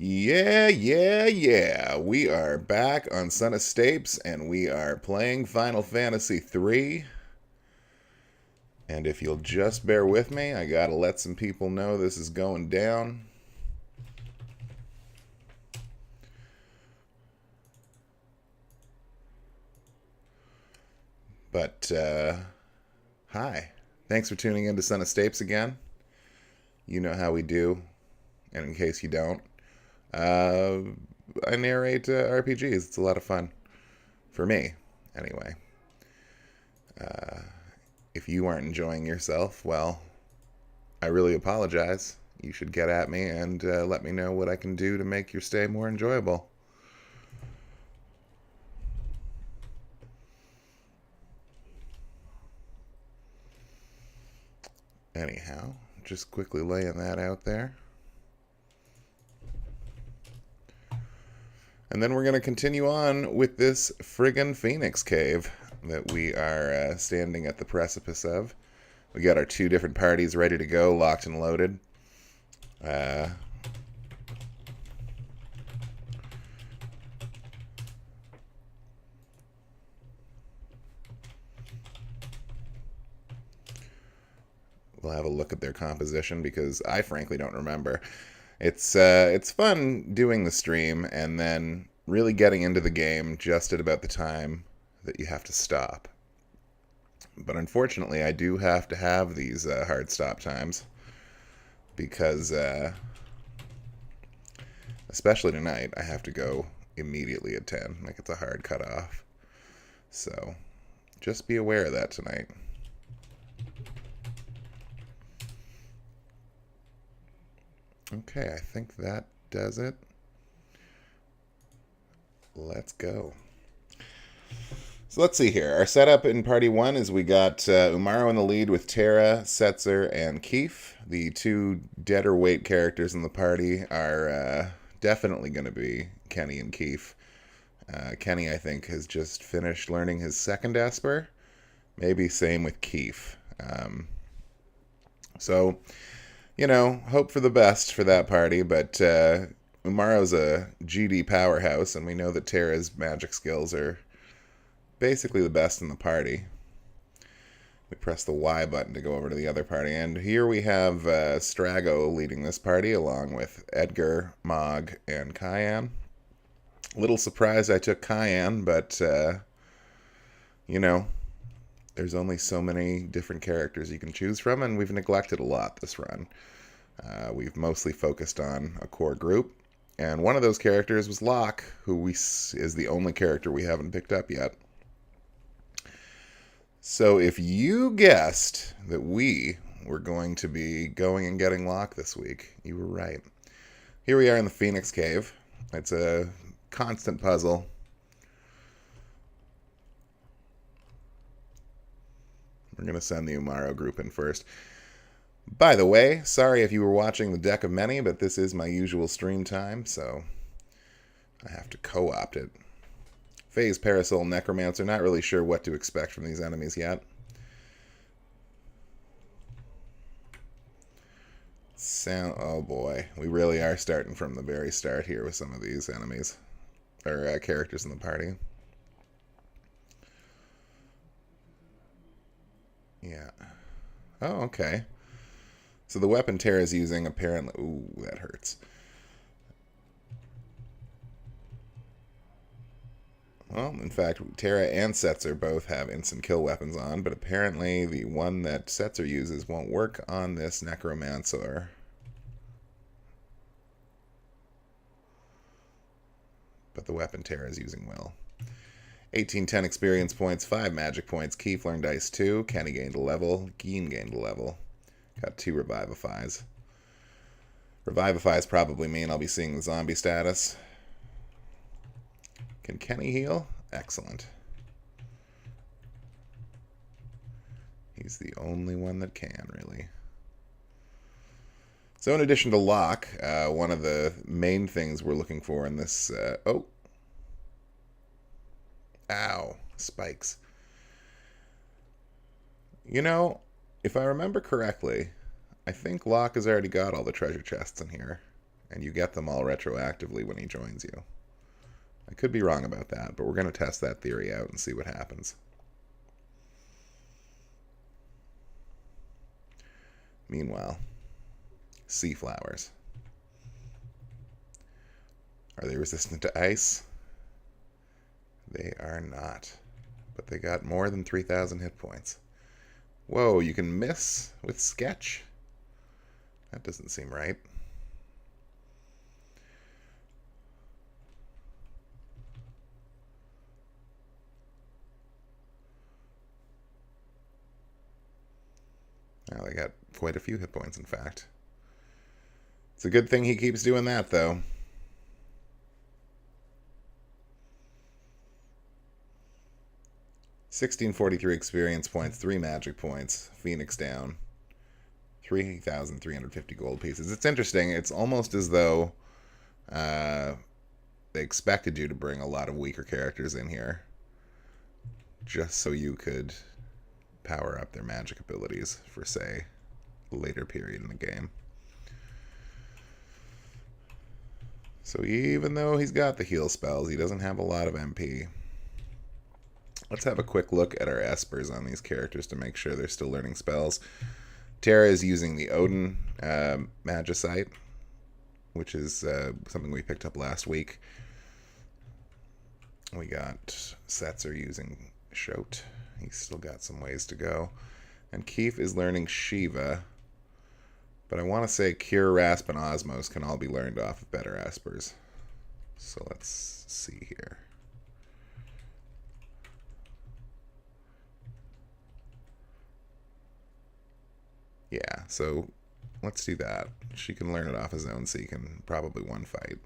Yeah. We are back on Son of Stapes, and we are playing Final Fantasy 3. And if you'll just bear with me, I gotta let some people know this is going down. But, hi. Thanks for tuning in to Son of Stapes again. You know how we do, and in case you don't, I narrate RPGs. It's a lot of fun. For me, anyway. If you aren't enjoying yourself, well, I really apologize. You should get at me and let me know what I can do to make your stay more enjoyable. Anyhow, just quickly laying that out there. And then we're going to continue on with this friggin' Phoenix Cave that we are standing at the precipice of. We got our two different parties ready to go, locked and loaded. We'll have a look at their composition because I frankly don't remember. It's fun doing the stream and then really getting into the game just at about the time that you have to stop. But unfortunately, I do have to have these hard stop times because, especially tonight, I have to go immediately at 10. Like, it's a hard cutoff. So, just be aware of that tonight. Okay, I think that does it. Let's go. So let's see here. Our setup in Party 1 is we got Umaro in the lead with Terra, Setzer, and Keef. The two deader weight characters in the party are definitely going to be Kenny and Keef. Kenny, I think, has just finished learning his second Esper. Maybe same with Keef. So, you know, hope for the best for that party, but Umaro's a GD powerhouse, and we know that Terra's magic skills are basically the best in the party. We press the Y button to go over to the other party, and here we have Strago leading this party along with Edgar, Mog, and Cayenne. A little surprised I took Cayenne, but you know, there's only so many different characters you can choose from, and we've neglected a lot this run. We've mostly focused on a core group, and one of those characters was Locke, who is the only character we haven't picked up yet. So if you guessed that we were going to be going and getting Locke this week, you were right. Here we are in the Phoenix Cave. It's a constant puzzle. We're going to send the Umaro group in first. By the way, sorry if you were watching the Deck of Many, but this is my usual stream time, so I have to co-opt it. Phase Parasol Necromancer, not really sure what to expect from these enemies yet. Oh boy, we really are starting from the very start here with some of these enemies, or characters in the party. Yeah. Oh, okay. So the weapon Terra's using apparently... Ooh, that hurts. Well, in fact, Terra and Setzer both have instant kill weapons on, but apparently the one that Setzer uses won't work on this Necromancer. But the weapon Terra is using will. 1810 experience points, 5 magic points. Keith learned Ice 2. Kenny gained a level. Geen gained a level. Got 2 Revivifies. Revivifies probably mean I'll be seeing the zombie status. Can Kenny heal? Excellent. He's the only one that can, really. So in addition to Locke, one of the main things we're looking for in this... oh. Ow. Spikes. You know, if I remember correctly, I think Locke has already got all the treasure chests in here. and you get them all retroactively when he joins you. I could be wrong about that, but we're going to test that theory out and see what happens. Meanwhile, sea flowers. Are they resistant to ice? They are not. But they got more than 3,000 hit points. Whoa, you can miss with sketch? That doesn't seem right. Now they got quite a few hit points, in fact. It's a good thing he keeps doing that, though. $1,643 experience points, 3 magic points, Phoenix down, 3,350 gold pieces. It's interesting. It's almost as though they expected you to bring a lot of weaker characters in here just so you could power up their magic abilities for, say, a later period in the game. So even though he's got the heal spells, he doesn't have a lot of MP. Let's have a quick look at our espers on these characters to make sure they're still learning spells. Terra is using the Odin Magicite, which is something we picked up last week. We got Setzer using Shote. He's still got some ways to go. And Keef is learning Shiva. But I want to say Cure, Rasp, and Osmos can all be learned off of better espers. So let's see here. Yeah, so let's do that. She can learn it off his own, so he can probably one fight.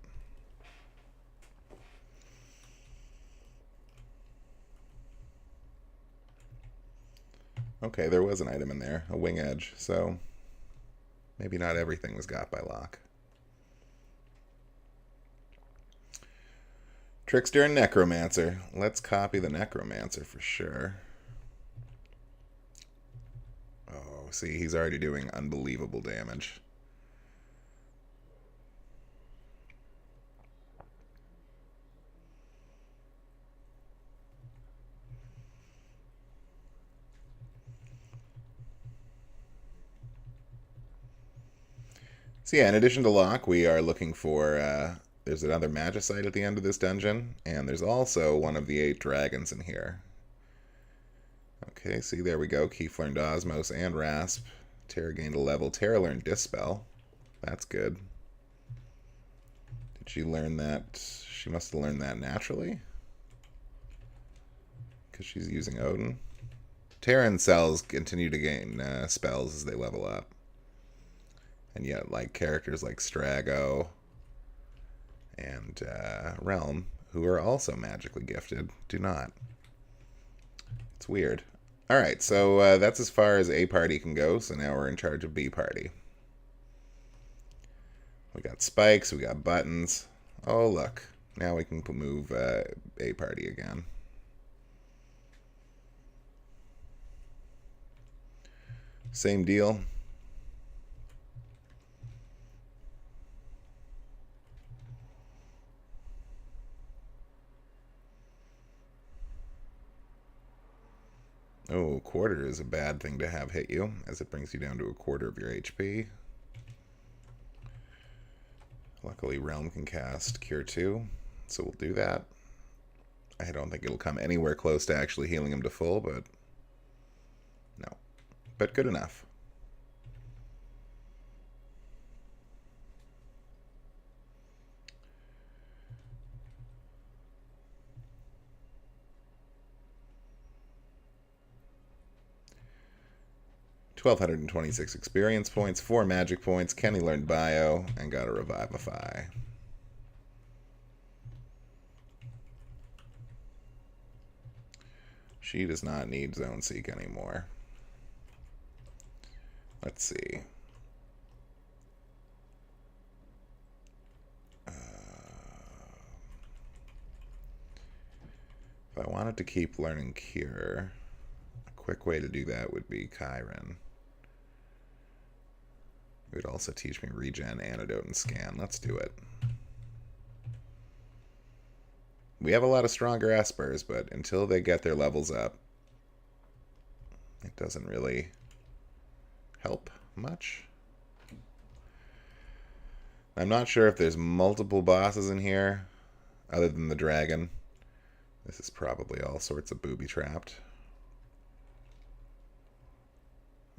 Okay, there was an item in there, a wing edge, so maybe not everything was got by Locke. Trickster and Necromancer. Let's copy the Necromancer for sure. Oh, see, he's already doing unbelievable damage. So yeah, in addition to Locke, we are looking for, there's another Magicite at the end of this dungeon, and there's also one of the 8 dragons in here. Okay, see, there we go. Keef learned Osmos and Rasp. Terra gained a level. Terra learned Dispel. That's good. Did she learn that? She must have learned that naturally. Because she's using Odin. Terra and Cells continue to gain spells as they level up. And yet, like, characters like Strago and Realm, who are also magically gifted, do not. It's weird. Alright, so that's as far as A party can go, so now we're in charge of B party. We got spikes, we got buttons. Oh, look. Now we can move A party again. Same deal. Oh, quarter is a bad thing to have hit you, as it brings you down to a quarter of your HP. Luckily, Realm can cast Cure 2, so we'll do that. I don't think it'll come anywhere close to actually healing him to full, but no. But good enough. $1,226 experience points, 4 magic points. Kenny learned Bio and got a Revivify. She does not need Zone Seek anymore. Let's see. If I wanted to keep learning Cure, a quick way to do that would be Chiron. It would also teach me regen, antidote, and scan. Let's do it. We have a lot of stronger espers, but until they get their levels up, it doesn't really help much. I'm not sure if there's multiple bosses in here other than the dragon. This is probably all sorts of booby-trapped.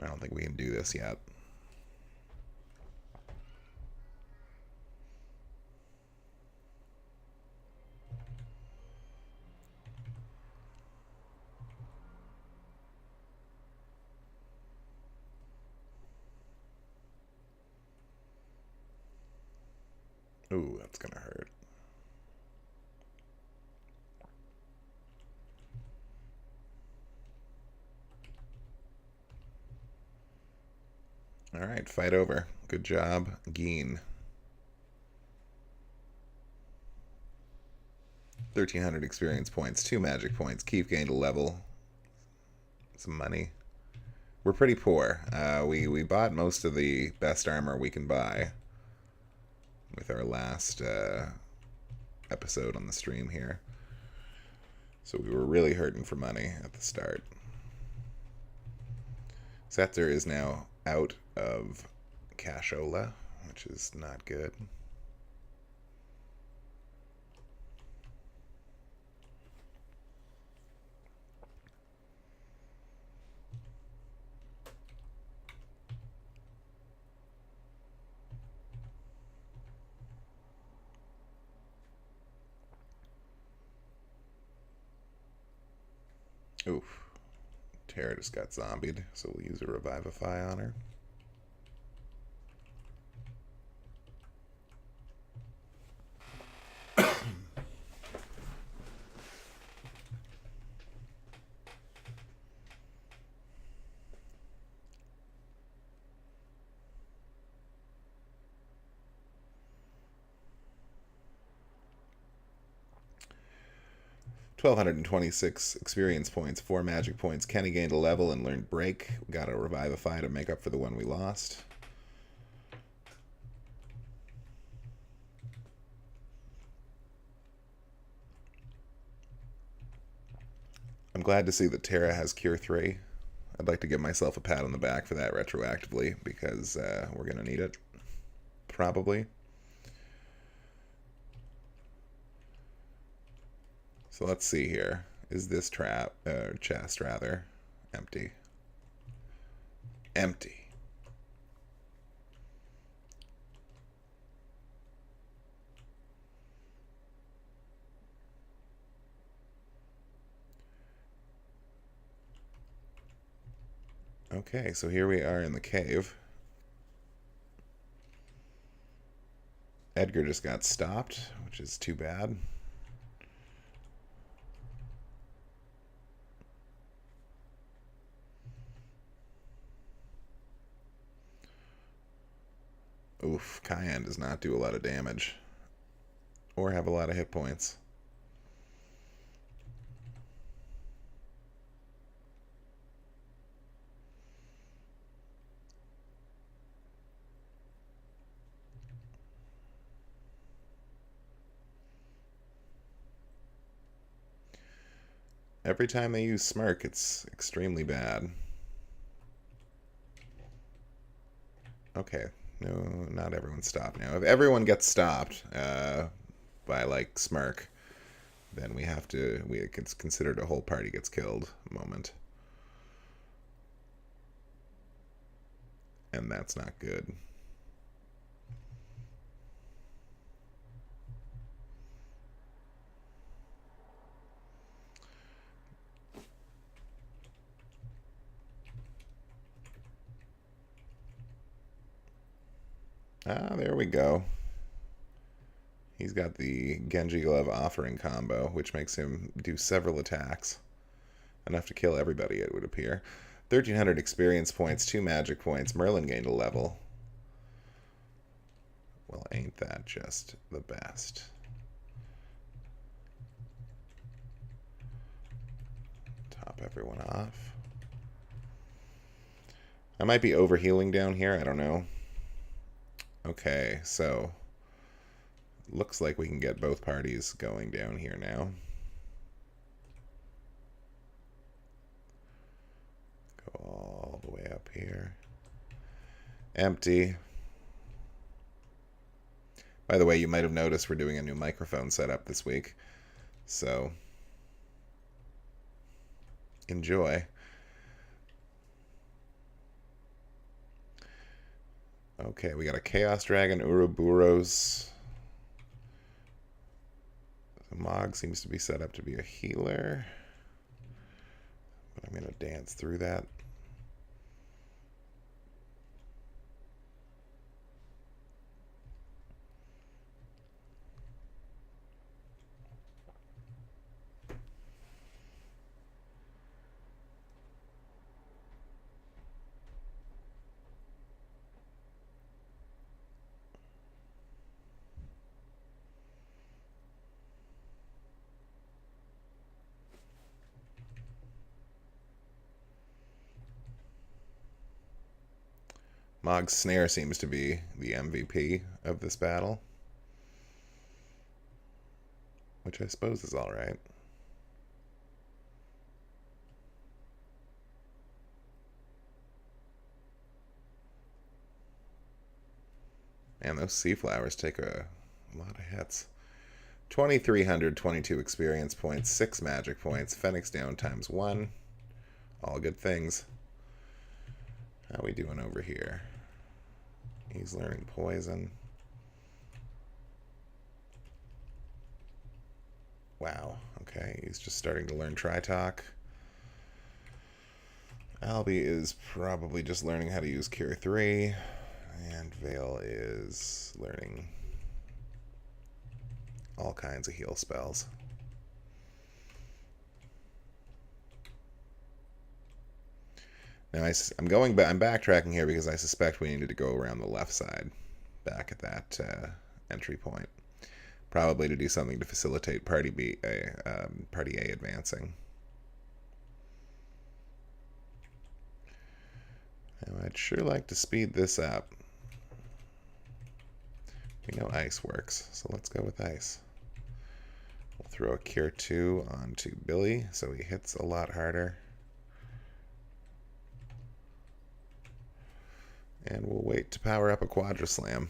I don't think we can do this yet. Ooh, that's gonna hurt. Alright, fight over. Good job, Geen. 1,300 experience points, 2 magic points. Keith gained a level. Some money. We're pretty poor. We bought most of the best armor we can buy with our last episode on the stream here. So we were really hurting for money at the start. Setzer is now out of cashola, which is not good. Oof. Tara just got zombied, so we'll use a Revivify on her. $1,226 experience points, 4 magic points. Kenny gained a level and learned Break. We got a Revivify to make up for the one we lost. I'm glad to see that Tara has Cure 3. I'd like to give myself a pat on the back for that retroactively, because we're going to need it. Probably. So let's see here. Is this chest rather empty? Empty. Okay, so here we are in the cave. Edgar just got stopped, which is too bad. Oof, Cayenne does not do a lot of damage. Or have a lot of hit points. Every time they use Smirk, it's extremely bad. Okay. No, not everyone stopped now. If everyone gets stopped by, like, Smirk, then it's considered a whole party gets killed moment. And that's not good. Ah, there we go. He's got the Genji Glove offering combo, which makes him do several attacks. Enough to kill everybody, it would appear. 1,300 experience points, 2 magic points. Merlin gained a level. Well, ain't that just the best? Top everyone off. I might be overhealing down here, I don't know. Okay, so looks like we can get both parties going down here now. Go all the way up here. Empty. By the way, you might have noticed we're doing a new microphone setup this week. So, enjoy. Okay, we got a Chaos Dragon, Ouroboros. The Mog seems to be set up to be a healer. But I'm going to dance through that. Mog's Snare seems to be the MVP of this battle, which I suppose is alright. Man, those sea flowers take a lot of hits. 2,322 experience points, 6 magic points, Phoenix down times 1. All good things. How we doing over here? He's learning poison. Wow, okay, he's just starting to learn Tritalk. Albie is probably just learning how to use Cure 3. And Vale is learning all kinds of heal spells. Now I'm backtracking here because I suspect we needed to go around the left side, back at that entry point, probably to do something to facilitate Party A advancing. Now I'd sure like to speed this up. We know ice works, so let's go with ice. We'll throw a Cure 2 onto Billy, so he hits a lot harder. And we'll wait to power up a Quadra Slam,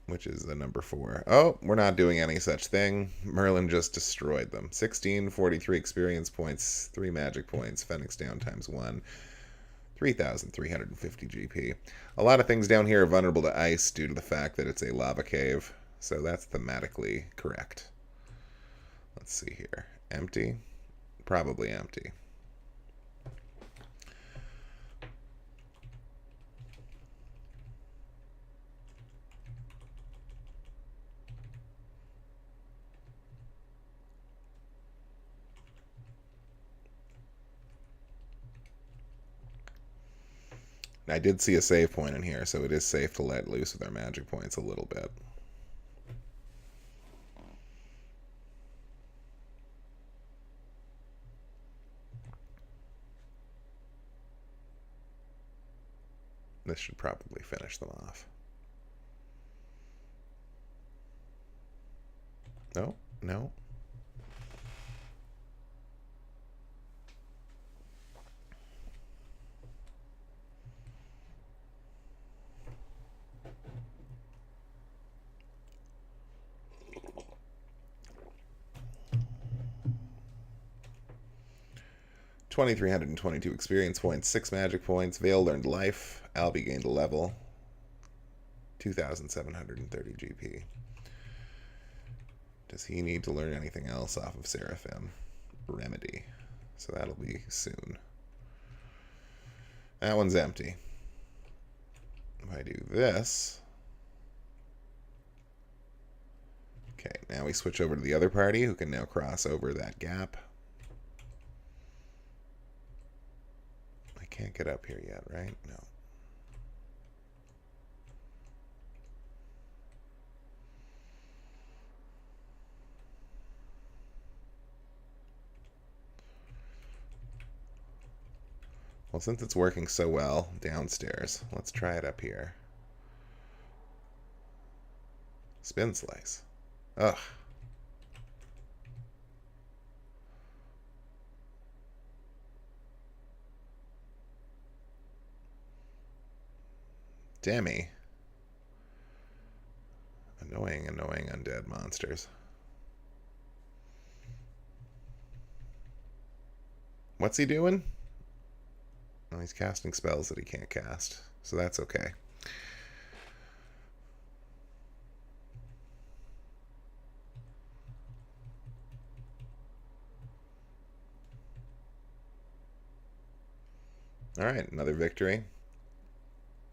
which is the number 4. Oh, we're not doing any such thing. Merlin just destroyed them. 1,643 experience points, 3 magic points, Phoenix down times 1. 3,350 GP. A lot of things down here are vulnerable to ice due to the fact that it's a lava cave, so that's thematically correct. Let's see here. Empty? Probably empty. I did see a save point in here, so it is safe to let loose with our magic points a little bit. This should probably finish them off. No, no. $2,322 experience points, 6 magic points. Vale learned life. Albie gained a level. 2,730 GP. Does he need to learn anything else off of Seraphim? Remedy. So that'll be soon. That one's empty. If I do this... Okay, now we switch over to the other party, who can now cross over that gap. I can't get up here yet, right? No. Well, since it's working so well downstairs, let's try it up here. Spin slice. Ugh. Demi. Annoying, annoying undead monsters. What's he doing? Well, he's casting spells that he can't cast, so that's okay. Alright, another victory.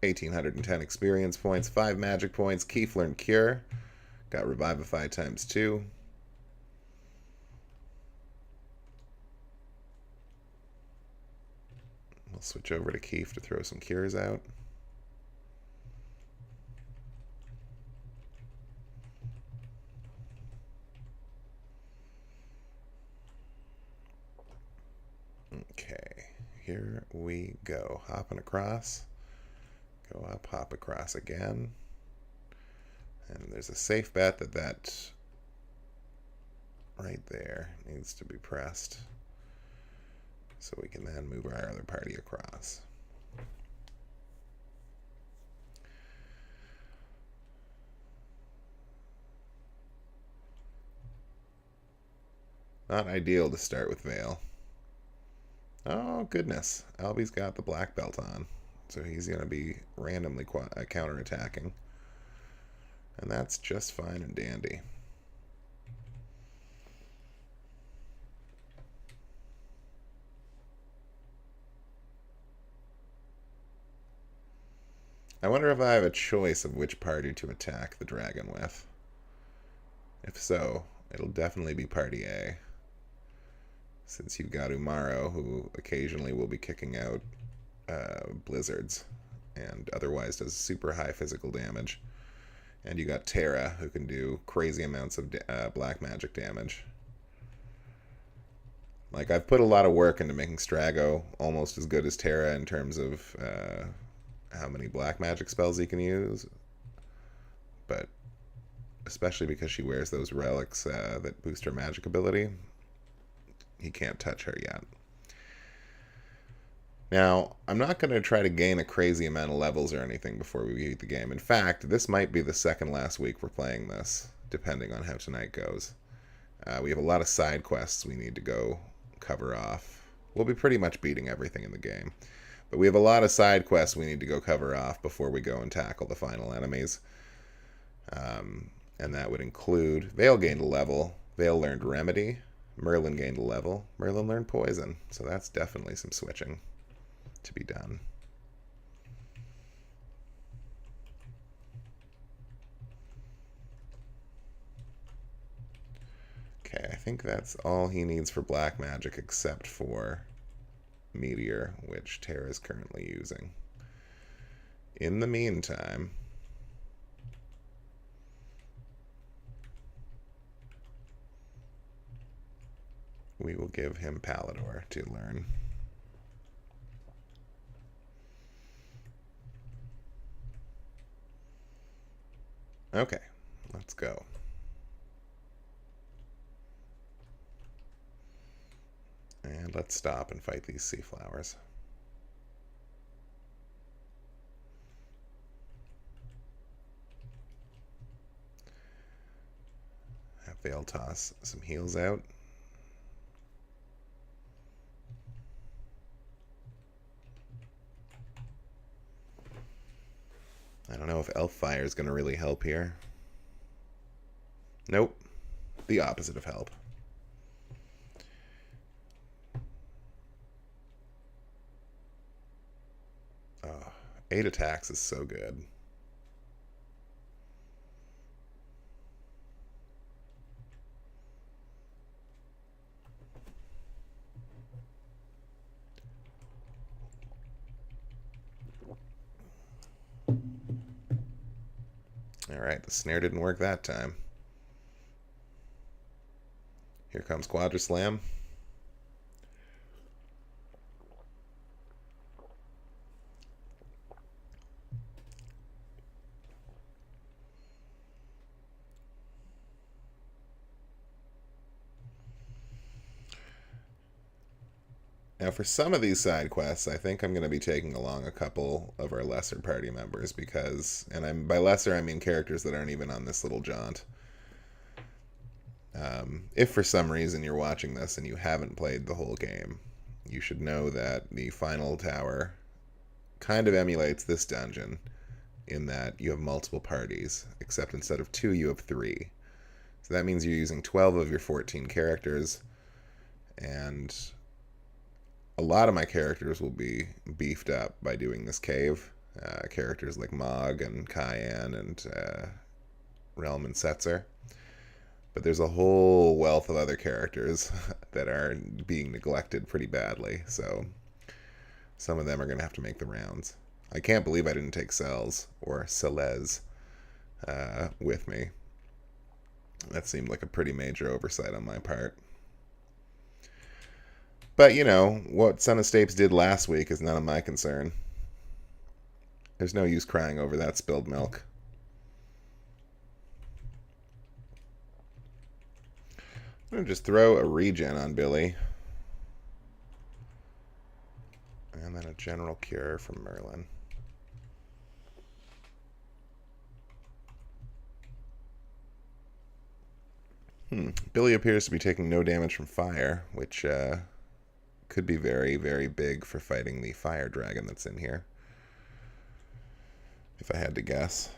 1,810 experience points, 5 magic points, Keef learned Cure. Got Revivify times 2. We'll switch over to Keef to throw some cures out. Okay, here we go. Hopping across. Go up, hop across again. And there's a safe bet that that right there needs to be pressed. So we can then move our other party across. Not ideal to start with Veil. Oh, goodness. Albie's got the black belt on. So he's going to be randomly counterattacking. And that's just fine and dandy. I wonder if I have a choice of which party to attack the dragon with. If so, it'll definitely be Party A. Since you've got Umaro, who occasionally will be kicking out blizzards and otherwise does super high physical damage. And you got Terra, who can do crazy amounts of black magic damage. Like, I've put a lot of work into making Strago almost as good as Terra in terms of how many black magic spells he can use. But especially because she wears those relics that boost her magic ability, he can't touch her yet. Now, I'm not going to try to gain a crazy amount of levels or anything before we beat the game. In fact, this might be the second last week we're playing this, depending on how tonight goes. We have a lot of side quests we need to go cover off. We'll be pretty much beating everything in the game. But we have a lot of side quests we need to go cover off before we go and tackle the final enemies. And that would include... Vale gained a level. Vale learned Remedy. Merlin gained a level. Merlin learned Poison. So that's definitely some switching to be done. Okay, I think that's all he needs for black magic except for Meteor, which Terra is currently using. In the meantime, we will give him Palador to learn. Okay, let's go. And let's stop and fight these sea flowers. Have Vale toss some heals out. I don't know if Elf Fire is going to really help here. Nope. The opposite of help. Oh, 8 attacks is so good. Alright, the snare didn't work that time. Here comes Quadra Slam. Now, for some of these side quests, I think I'm going to be taking along a couple of our lesser party members because, and by lesser I mean characters that aren't even on this little jaunt. If for some reason you're watching this and you haven't played the whole game, you should know that the final tower kind of emulates this dungeon in that you have multiple parties, except instead of 2, you have 3. So that means you're using 12 of your 14 characters, and a lot of my characters will be beefed up by doing this cave. Characters like Mog and Cayenne and Realm and Setzer. But there's a whole wealth of other characters that are being neglected pretty badly, so some of them are going to have to make the rounds. I can't believe I didn't take Cells or Celez with me. That seemed like a pretty major oversight on my part. But, you know, what Son of Stapes did last week is none of my concern. There's no use crying over that spilled milk. I'm going to just throw a regen on Billy. And then a general cure from Merlin. Billy appears to be taking no damage from fire, which could be very, very big for fighting the fire dragon that's in here, if I had to guess.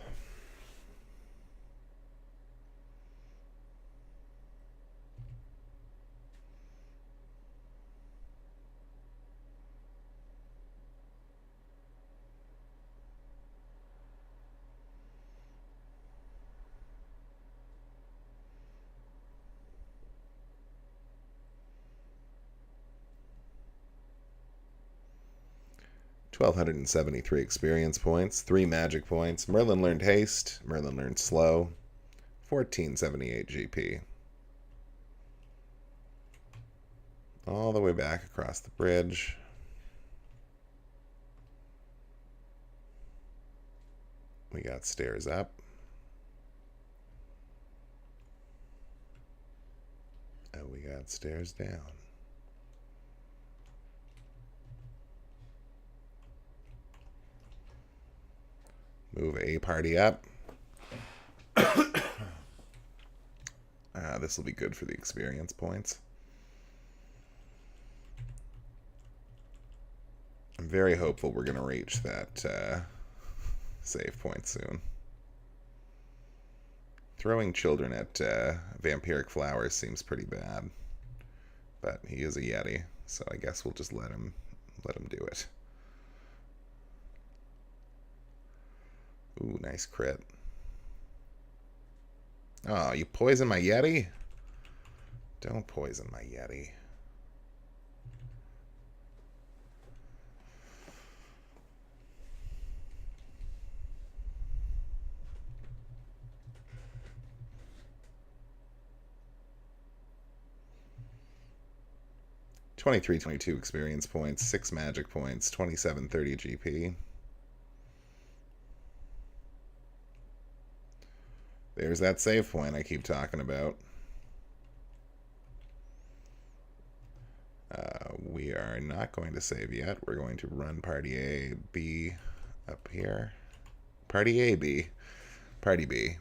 $1,273 experience points, 3 magic points. Merlin learned haste. Merlin learned slow. 1478 GP. All the way back across the bridge. We got stairs up. And we got stairs down. Move a party up. This will be good for the experience points. I'm very hopeful we're going to reach that save point soon. Throwing children at vampiric flowers seems pretty bad, but he is a Yeti, so I guess we'll just let him do it. Ooh, nice crit. Oh, you poison my Yeti? Don't poison my Yeti. $23.22 experience points, 6 magic points, 2730 GP. There's that save point I keep talking about. We are not going to save yet. We're going to run party A, B up here. Party A, B. Party B.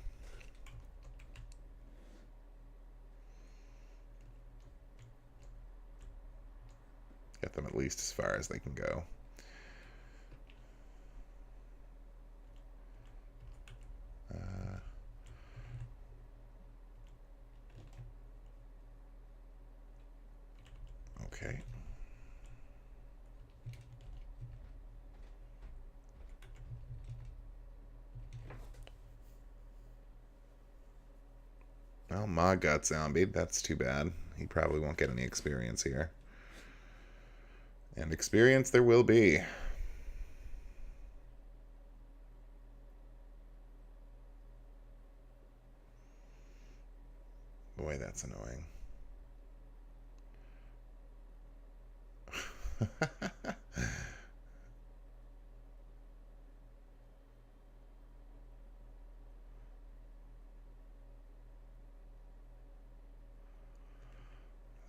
Get them at least as far as they can go. Okay. Well, Mog got zombied. That's too bad. He probably won't get any experience here. And experience there will be. Boy, that's annoying.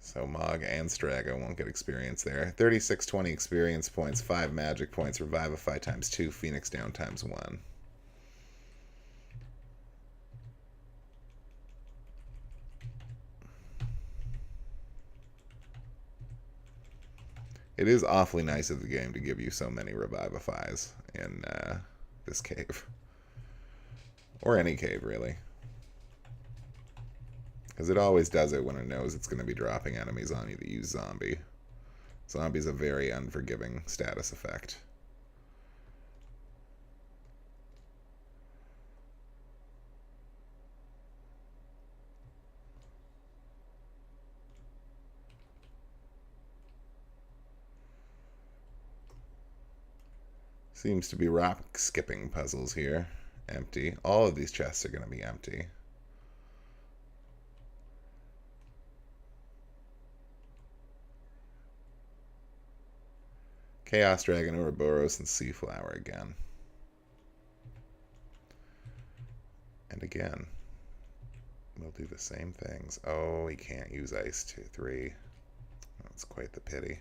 So Mog and Strago won't get experience there. 3620 experience points, 5 magic points, Revivify times 2, Phoenix down times 1. It is awfully nice of the game to give you so many Revivifies in this cave. Or any cave, really. Because it always does it when it knows it's going to be dropping enemies on you that use Zombie. Zombie's a very unforgiving status effect. Seems to be rock skipping puzzles here. Empty. All of these chests are going to be empty. Chaos Dragon, Ouroboros, and Seaflower again. And again. We'll do the same things. Oh, he can't use Ice 2-3. That's quite the pity.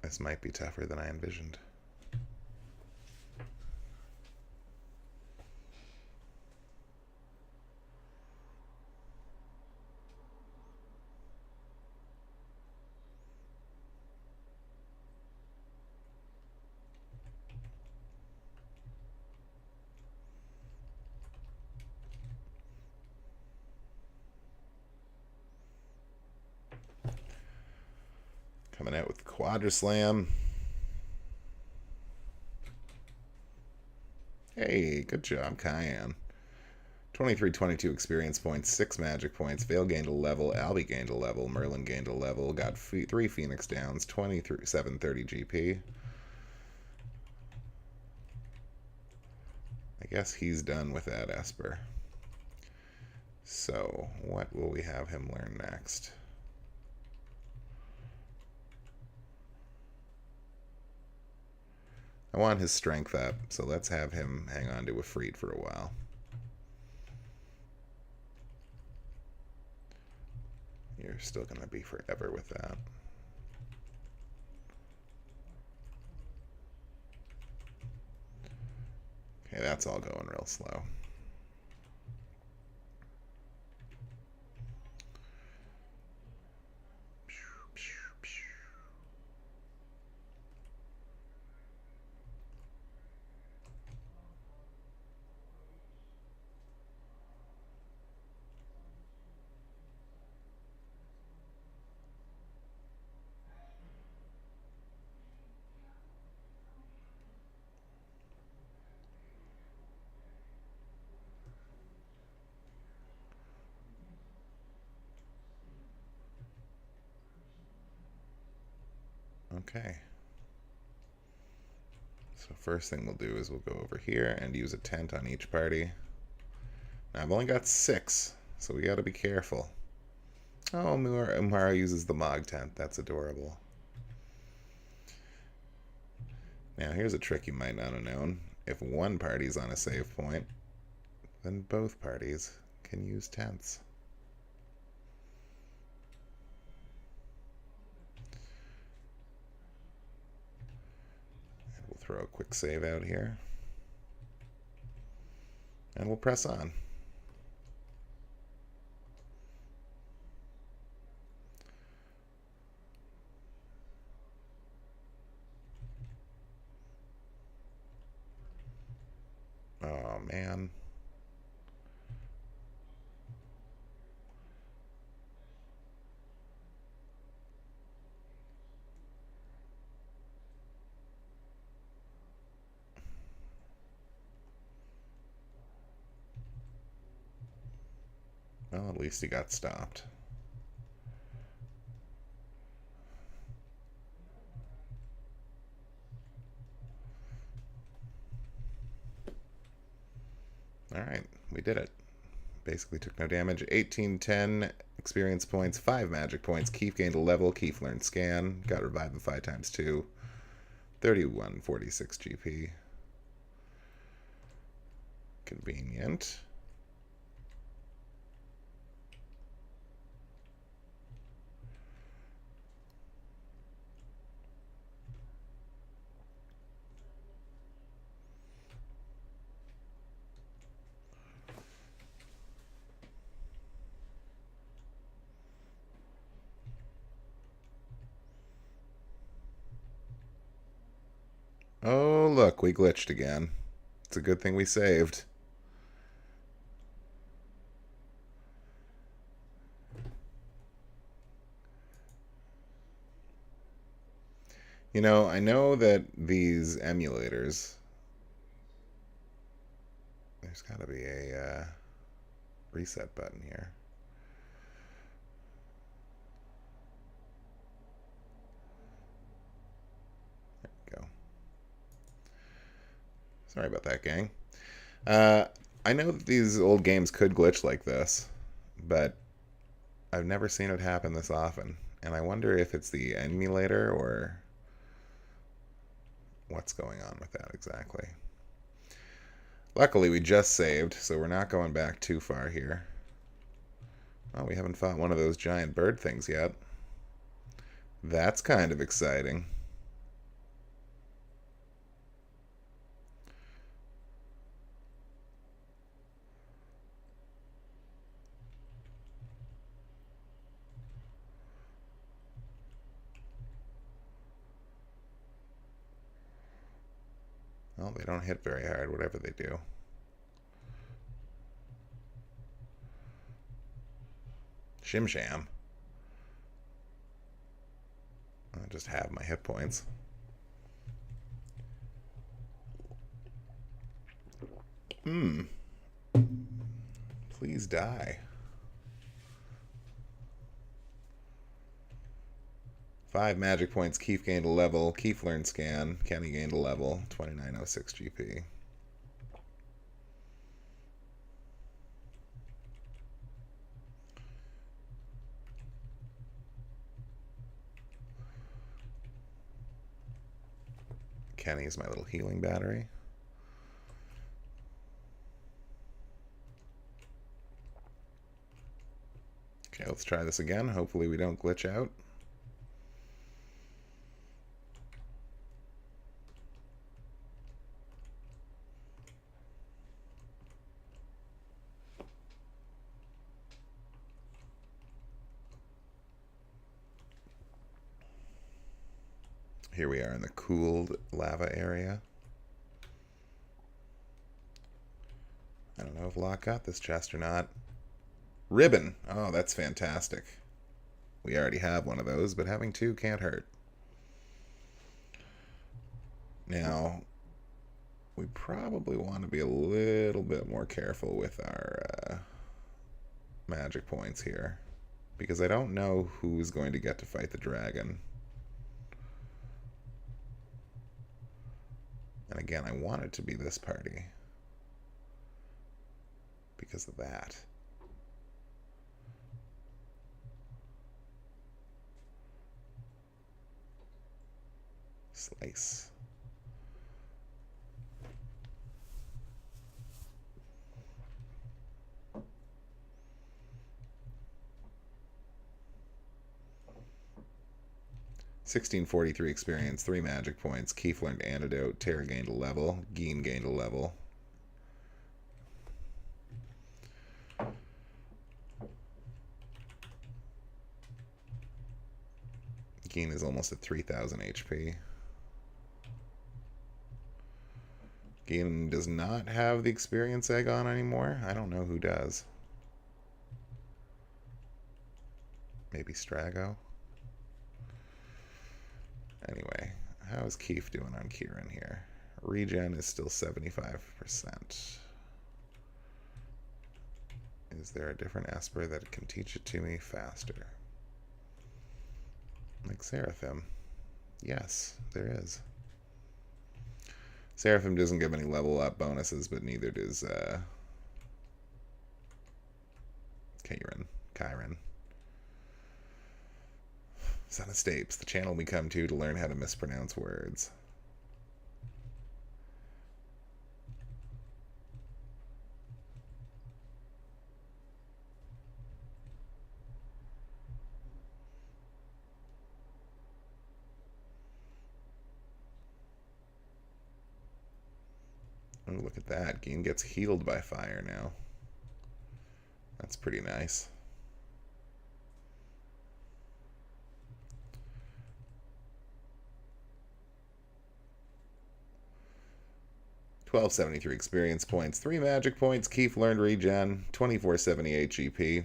This might be tougher than I envisioned. Coming out with Quadrislam. Hey, good job, Cayenne. 2322 experience points, 6 magic points. Vale gained a level, Albie gained a level, Merlin gained a level, got 3 Phoenix downs, 730 GP. I guess he's done with that Esper. So, what will we have him learn next? I want his strength up, so let's have him hang on to a Freed for a while. You're still going to be forever with that. Okay, that's all going real slow. Okay. So first thing we'll do is we'll go over here and use a tent on each party. Now I've only got 6, so we got to be careful. Oh, Umara uses the Mog tent. That's adorable. Now here's a trick you might not have known. If one party's on a save point, then both parties can use tents. And we'll throw a quick save out here. And we'll press on. Oh, man. Well, at least he got stopped. Alright, we did it. Basically took no damage. 1810 experience points, 5 magic points. Keith gained a level. Keith learned Scan. Got Revivify times 2. 3146 GP. Convenient. Oh, look, we glitched again. It's a good thing we saved. You know, I know that these emulators... There's got to be a reset button here. There we go. Sorry about that, gang. I know that these old games could glitch like this, but I've never seen it happen this often. And I wonder if it's the emulator or what's going on with that exactly. Luckily, we just saved, so we're not going back too far here. Oh, we haven't fought one of those giant bird things yet. That's kind of exciting. Well, they don't hit very hard, whatever they do. Shim Sham. I just have my hit points. Please die. 5 magic points. Keith gained a level. Keith learned scan. Kenny gained a level. 2906 GP. Kenny's my little healing battery. Okay, let's try this again. Hopefully we don't glitch out. Here we are in the cooled lava area. I don't know if Locke got this chest or not. Ribbon. Oh, that's fantastic. We already have one of those, but having 2 can't hurt. Now, we probably want to be a little bit more careful with our magic points here, because I don't know who's going to get to fight the dragon. And again, I want it to be this party because of that. Slice. $1643 experience, 3 magic points. Keith learned antidote. Tara gained a level. Geen gained a level. Geen is almost at 3000 HP. Geen does not have the experience egg on anymore. I don't know who does. Maybe Strago? Anyway, how is Keith doing on Kieran here? Regen is still 75%. Is there a different Esper that can teach it to me faster? Like Seraphim. Yes, there is. Seraphim doesn't give any level up bonuses, but neither does Chiron. Son of Stapes, the channel we come to learn how to mispronounce words. Oh, look at that. Geen gets healed by fire now. That's pretty nice. $12.73 experience points, 3 magic points. Keith learned regen, 24.78 GP.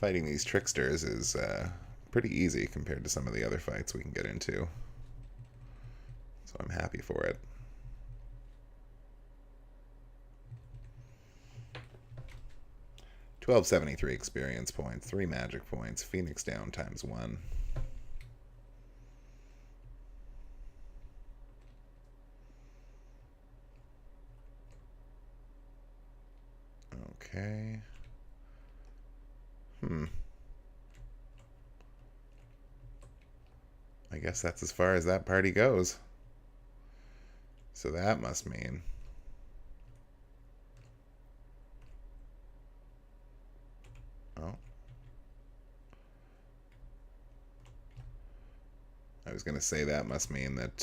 Fighting these tricksters is pretty easy compared to some of the other fights we can get into. So I'm happy for it. $12.73 experience points, 3 magic points. Phoenix down times 1. Okay. I guess that's as far as that party goes. So that must mean... Oh. I was going to say that must mean that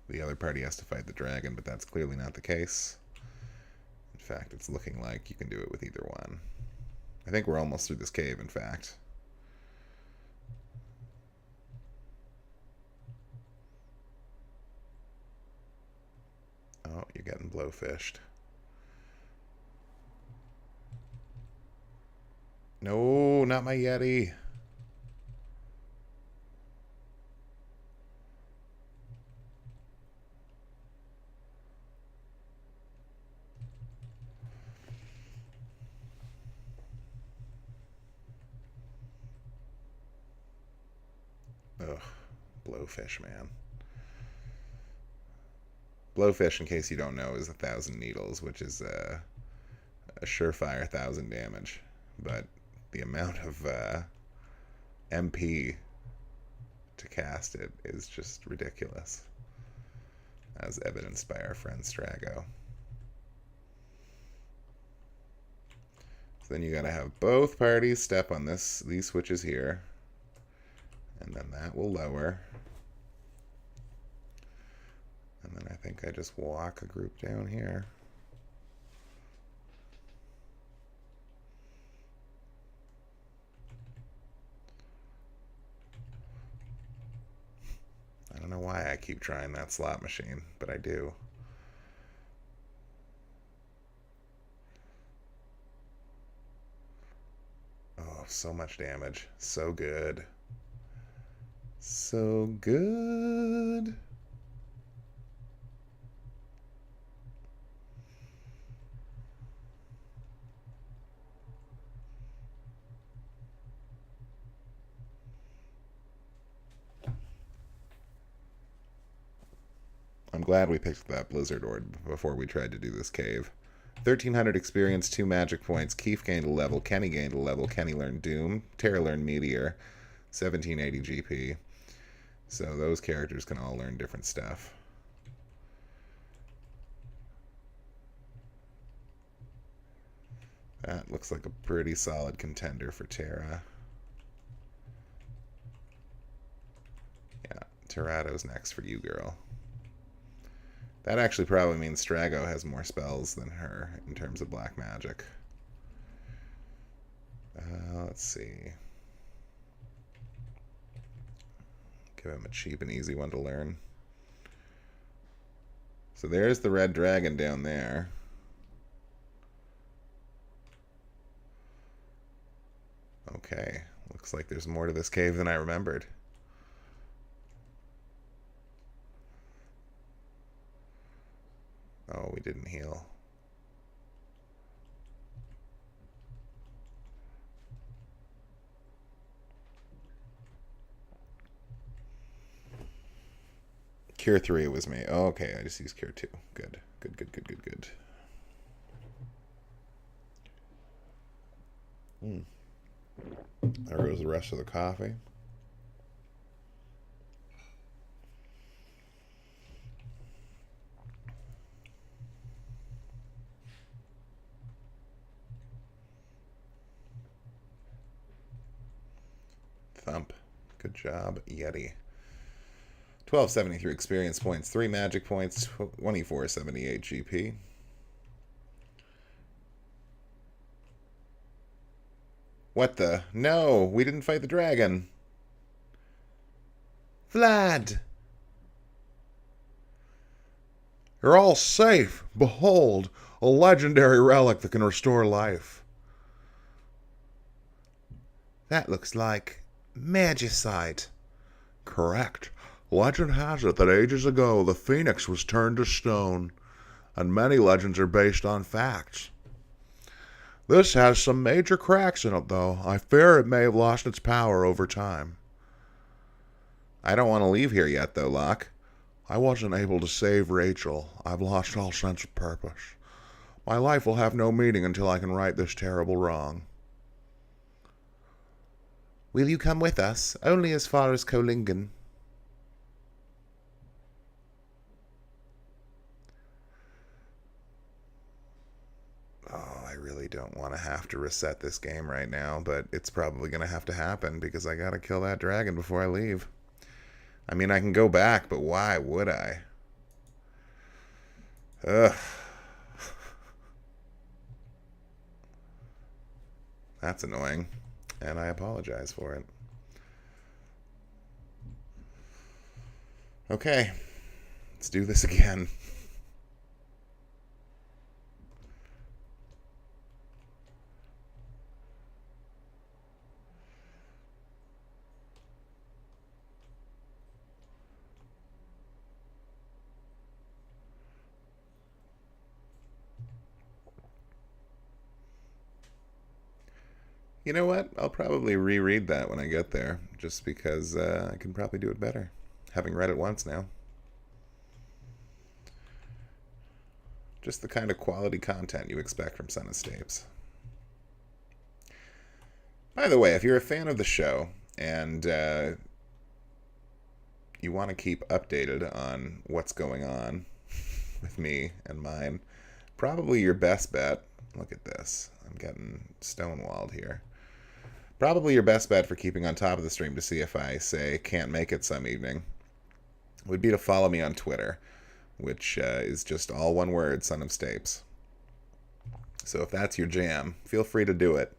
the other party has to fight the dragon, but that's clearly not the case. In fact, it's looking like you can do it with either one. I think we're almost through this cave, in fact. Oh, you're getting blowfished. No, not my Yeti. Ugh, blowfish, man. Blowfish, in case you don't know, is 1,000 needles, which is a surefire 1,000 damage. But the amount of MP to cast it is just ridiculous, as evidenced by our friend Strago. So then you gotta have both parties step on these switches here, and then that will lower. And then I think I just walk a group down here. I don't know why I keep trying that slot machine, but I do. Oh, so much damage. So good. So good. I'm glad we picked that Blizzard Orb before we tried to do this cave. 1,300 experience, 2 magic points. Keith gained a level. Kenny gained a level. Kenny learned Doom. Tara learned Meteor. 1,780 GP. So those characters can all learn different stuff. That looks like a pretty solid contender for Tara. Yeah, Terado's next for you, girl. That actually probably means Strago has more spells than her in terms of black magic. Let's see. Give him a cheap and easy one to learn. So there's the red dragon down there. Okay, looks like there's more to this cave than I remembered. Oh, we didn't heal. Cure 3 was me. Oh, okay, I just used Cure 2. Good. Good, good, good, good, good. There goes the rest of the coffee. thump. Good job, Yeti. 1273 experience points, 3 magic points, 2478 GP. What the? No, we didn't fight the dragon. Vlad! You're all safe. Behold, a legendary relic that can restore life. That looks like magicite. Correct. Legend has it that ages ago the phoenix was turned to stone, and many legends are based on facts. This has some major cracks in it, though. I fear it may have lost its power over time. I don't want to leave here yet, though, Locke. I wasn't able to save Rachel. I've lost all sense of purpose. My life will have no meaning until I can right this terrible wrong. Will you come with us? Only as far as Kolingen. Oh, I really don't want to have to reset this game right now, but it's probably going to have to happen because I got to kill that dragon before I leave. I mean, I can go back, but why would I? Ugh. That's annoying, and I apologize for it. Okay, let's do this again. You know what? I'll probably reread that when I get there, just because I can probably do it better, having read it once now. Just the kind of quality content you expect from Son of Stapes. By the way, if you're a fan of the show and you want to keep updated on what's going on with me and mine, probably your best bet, look at this, I'm getting stonewalled here. Probably your best bet for keeping on top of the stream to see if I, say, can't make it some evening would be to follow me on Twitter, which is just all one word, Son of Stapes. So if that's your jam, feel free to do it.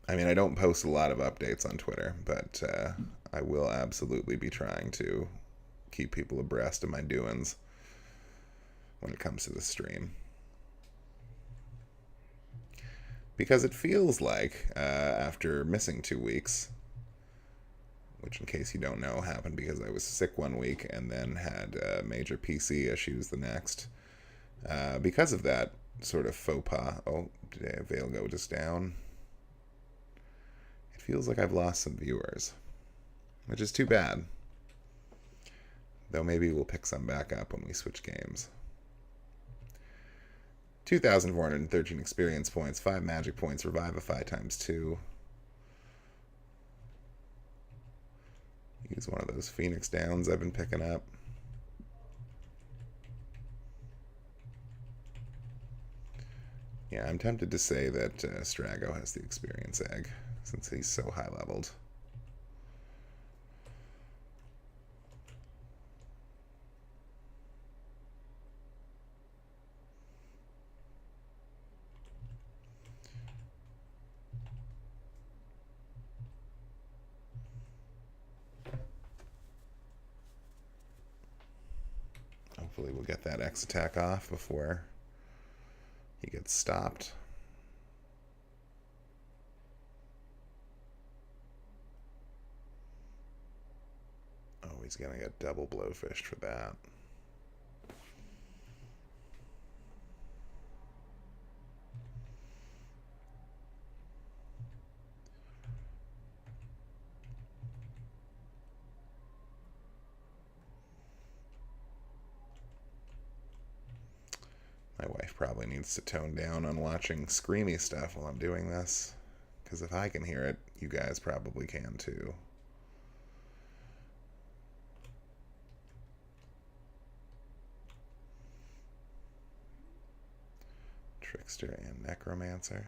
I mean, I don't post a lot of updates on Twitter, but I will absolutely be trying to keep people abreast of my doings when it comes to the stream. Because it feels like, after missing 2 weeks, which in case you don't know happened because I was sick 1 week and then had major PC issues the next, because of that sort of faux pas, oh, did Veil go just down? Feels like I've lost some viewers, which is too bad. Though maybe we'll pick some back up when we switch games. 2,413 experience points, 5 magic points, Revivify times 2. Use one of those Phoenix Downs I've been picking up. Yeah, I'm tempted to say that Strago has the experience egg, since he's so high-leveled. Hopefully we'll get that X attack off before he gets stopped. Oh, he's going to get double blowfished for that. My wife probably needs to tone down on watching screamy stuff while I'm doing this, because if I can hear it, you guys probably can too. Trickster and Necromancer.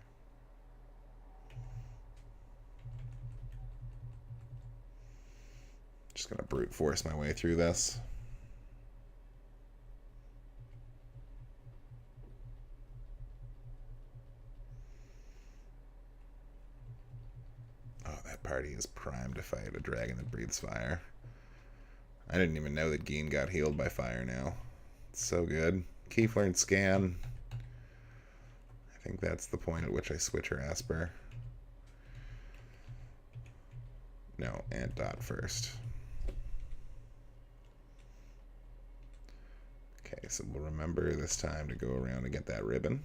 Just gonna brute force my way through this. Oh, that party is primed to fight a dragon that breathes fire. I didn't even know that Geen got healed by fire now. It's so good. Keyflern scan. I think that's the point at which I switch her Asper. No, and dot first. Okay, so we'll remember this time to go around and get that ribbon.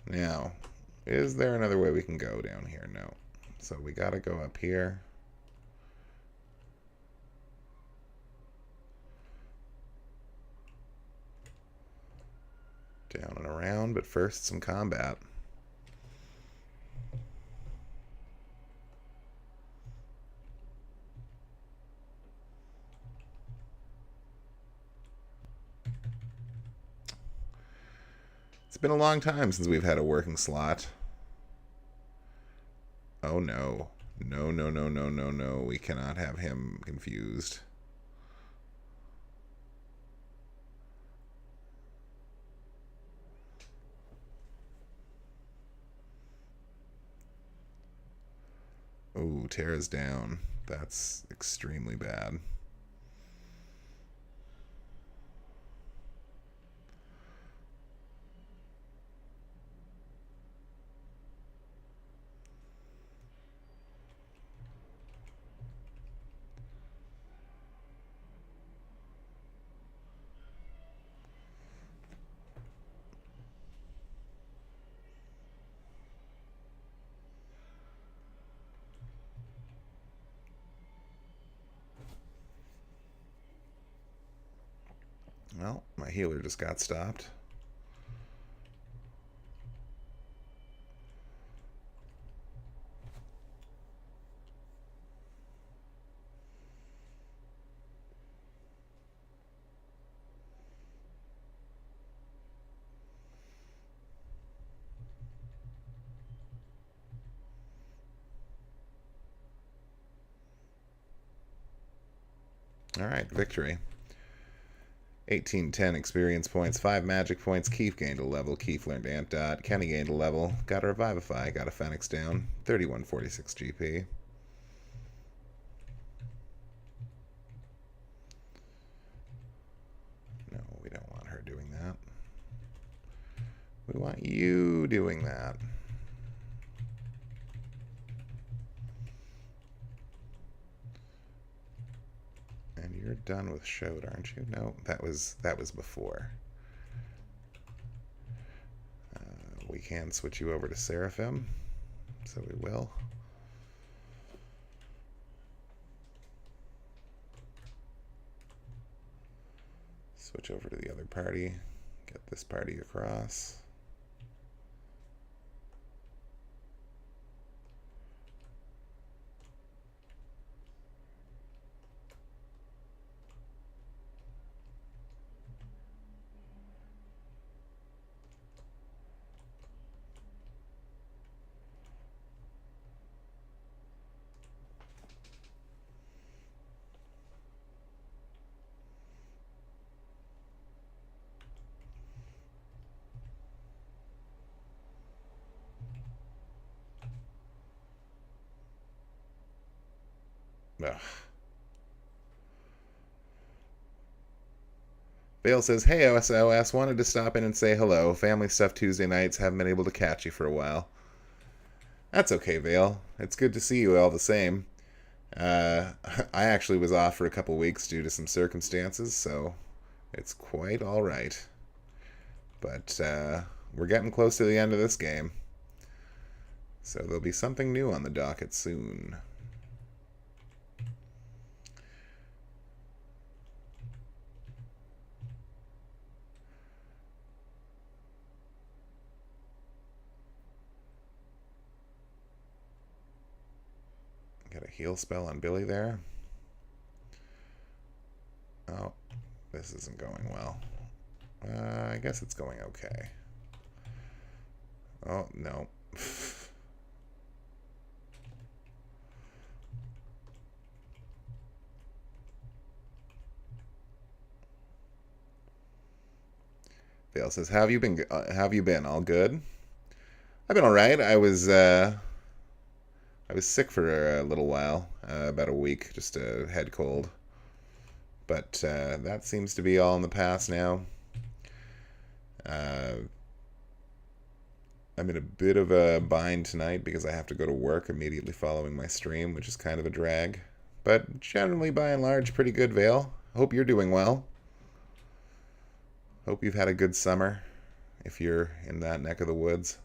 Now, is there another way we can go down here? No. So we gotta go up here. Down and around, but first some combat. It's been a long time since we've had a working slot. Oh no. No, no, no, no, no, no. We cannot have him confused. Oh, Terra's down. That's extremely bad. Well, my healer just got stopped. All right, victory. 1810 experience points, 5 magic points. Keith gained a level. Keith learned Ant Dot. Kenny gained a level. Got a Revivify. Got a Phoenix down. 3146 GP. No, we don't want her doing that. We want you doing that. And you're done with Showed, aren't you? No, that was before. We can switch you over to Seraphim, so we will. Switch over to the other party. Get this party across. Ugh. Vale says, hey OSOS, wanted to stop in and say hello. Family stuff Tuesday nights, haven't been able to catch you for a while. That's okay, Vale. It's good to see you all the same. I actually was off for a couple weeks due to some circumstances, so it's quite alright. But we're getting close to the end of this game. So there'll be something new on the docket soon. Got a heal spell on Billy there. Oh, this isn't going well. I guess it's going okay. Oh, no. Vale says, "How have you been? How have you been? All good? I've been all right. I was sick for a little while, about a week, just a head cold. But that seems to be all in the past now. I'm in a bit of a bind tonight because I have to go to work immediately following my stream, which is kind of a drag. But generally, by and large, pretty good, Vale. Hope you're doing well. Hope you've had a good summer, if you're in that neck of the woods.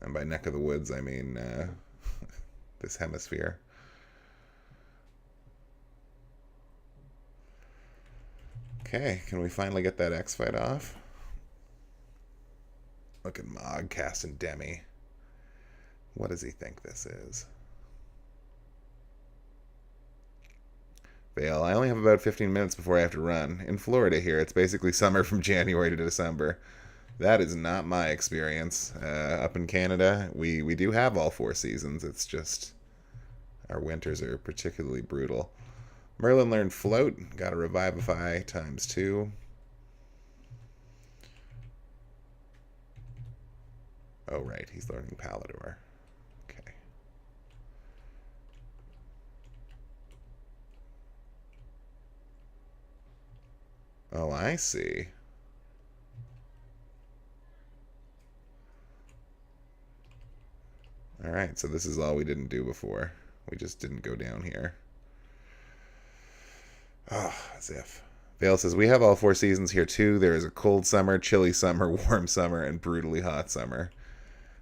And by neck of the woods, I mean this hemisphere. Okay, can we finally get that X fight off? Look at Mog casting Demi. What does he think this is? Vale, I only have about 15 minutes before I have to run. In Florida here, it's basically summer from January to December. That is not my experience. Up in Canada, we do have all 4 seasons. It's just our winters are particularly brutal. Merlin learned Float. Got a Revivify ×2. Oh, right. He's learning Palador. Okay. Oh, I see. Alright, so this is all we didn't do before. We just didn't go down here. Oh, as if. Vale says, we have all 4 seasons here too. There is a cold summer, chilly summer, warm summer, and brutally hot summer.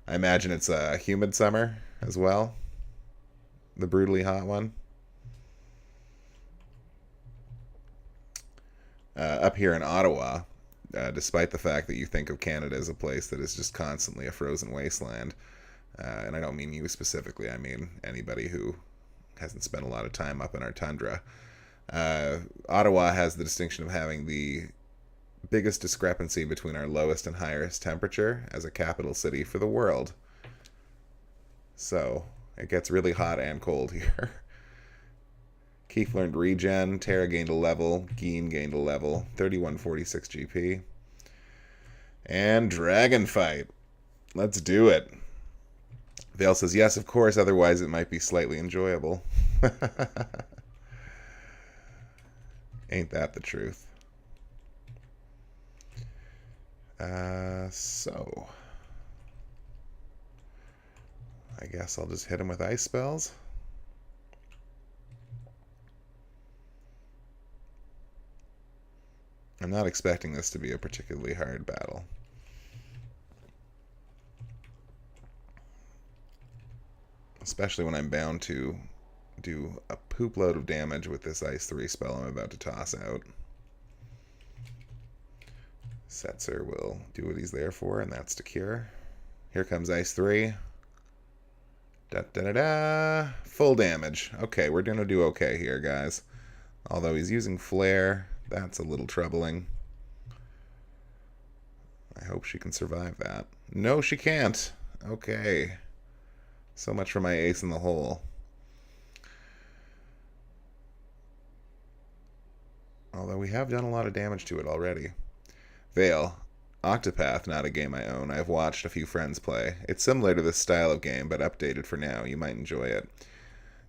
I imagine it's a humid summer as well. The brutally hot one. Up here in Ottawa, despite the fact that you think of Canada as a place that is just constantly a frozen wasteland, and I don't mean you specifically, I mean anybody who hasn't spent a lot of time up in our tundra, Ottawa has the distinction of having the biggest discrepancy between our lowest and highest temperature as a capital city for the world. So it gets really hot and cold here. Keith learned Regen, Terra gained a level, Geen gained a level, 3146 GP. And Dragon Fight. Let's do it. Vale says, yes, of course, otherwise it might be slightly enjoyable. Ain't that the truth? So I guess I'll just hit him with ice spells. I'm not expecting this to be a particularly hard battle. Especially when I'm bound to do a poop load of damage with this Ice 3 spell I'm about to toss out. Setzer will do what he's there for, and that's to cure. Here comes Ice 3. Da-da-da-da! Full damage. Okay, we're gonna do okay here, guys. Although he's using Flare, that's a little troubling. I hope she can survive that. No, she can't. Okay. So much for my ace in the hole. Although we have done a lot of damage to it already. Vale. Octopath, not a game I own. I've watched a few friends play. It's similar to this style of game, but updated for now. You might enjoy it.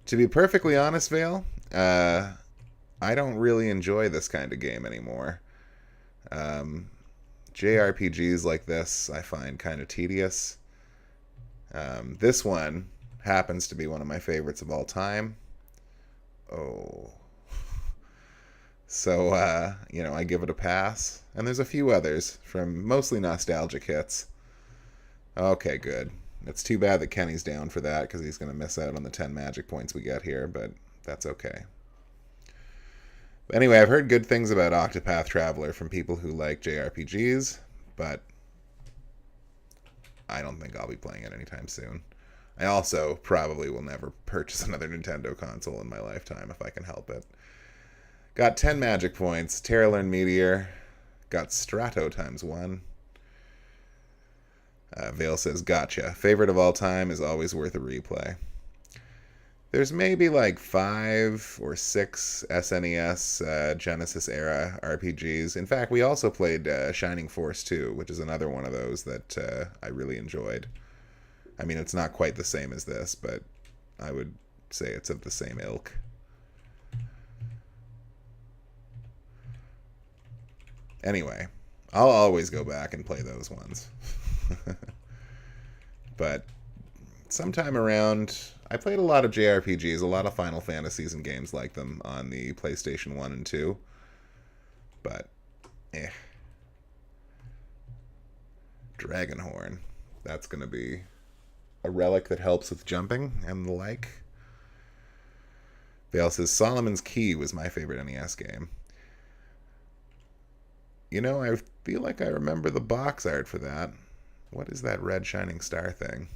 To be perfectly honest, Vale, I don't really enjoy this kind of game anymore. JRPGs like this I find kind of tedious. This one happens to be one of my favorites of all time. Oh. So, I give it a pass. And there's a few others from mostly nostalgic hits. Okay, good. It's too bad that Kenny's down for that because he's going to miss out on the 10 magic points we get here, but that's okay. But anyway, I've heard good things about Octopath Traveler from people who like JRPGs, but I don't think I'll be playing it anytime soon. I also probably will never purchase another Nintendo console in my lifetime if I can help it. Got 10 magic points. Terra learned Meteor. Got Strato times 1. Vale says, gotcha. Favorite of all time is always worth a replay. There's maybe like 5 or 6 SNES Genesis era RPGs. In fact, we also played Shining Force 2, which is another one of those that I really enjoyed. I mean, it's not quite the same as this, but I would say it's of the same ilk. Anyway, I'll always go back and play those ones. But sometime around, I played a lot of JRPGs, a lot of Final Fantasies and games like them on the PlayStation 1 and 2. But, Dragonhorn. That's going to be a relic that helps with jumping and the like. Vale says, Solomon's Key was my favorite NES game. You know, I feel like I remember the box art for that. What is that red shining star thing?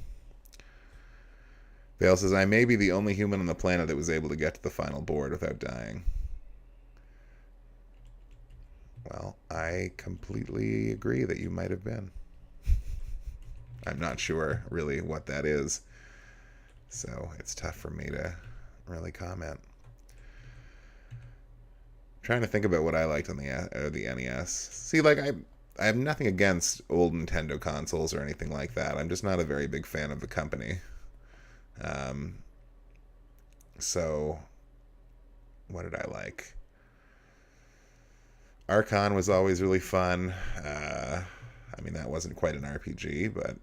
Vale says, I may be the only human on the planet that was able to get to the final board without dying. Well, I completely agree that you might have been. I'm not sure, really, what that is. So it's tough for me to really comment. Trying to think about what I liked on the NES. See, like, I have nothing against old Nintendo consoles or anything like that. I'm just not a very big fan of the company. So, what did I like? Archon was always really fun. I mean, that wasn't quite an RPG, but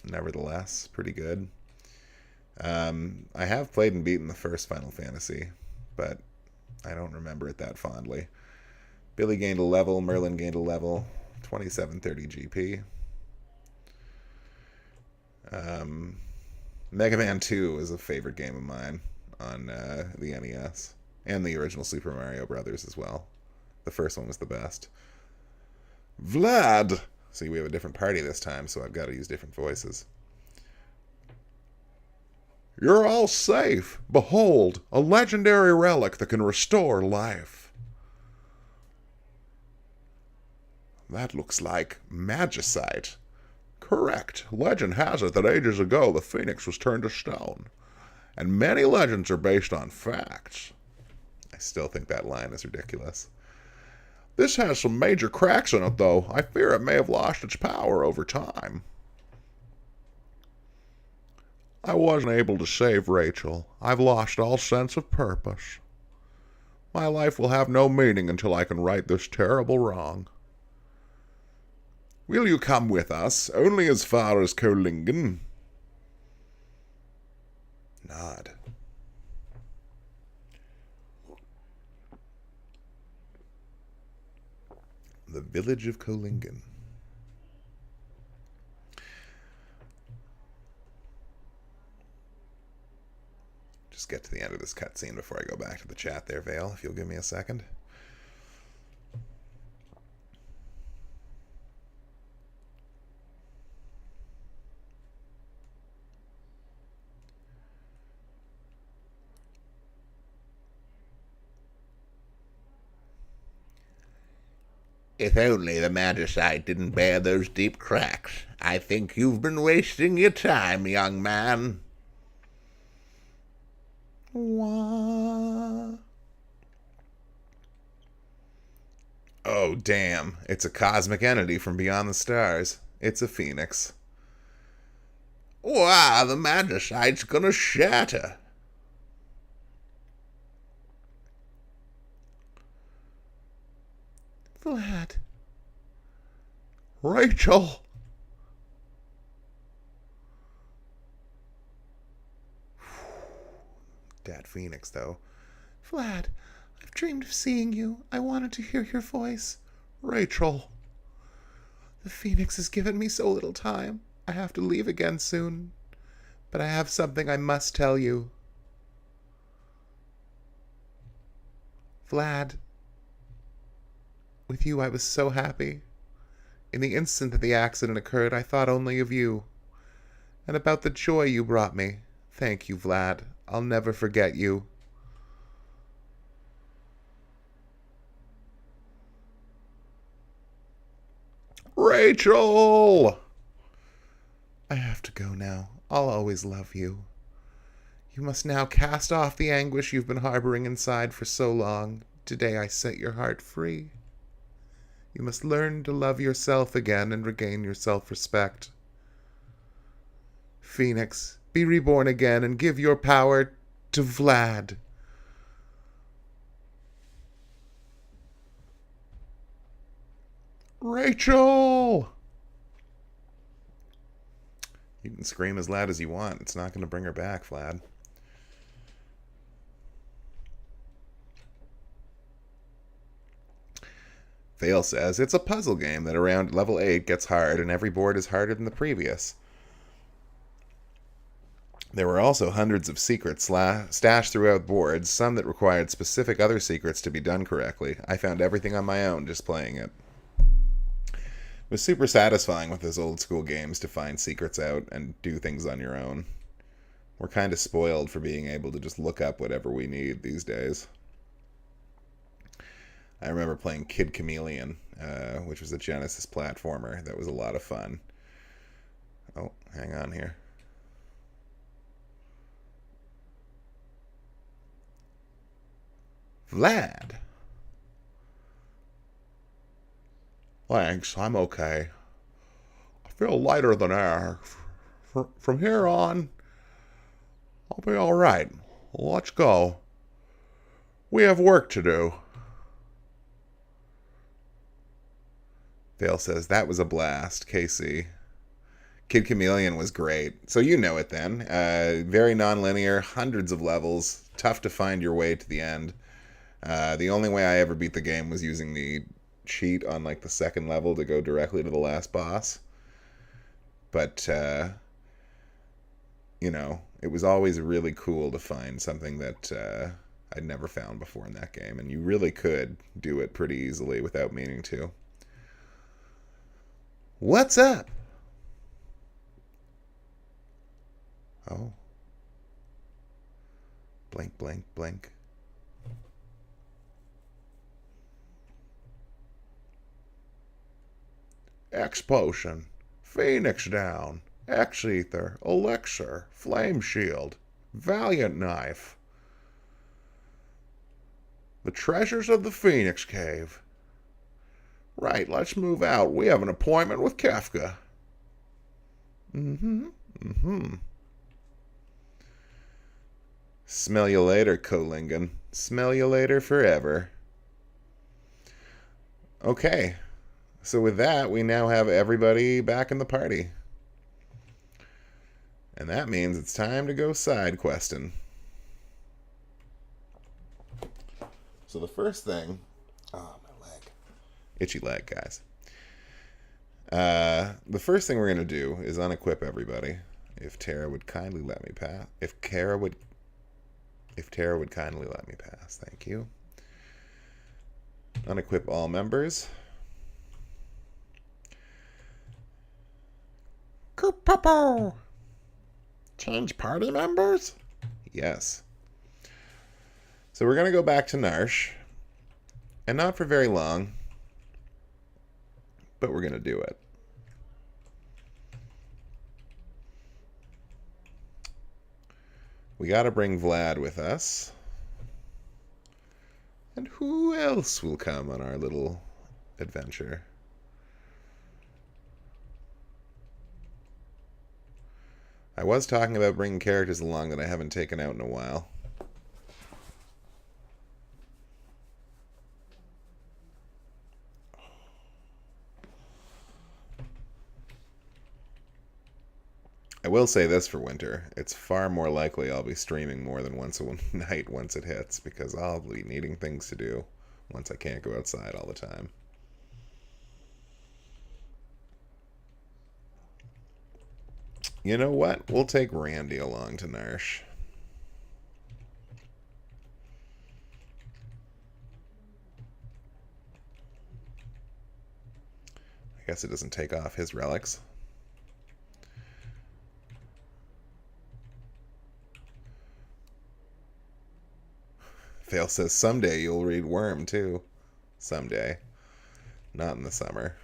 nevertheless, pretty good. I have played and beaten the first Final Fantasy, but I don't remember it that fondly. Billy gained a level, Merlin gained a level, 2730 GP. Mega Man 2 is a favorite game of mine on the NES, and the original Super Mario Brothers as well. The first one was the best. Vlad! See, we have a different party this time, so I've got to use different voices. You're all safe. Behold, a legendary relic that can restore life. That looks like magicite. Correct. Legend has it that ages ago the phoenix was turned to stone. And many legends are based on facts. I still think that line is ridiculous. This has some major cracks in it, though. I fear it may have lost its power over time. I wasn't able to save Rachel. I've lost all sense of purpose. My life will have no meaning until I can right this terrible wrong. Will you come with us, only as far as Kolingen? Nod. The village of Kolingen. Just get to the end of this cutscene before I go back to the chat there, Vale, if you'll give me a second. If only the magicite didn't bear those deep cracks. I think you've been wasting your time, young man. Wah. Oh, damn. It's a cosmic entity from beyond the stars. It's a phoenix. Wow, the magicite's gonna shatter. Vlad. Rachel. That phoenix, though. Vlad, I've dreamed of seeing you. I wanted to hear your voice. Rachel. The phoenix has given me so little time. I have to leave again soon. But I have something I must tell you. Vlad. With you I was so happy. In the instant that the accident occurred, I thought only of you. And about the joy you brought me. Thank you, Vlad. I'll never forget you. Rachel! I have to go now. I'll always love you. You must now cast off the anguish you've been harboring inside for so long. Today I set your heart free. You must learn to love yourself again and regain your self-respect. Phoenix, be reborn again and give your power to Vlad. Rachel! You can scream as loud as you want. It's not going to bring her back, Vlad. Vale says, it's a puzzle game that around level 8 gets hard and every board is harder than the previous. There were also hundreds of secrets stashed throughout boards, some that required specific other secrets to be done correctly. I found everything on my own just playing it. It was super satisfying with those old school games to find secrets out and do things on your own. We're kind of spoiled for being able to just look up whatever we need these days. I remember playing Kid Chameleon, which was a Genesis platformer. That was a lot of fun. Oh, hang on here. Vlad. Thanks, I'm okay. I feel lighter than air. From here on, I'll be all right. Let's go. We have work to do. Vale says, that was a blast, KC. Kid Chameleon was great. So you know it then. Very non-linear, hundreds of levels, tough to find your way to the end. The only way I ever beat the game was using the cheat on like the second level to go directly to the last boss. But, you know, it was always really cool to find something that I'd never found before in that game. And you really could do it pretty easily without meaning to. What's up? Oh. Blink, blink, blink. X potion, Phoenix down, X ether, elixir, flame shield, valiant knife. The treasures of the Phoenix cave. Right, let's move out. We have an appointment with Kefka. Smell you later, Kolingan. Smell you later forever. Okay. So with that, we now have everybody back in the party. And that means it's time to go side questing. So the first thing... Oh, my leg. Itchy leg, guys. The first thing we're going to do is unequip everybody. If Tara would kindly let me pass. If Tara would kindly let me pass. Thank you. Unequip all members. Kerpuppo! Change party members? Yes. So we're going to go back to Narsh. And not for very long. But we're going to do it. We got to bring Vlad with us. And who else will come on our little adventure? I was talking about bringing characters along that I haven't taken out in a while. I will say this for winter. It's far more likely I'll be streaming more than once a night once it hits, because I'll be needing things to do once I can't go outside all the time. You know what? We'll take Randy along to Narsh. I guess it doesn't take off his relics. Vale says someday you'll read Worm too. Someday. Not in the summer.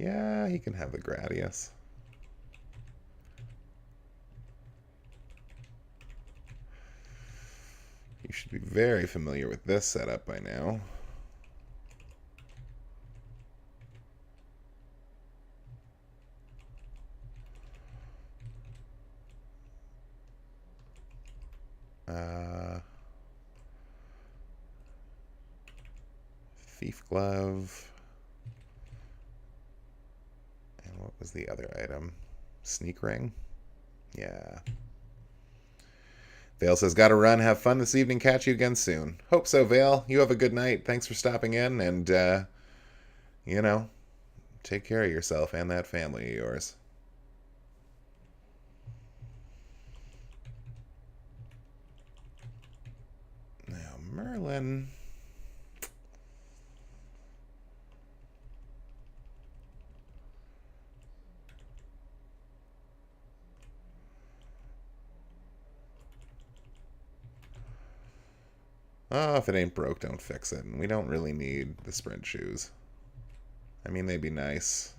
Yeah, he can have the Gradius. You should be very familiar with this setup by now. Thief Glove. And what was the other item? Sneak Ring? Yeah. Vale says, gotta run. Have fun this evening. Catch you again soon. Hope so, Vale. You have a good night. Thanks for stopping in. And, you know, take care of yourself and that family of yours. Now, Merlin... Oh, if it ain't broke, don't fix it. And we don't really need the sprint shoes. I mean, they'd be nice,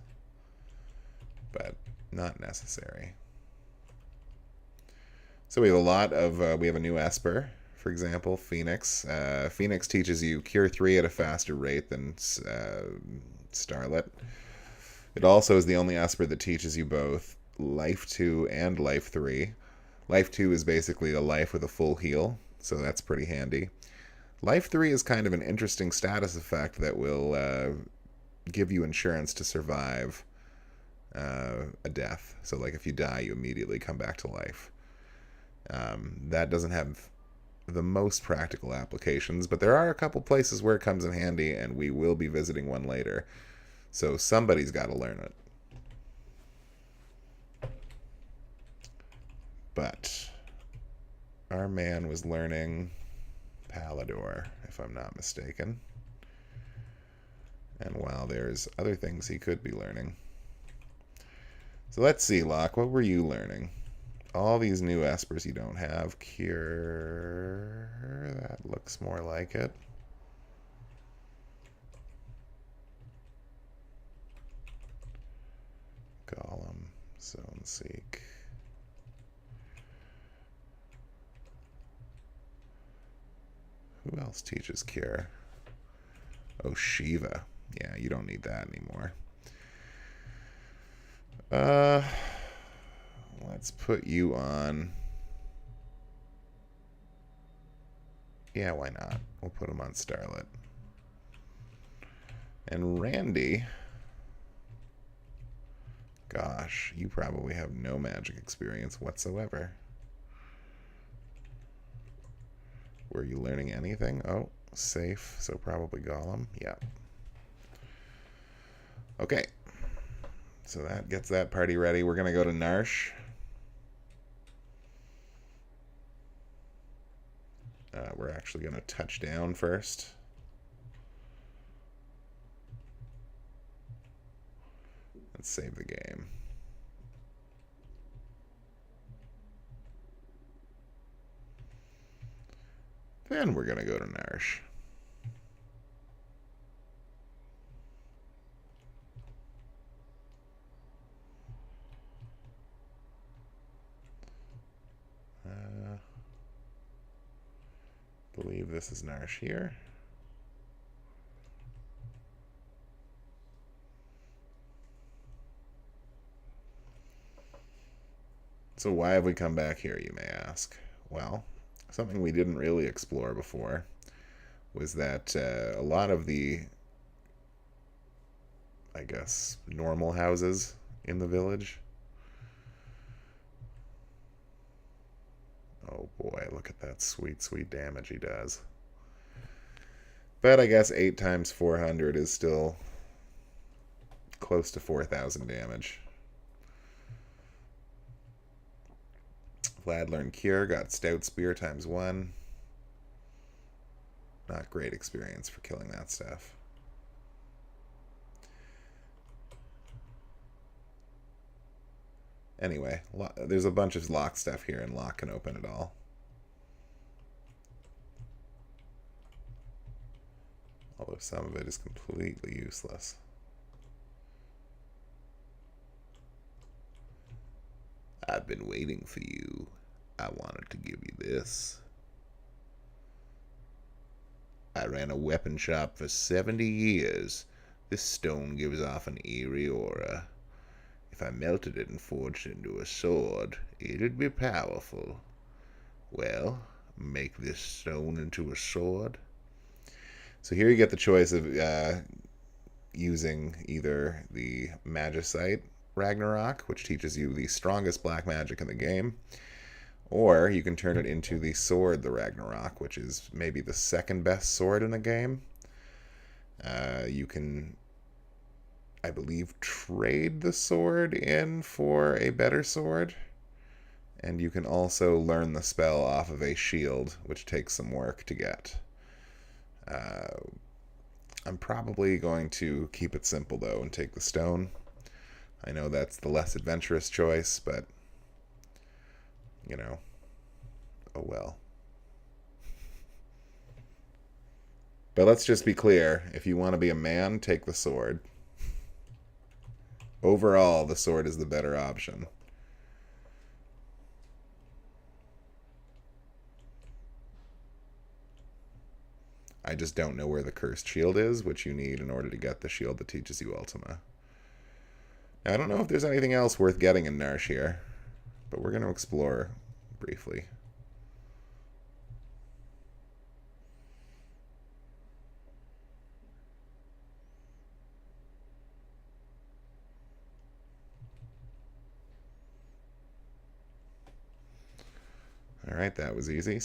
but not necessary. So we have a lot of, we have a new Esper, for example, Phoenix. Phoenix teaches you Cure 3 at a faster rate than Starlet. It also is the only Esper that teaches you both Life 2 and Life 3. Life 2 is basically a life with a full heal, so that's pretty handy. Life 3 is kind of an interesting status effect that will give you insurance to survive a death. So, like, if you die, you immediately come back to life. That doesn't have the most practical applications, but there are a couple places where it comes in handy, and we will be visiting one later. So somebody's got to learn it. But our man was learning Palador, if I'm not mistaken. And while there's other things he could be learning. So let's see, Locke, what were you learning? All these new Espers you don't have. Cure, that looks more like it. Golem, Zone Seek. Who else teaches Cure? Oh, Shiva. Yeah, you don't need that anymore. Let's put you on. Yeah, why not? We'll put him on Starlet. And Randy. Gosh, you probably have no magic experience whatsoever. Were you learning anything? Oh, safe, so probably Golem. Yeah. Okay. So that gets that party ready. We're going to go to Narsh. We're actually going to touch down first. Let's save the game. Then we're going to go to Narsh. Believe this is Narsh here. So why have we come back here, you may ask? Well, something we didn't really explore before was that a lot of the, I guess, normal houses in the village. Oh boy, look at that sweet, sweet damage he does. But I guess 8 times 400 is still close to 4,000 damage. Vlad learned Cure, got Stout Spear times 1. Not great experience for killing that stuff. Anyway, there's a bunch of Locke stuff here, and Locke can open it all. Although some of it is completely useless. I've been waiting for you. I wanted to give you this. I ran a weapon shop for 70 years. This stone gives off an eerie aura. If I melted it and forged it into a sword, it'd be powerful. Well, make this stone into a sword. So here you get the choice of using either the Magicite Ragnarok, which teaches you the strongest black magic in the game, or you can turn it into the sword, the Ragnarok, which is maybe the second best sword in the game. You can, I believe, trade the sword in for a better sword. And you can also learn the spell off of a shield, which takes some work to get. I'm probably going to keep it simple, though, and take the stone. I know that's the less adventurous choice, but, you know, oh well. But let's just be clear. If you want to be a man, take the sword. Overall, the sword is the better option. I just don't know where the cursed shield is, which you need in order to get the shield that teaches you Ultima. Now, I don't know if there's anything else worth getting in Narsh here, but we're going to explore briefly. Alright, that was easy.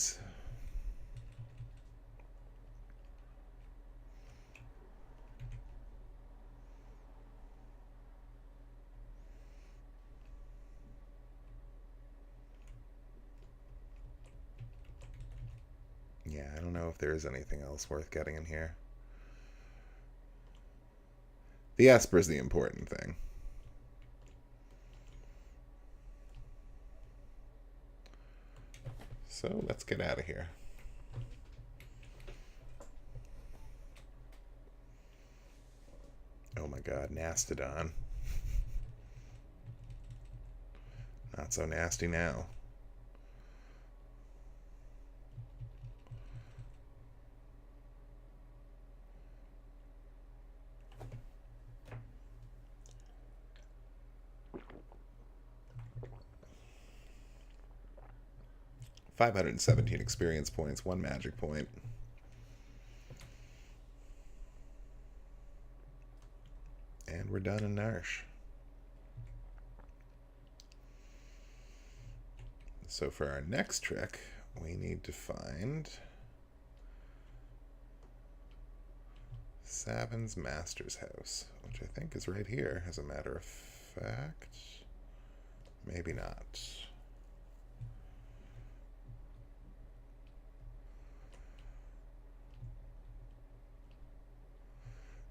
Yeah, I don't know if there is anything else worth getting in here. The Esper is the important thing. So let's get out of here. Oh my god, Nastodon. Not so nasty now. $517 experience points, 1 magic point. And we're done in Narsh. So for our next trick, we need to find Sabin's Master's House, which I think is right here, as a matter of fact. Maybe not.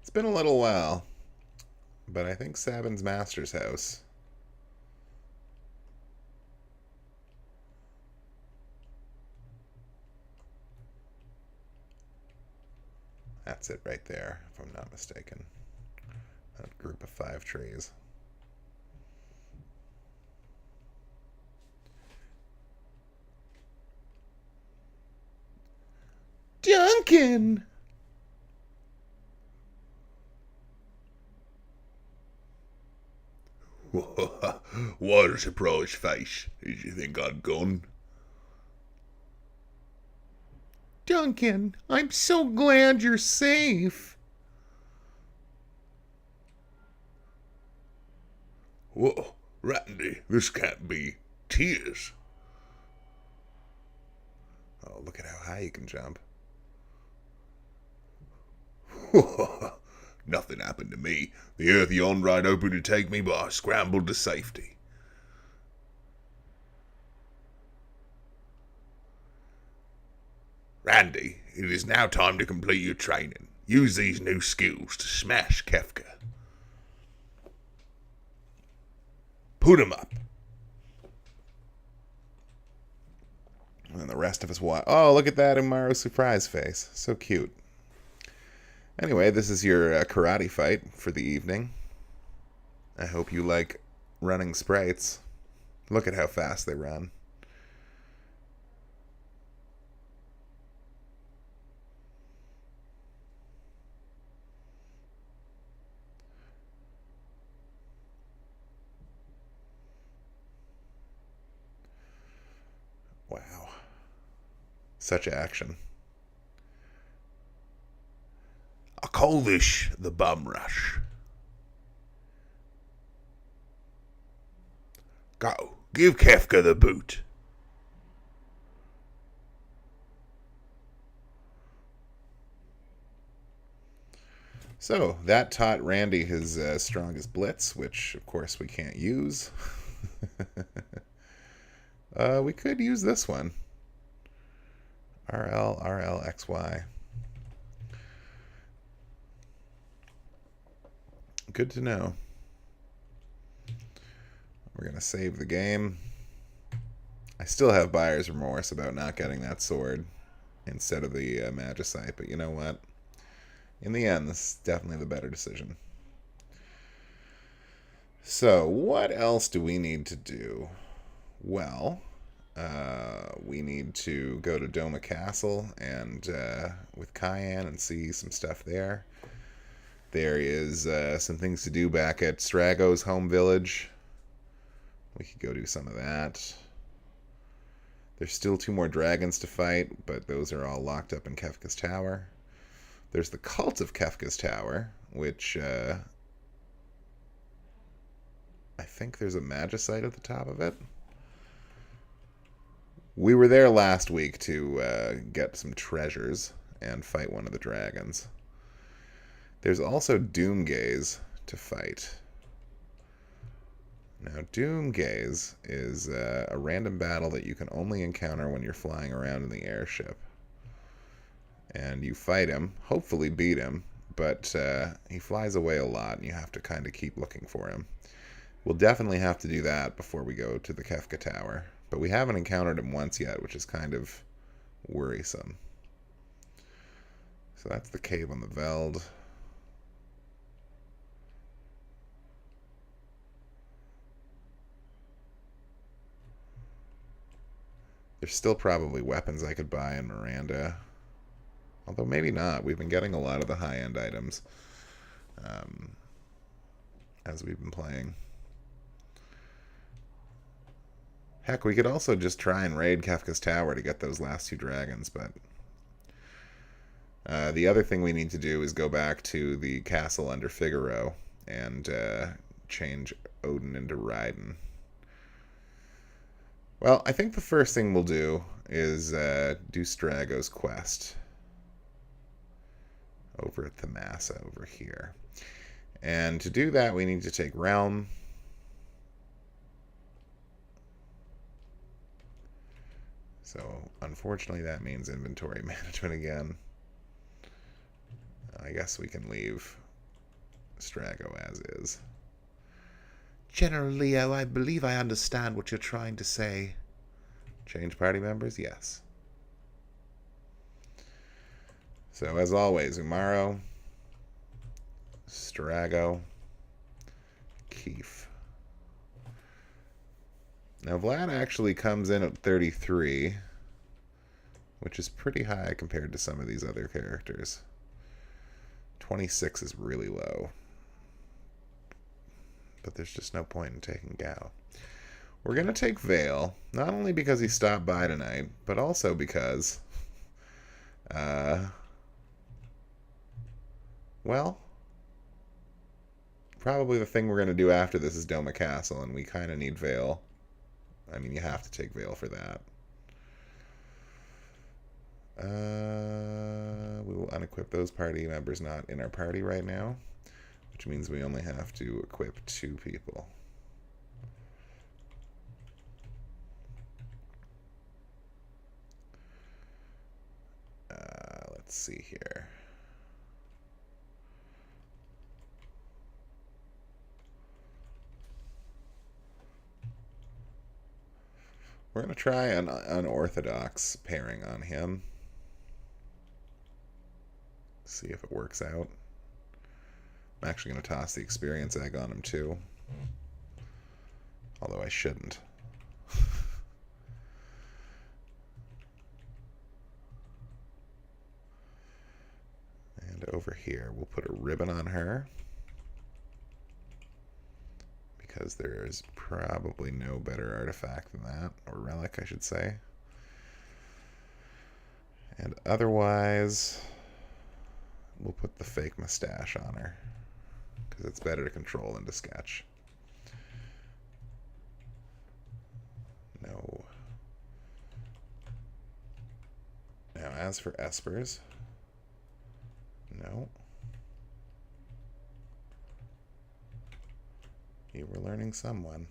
It's been a little while, but I think Sabin's Master's House. That's it right there, if I'm not mistaken. That group of 5 trees. Duncan! What a surprised face. Did you think I'd gone? Duncan, I'm so glad you're safe. Whoa, Randy, this can't be tears. Oh, look at how high you can jump. Nothing happened to me. The earth yawned right open to take me, but I scrambled to safety. Randy, it is now time to complete your training. Use these new skills to smash Kefka. Put him up. And the rest of us watch. Oh, look at that Umaru surprise face. So cute. Anyway, this is your karate fight for the evening. I hope you like running sprites. Look at how fast they run. Wow. Such action. I call this the bum rush. Go, give Kefka the boot. So that taught Randy his strongest blitz, which of course we can't use. We could use this one. RL, RL, XY. Good to know. We're going to save the game. I still have buyer's remorse about not getting that sword instead of the magicite, but you know what? In the end, this is definitely the better decision. So, what else do we need to do? Well, we need to go to Doma Castle and with Cayenne and see some stuff there. There is some things to do back at Strago's home village. We could go do some of that. There's still 2 more dragons to fight, but those are all locked up in Kefka's tower. There's the cult of Kefka's tower, which I think there's a magicite at the top of it. We were there last week to get some treasures and fight one of the dragons. There's also Doomgaze to fight. Now, Doomgaze is a random battle that you can only encounter when you're flying around in the airship. And you fight him, hopefully beat him, but he flies away a lot, and you have to kind of keep looking for him. We'll definitely have to do that before we go to the Kefka Tower. But we haven't encountered him once yet, which is kind of worrisome. So that's the cave on the Veld. There's still probably weapons I could buy in Miranda. Although maybe not. We've been getting a lot of the high-end items as we've been playing. Heck, we could also just try and raid Kefka's tower to get those last 2 dragons, but the other thing we need to do is go back to the castle under Figaro and change Odin into Raiden. Well, I think the first thing we'll do is do Strago's quest over at Thamasa over here. And to do that, we need to take Realm. So, unfortunately, that means inventory management again. I guess we can leave Strago as is. General Leo, I believe I understand what you're trying to say. Change party members? Yes. So, as always, Umaro, Strago, Keef. Now, Vlad actually comes in at 33, which is pretty high compared to some of these other characters. 26 is really low. But there's just no point in taking Gao. We're going to take Vale, not only because he stopped by tonight, but also because, well, probably the thing we're going to do after this is Doma Castle, and we kind of need Vale. I mean, you have to take Vale for that. We will unequip those party members not in our party right now, which means we only have to equip 2 people. Let's see here. We're going to try an unorthodox pairing on him. See if it works out. I'm actually going to toss the experience egg on him too. Although I shouldn't. And over here, we'll put a ribbon on her, because there is probably no better artifact than that, or relic, I should say. And otherwise, we'll put the fake mustache on her, because it's better to control than to sketch. No. Now, as for espers, no. You were learning someone.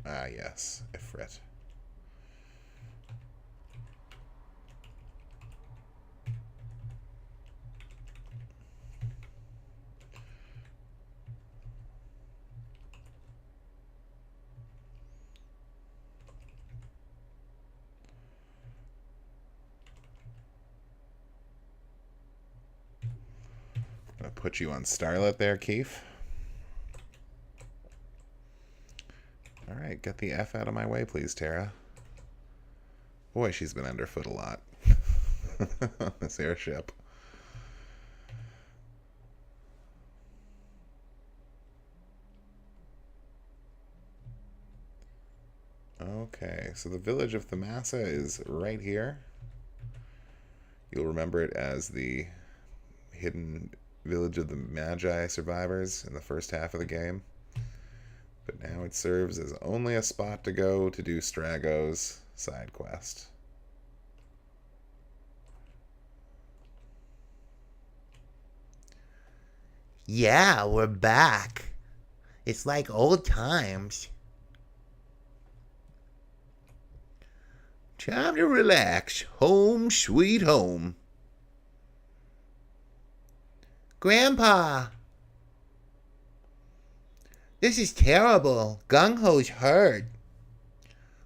Ah, yes, Ifrit. I'm going to put you on Starlet there, Keith. Alright, get the F out of my way, please, Tara. Boy, she's been underfoot a lot on this airship. Okay, so the village of Thamasa is right here. You'll remember it as the hidden village of the Magi survivors in the first half of the game. But now it serves as only a spot to go to do Strago's side quest. Yeah, we're back. It's like old times. Time to relax. Home sweet home. Grandpa! This is terrible. Gung-Ho's hurt.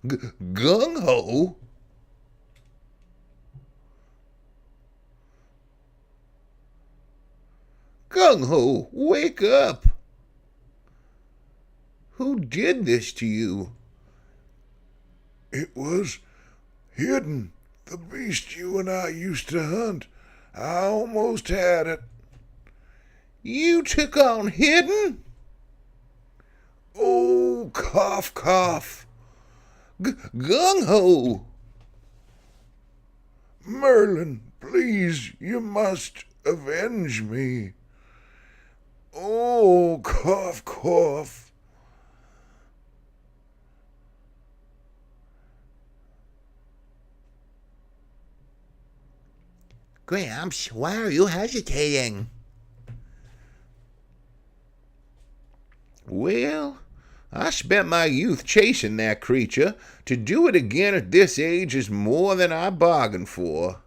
Gung-Ho? Gung-Ho, wake up! Who did this to you? It was hidden. The beast you and I used to hunt. I almost had it. You took on Hidden? Oh, cough, cough. Gung-Ho! Merlin, please, you must avenge me. Oh, cough, cough. Gramps, why are you hesitating? Well, I spent my youth chasing that creature. To do it again at this age is more than I bargained for.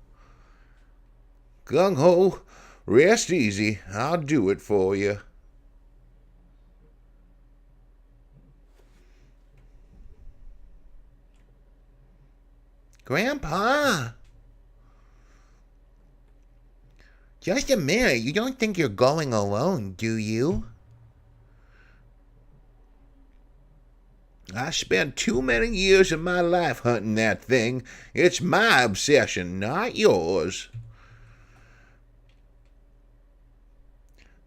Gung-Ho, rest easy. I'll do it for you. Grandpa! Just a minute, you don't think you're going alone, do you? I spent too many years of my life hunting that thing. It's my obsession, not yours.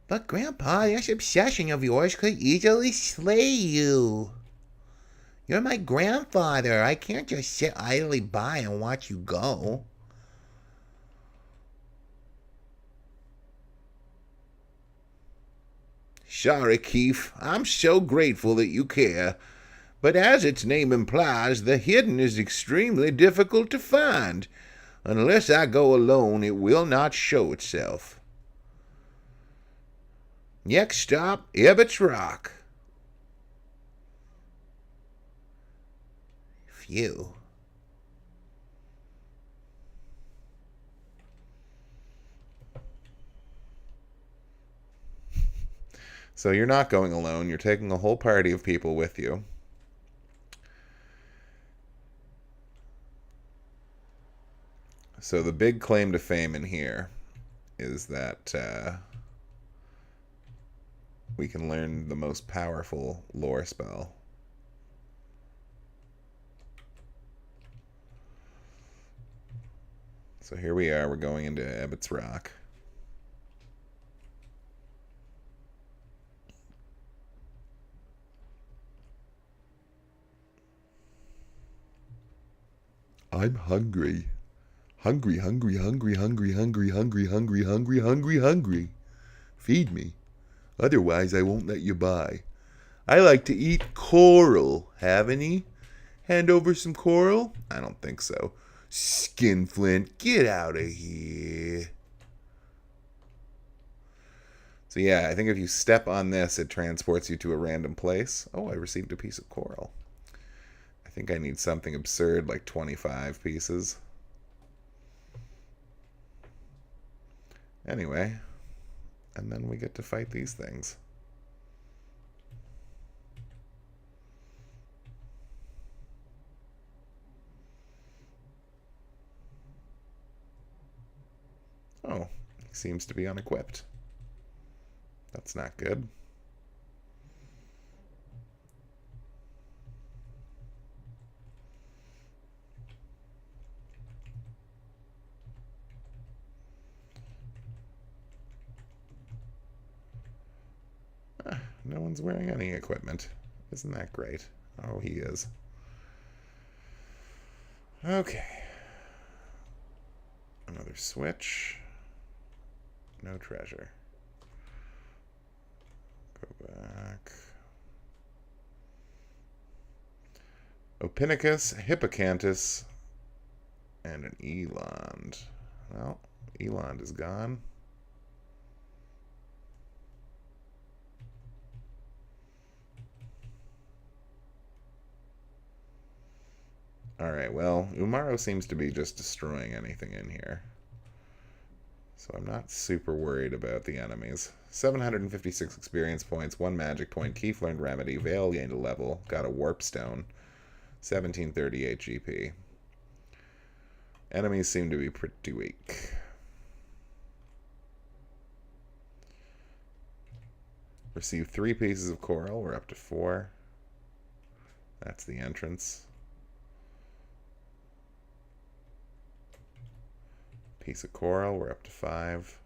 But Grandpa, this obsession of yours could easily slay you. You're my grandfather. I can't just sit idly by and watch you go. Sorry, Keith. I'm so grateful that you care. But as its name implies, the hidden is extremely difficult to find. Unless I go alone, it will not show itself. Next stop, Ebbets Rock. Phew. So you're not going alone. You're taking a whole party of people with you. So the big claim to fame in here is that we can learn the most powerful lore spell. So here we are. We're going into Abbott's Rock. I'm hungry. Hungry, hungry, hungry, hungry, hungry, hungry, hungry, hungry, hungry, hungry. Feed me. Otherwise, I won't let you by. I like to eat coral. Have any? Hand over some coral? I don't think so. Skinflint, get out of here. So yeah, I think if you step on this, it transports you to a random place. Oh, I received a piece of coral. I think I need something absurd like 25 pieces. Anyway, and then we get to fight these things. Oh, he seems to be unequipped. That's not good. No one's wearing any equipment. Isn't that great? Oh, he is. Okay. Another switch. No treasure. Go back. Opinicus, Hippocantus, and an Eland. Well, Eland is gone. Alright, well, Umaro seems to be just destroying anything in here. So I'm not super worried about the enemies. 756 experience points, 1 magic point, Keith learned Remedy, Vale gained a level, got a Warp Stone, 1738 GP. Enemies seem to be pretty weak. Received 3 pieces of coral, we're up to 4. That's the entrance. Piece of coral, we're up to 5.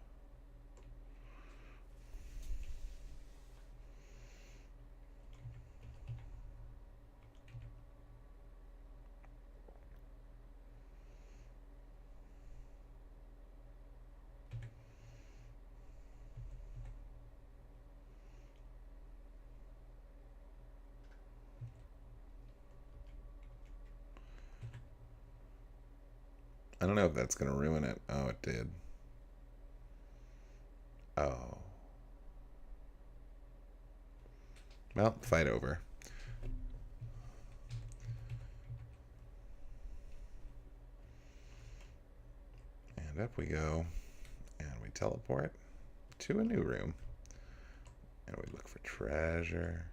I don't know if that's going to ruin it. Oh, it did. Oh. Well, fight over. And up we go. And we teleport to a new room. And we look for treasure.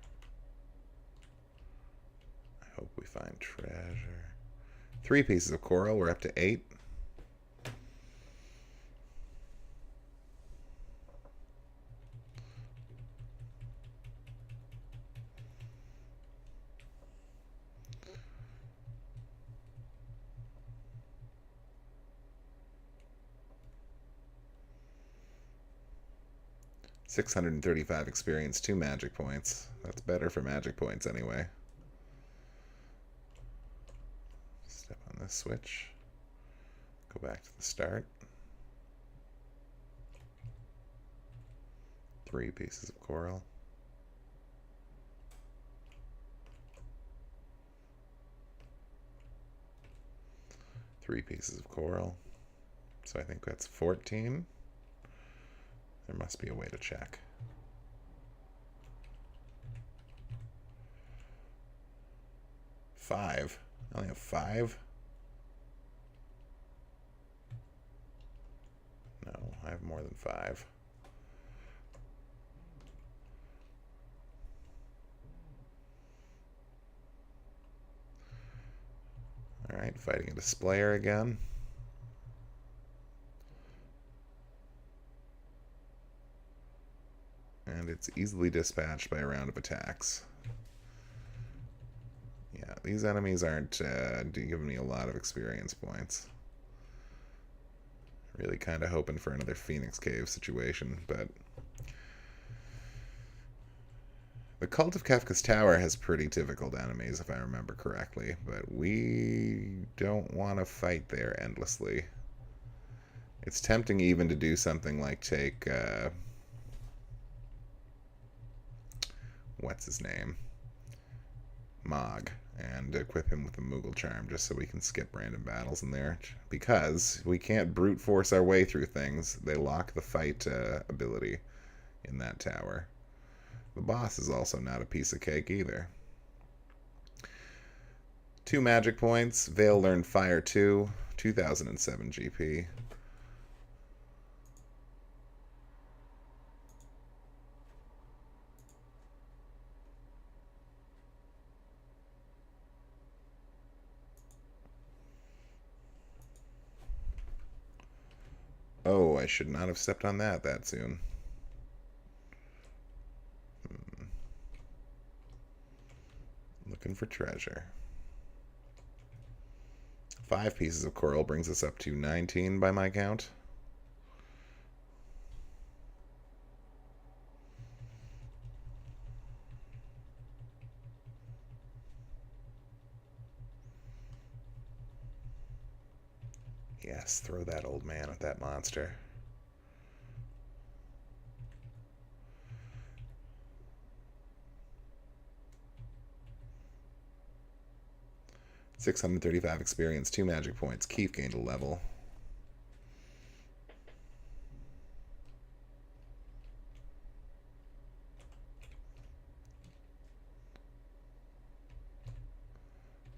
I hope we find treasure. 3 pieces of coral. We're up to 8. $635 experience, 2 magic points. That's better for magic points anyway. Step on this switch. Go back to the start. 3 pieces of coral. Three pieces of coral. So I think that's 14. There must be a way to check. Five. I only have 5. No, I have more than 5. Alright, fighting a displayer again. And it's easily dispatched by a round of attacks. Yeah, these enemies aren't giving me a lot of experience points. Really kind of hoping for another Phoenix Cave situation, but the Cult of Kefka's Tower has pretty difficult enemies, if I remember correctly, but we don't want to fight there endlessly. It's tempting even to do something like take, what's his name? Mog, and equip him with a Moogle Charm just so we can skip random battles in there. Because we can't brute force our way through things. They lock the fight ability in that tower. The boss is also not a piece of cake either. 2 magic points. Vale learned Fire 2, 2007 GP. Oh, I should not have stepped on that soon. Looking for treasure. 5 pieces of coral brings us up to 19 by my count. Yes, throw that old man at that monster. $635 experience, 2 magic points. Keith gained a level.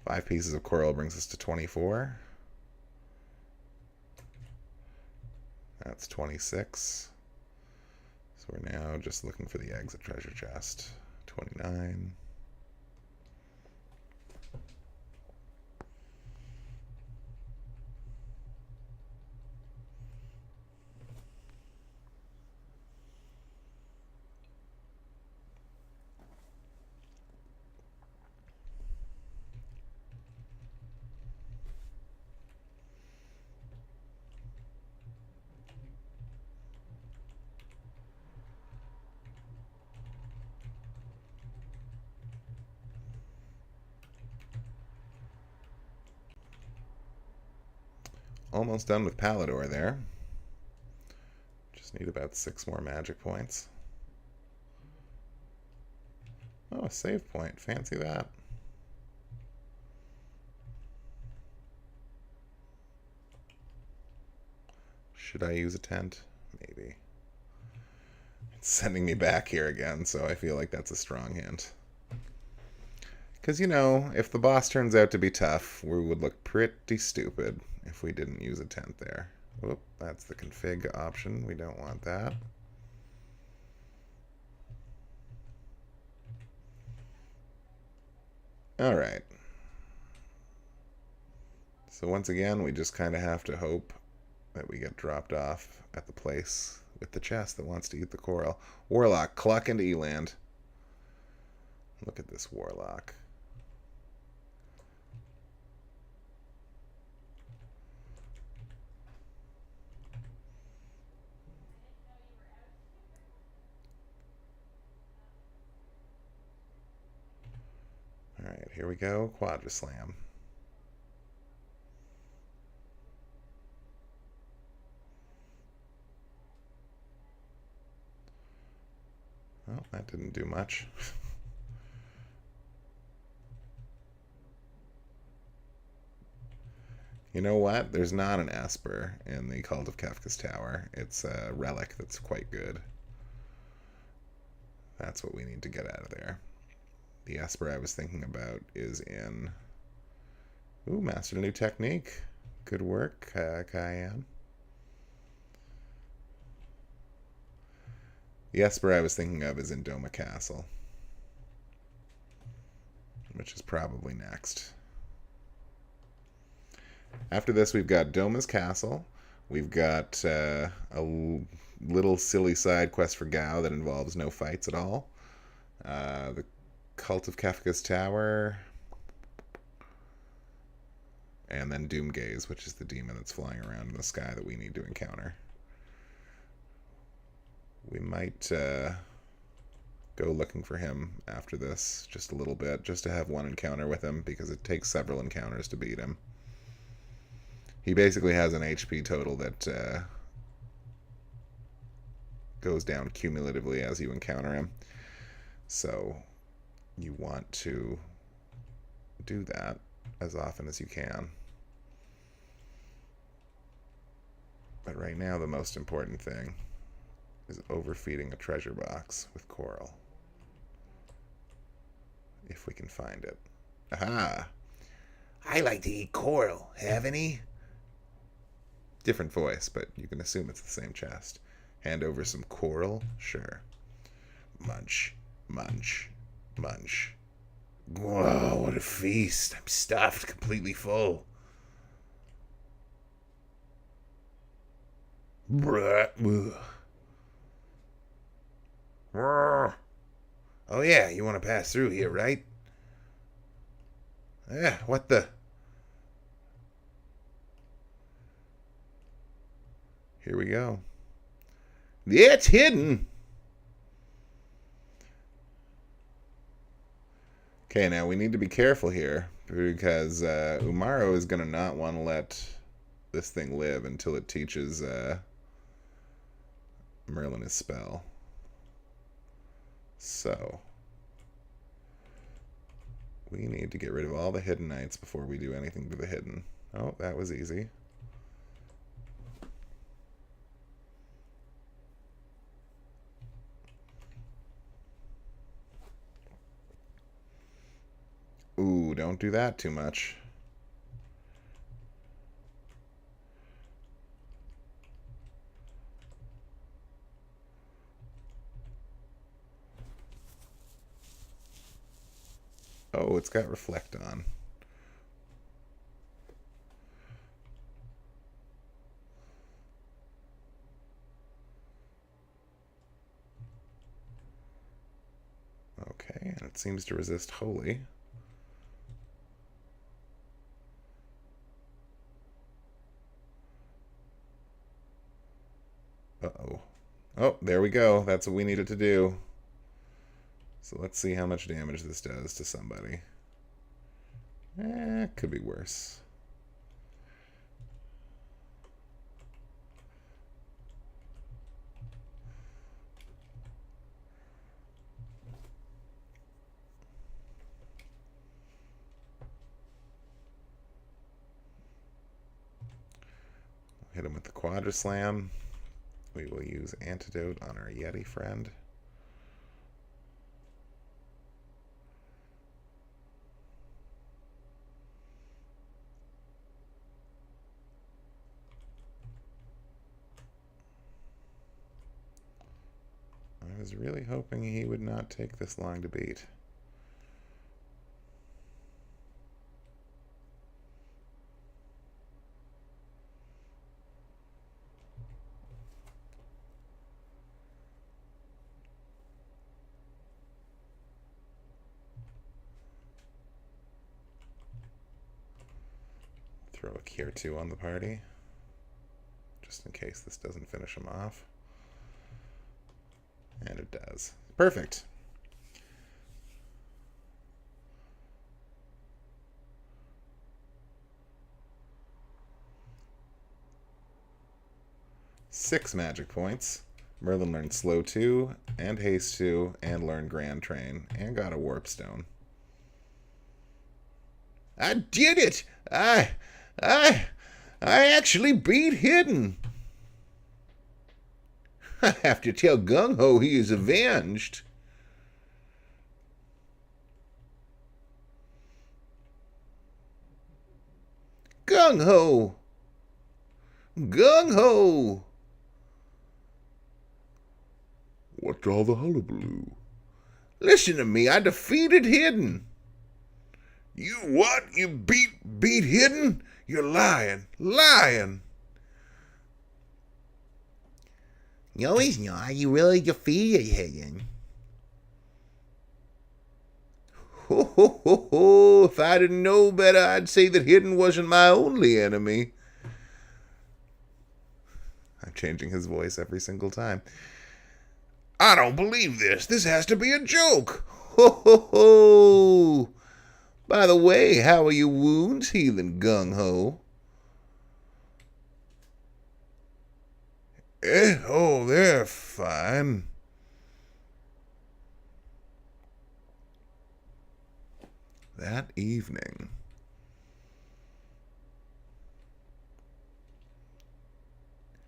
Five pieces of coral brings us to 24. That's 26. So we're now just looking for the exit treasure chest. 29. Almost done with Palador there. Just need about 6 more magic points. Oh, a save point. Fancy that. Should I use a tent? Maybe. It's sending me back here again, so I feel like that's a strong hint. Because, you know, if the boss turns out to be tough, we would look pretty stupid if we didn't use a tent there. Whoop, that's the config option. We don't want that. Alright. So once again, we just kind of have to hope that we get dropped off at the place with the chest that wants to eat the coral. Warlock, cluck into Eland. Look at this Warlock. Alright, here we go. Quadra-slam. Well, that didn't do much. You know what? There's not an Esper in the Cult of Kefka's Tower. It's a relic that's quite good. That's what we need to get out of there. The Esper I was thinking about is in... Ooh, mastered a new technique. Good work, Cayenne. The Esper I was thinking of is in Doma Castle, which is probably next. After this, we've got Doma's Castle. We've got a little silly side quest for Gao that involves no fights at all. The Cult of Kefka's Tower. And then Doomgaze, which is the demon that's flying around in the sky that we need to encounter. We might go looking for him after this just a little bit, just to have one encounter with him, because it takes several encounters to beat him. He basically has an HP total that goes down cumulatively as you encounter him. So you want to do that as often as you can. But right now the most important thing is overfeeding a treasure box with coral. If we can find it. Aha! I like to eat coral, haven't he? Different voice, but you can assume it's the same chest. Hand over some coral? Sure. Munch, munch, munch. Whoa, what a feast. I'm stuffed, completely full. Oh yeah, you want to pass through here, right? Yeah, what the? Here we go. Yeah, it's hidden. Okay, now we need to be careful here, because Umaro is going to not want to let this thing live until it teaches Merlin his spell. So we need to get rid of all the hidden knights before we do anything to the hidden. Oh, that was easy. Ooh, don't do that too much. Oh, it's got reflect on. Okay, and it seems to resist holy. Uh-oh. Oh, there we go. That's what we needed to do. So let's see how much damage this does to somebody. Could be worse. Hit him with the Quadra Slam. We will use Antidote on our Yeti friend. I was really hoping he would not take this long to beat. Throw a Cure 2 on the party, just in case this doesn't finish him off. And it does. Perfect. Six magic points. Merlin learned Slow 2, and Haste 2, and learned Grand Train, and got a Warp Stone. I did it! I actually beat Hidden. I have to tell Gung Ho he is avenged. Gung Ho! Gung Ho! What's all the hullabaloo? Listen to me, I defeated Hidden. You what? You beat Hidden? You're lying. Lying. No, he's not. You really defeated Hidden. Ho, ho, ho, ho. If I didn't know better, I'd say that hidden wasn't my only enemy. I'm changing his voice every single time. I don't believe this. This has to be a joke. Ho, ho, ho. By the way, how are your wounds healing, gung-ho? Oh, they're fine. That evening,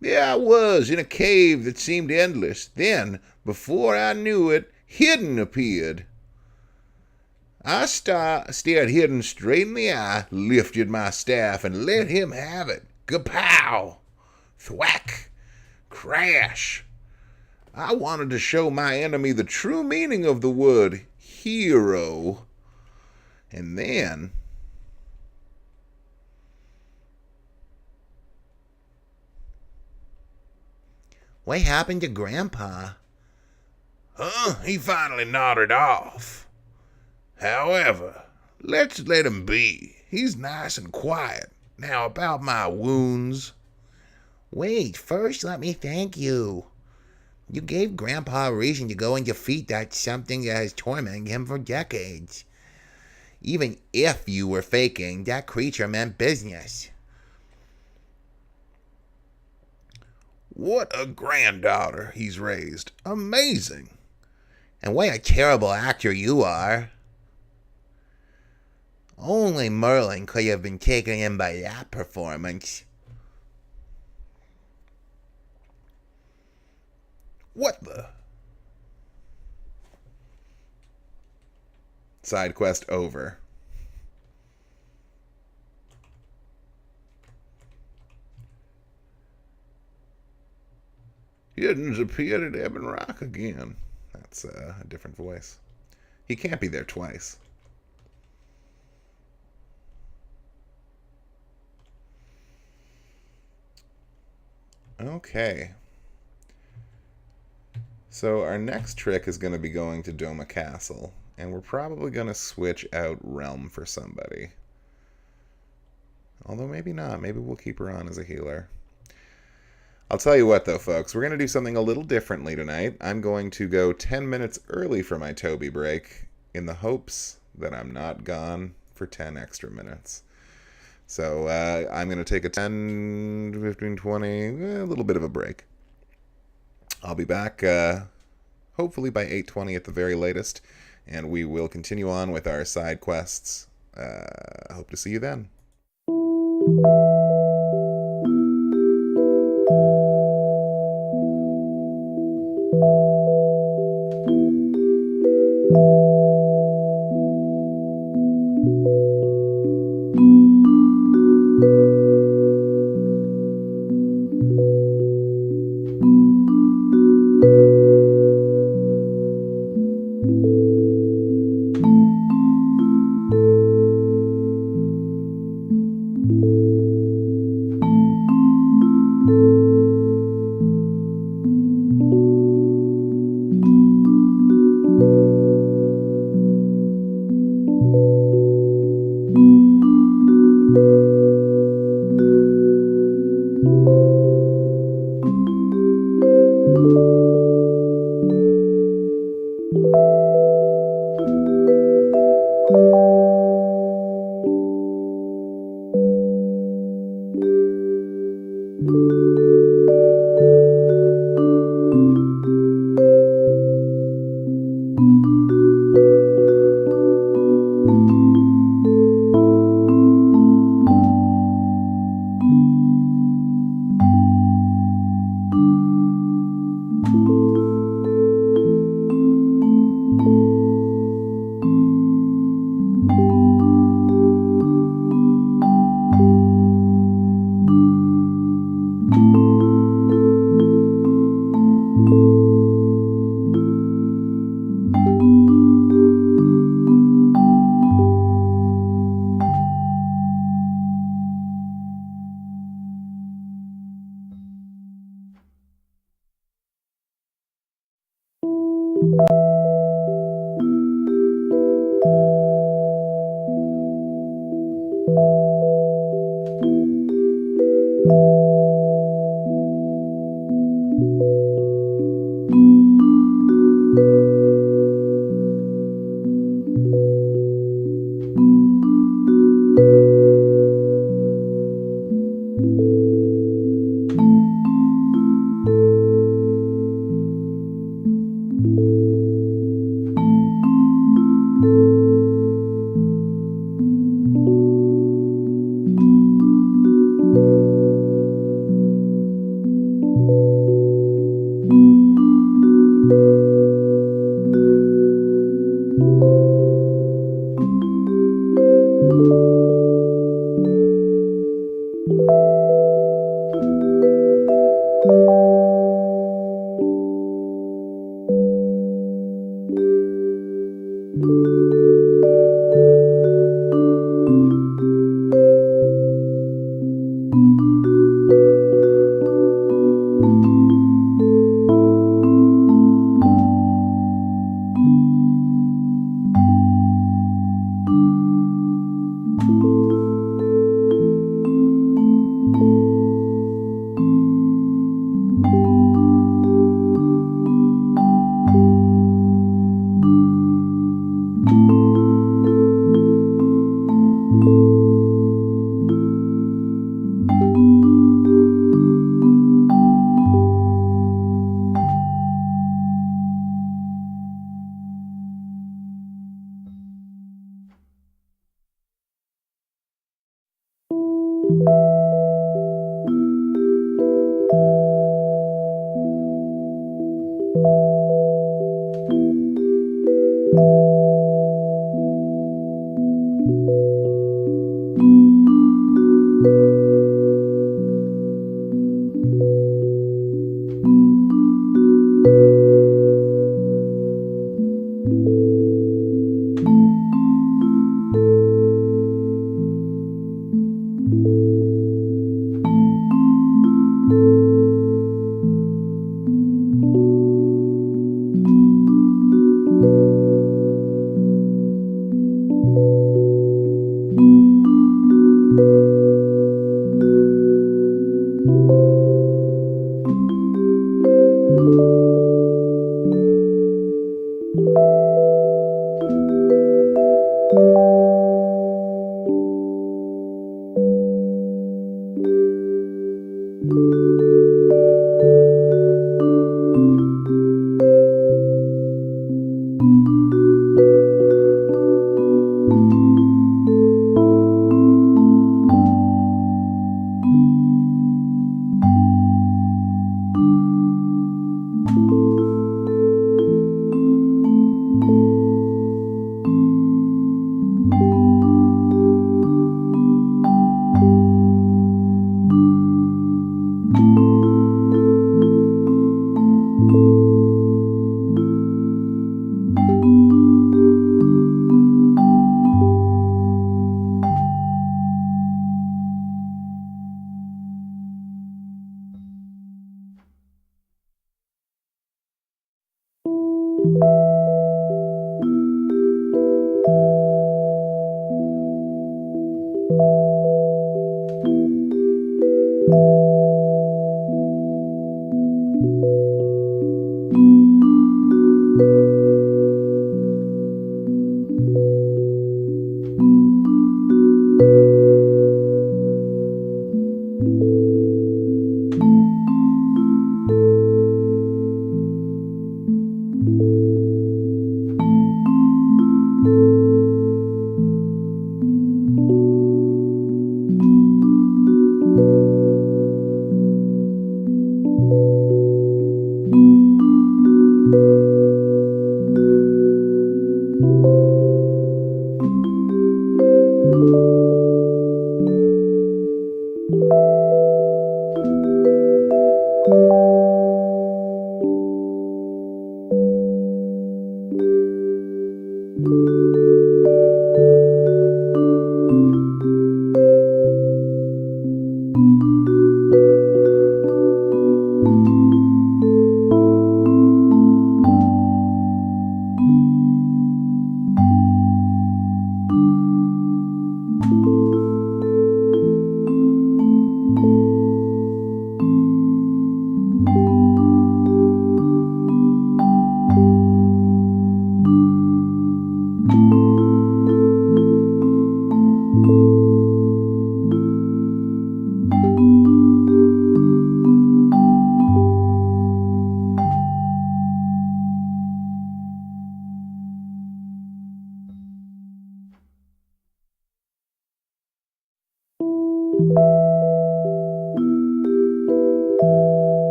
There I was in a cave that seemed endless. Then, before I knew it, Hidden appeared. I stared Hidden straight in the eye, lifted my staff, and let him have it. Kapow! Thwack! Crash! I wanted to show my enemy the true meaning of the word hero. And then... What happened to Grandpa? He finally nodded off. However, let's let him be. He's nice and quiet. Now about my wounds. Wait, first let me thank you. You gave Grandpa a reason to go and defeat that something that has tormented him for decades. Even if you were faking, that creature meant business. What a granddaughter he's raised. Amazing. And what a terrible actor you are. Only Merlin could have been taken in by that performance. What the? side quest over. Hidden's appeared at Ebon Rock again. That's a different voice. He can't be there twice. Okay. So our next trick is going to be going to Doma Castle, and we're probably going to switch out Realm for somebody. Although maybe not. Maybe we'll keep her on as a healer. I'll tell you what, though, folks. We're going to do something a little differently tonight. I'm going to go 10 minutes early for my Toby break in the hopes that I'm not gone for 10 extra minutes. So I'm going to take a 10, 15, 20, a little bit of a break. I'll be back hopefully by 8:20 at the very latest, and we will continue on with our side quests. Hope to see you then.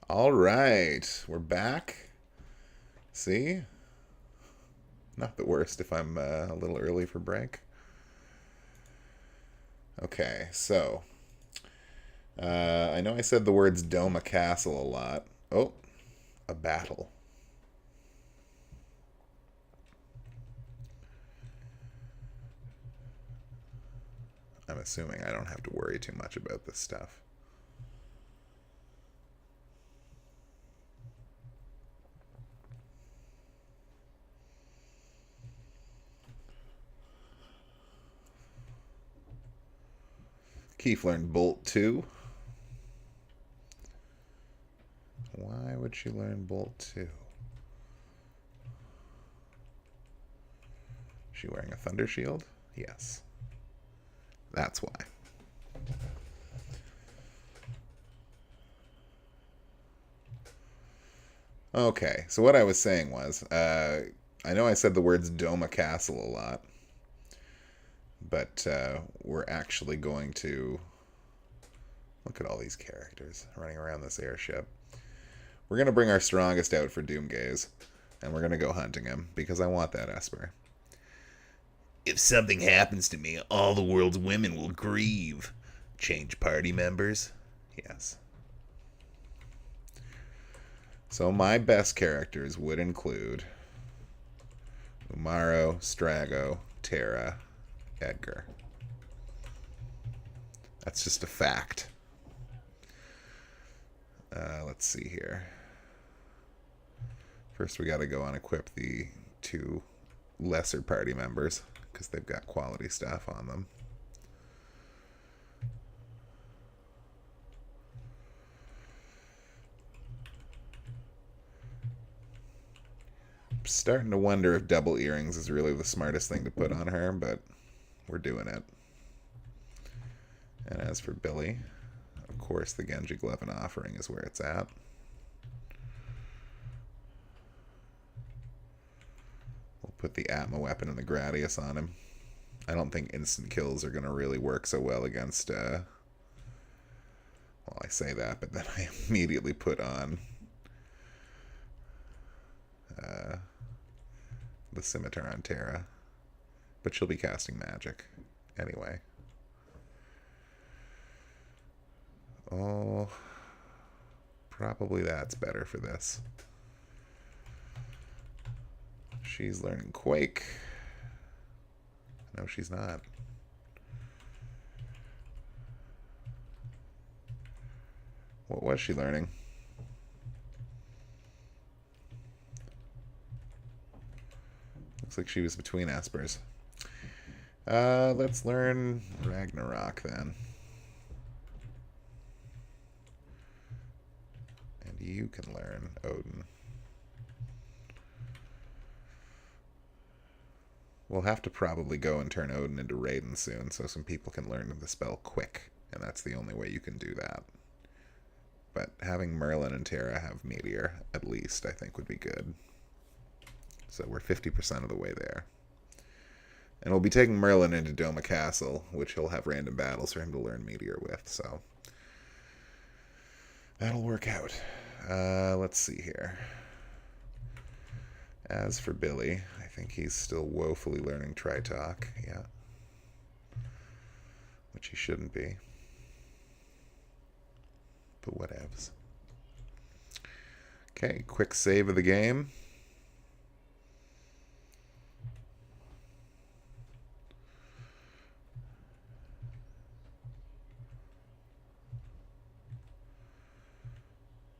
All right, we're back. See? Not the worst if I'm a little early for break. Okay, so I know I said the words dome a castle a lot. Oh, a battle. I'm assuming I don't have to worry too much about this stuff. Keith learned Bolt 2. Why would she learn Bolt 2? She wearing a thunder shield? Yes. That's why. Okay, so what I was saying was, I know I said the words dome a castle a lot. But we're actually going to look at all these characters running around this airship. We're going to bring our strongest out for Doomgaze, and we're going to go hunting him, because I want that Esper. If something happens to me, all the world's women will grieve. Change party members? Yes. So my best characters would include Umaro, Strago, Terra, Edgar. That's just a fact. Let's see here. First, we got to go unequip the 2 lesser party members, because they've got quality stuff on them. I'm starting to wonder if double earrings is really the smartest thing to put on her, but we're doing it. And as for Billy, of course the Genji Glove and Offering is where it's at. We'll put the Atma weapon and the Gradius on him. I don't think instant kills are going to really work so well against, well, I say that, but then I immediately put on the Scimitar on Terra. But she'll be casting magic anyway. Oh, probably that's better for this. She's learning Quake. No, she's not. What was she learning? Looks like she was between Espers. Let's learn Ragnarok then. And you can learn Odin. We'll have to probably go and turn Odin into Raiden soon, so some people can learn the spell quick, and that's the only way you can do that. But having Merlin and Terra have Meteor, at least, I think would be good. So we're 50% of the way there. And we'll be taking Merlin into Doma Castle, which he'll have random battles for him to learn Meteor with, so that'll work out. Let's see here. As for Billy, I think he's still woefully learning Tritalk, yeah. Which he shouldn't be. But whatevs. Okay, quick save of the game.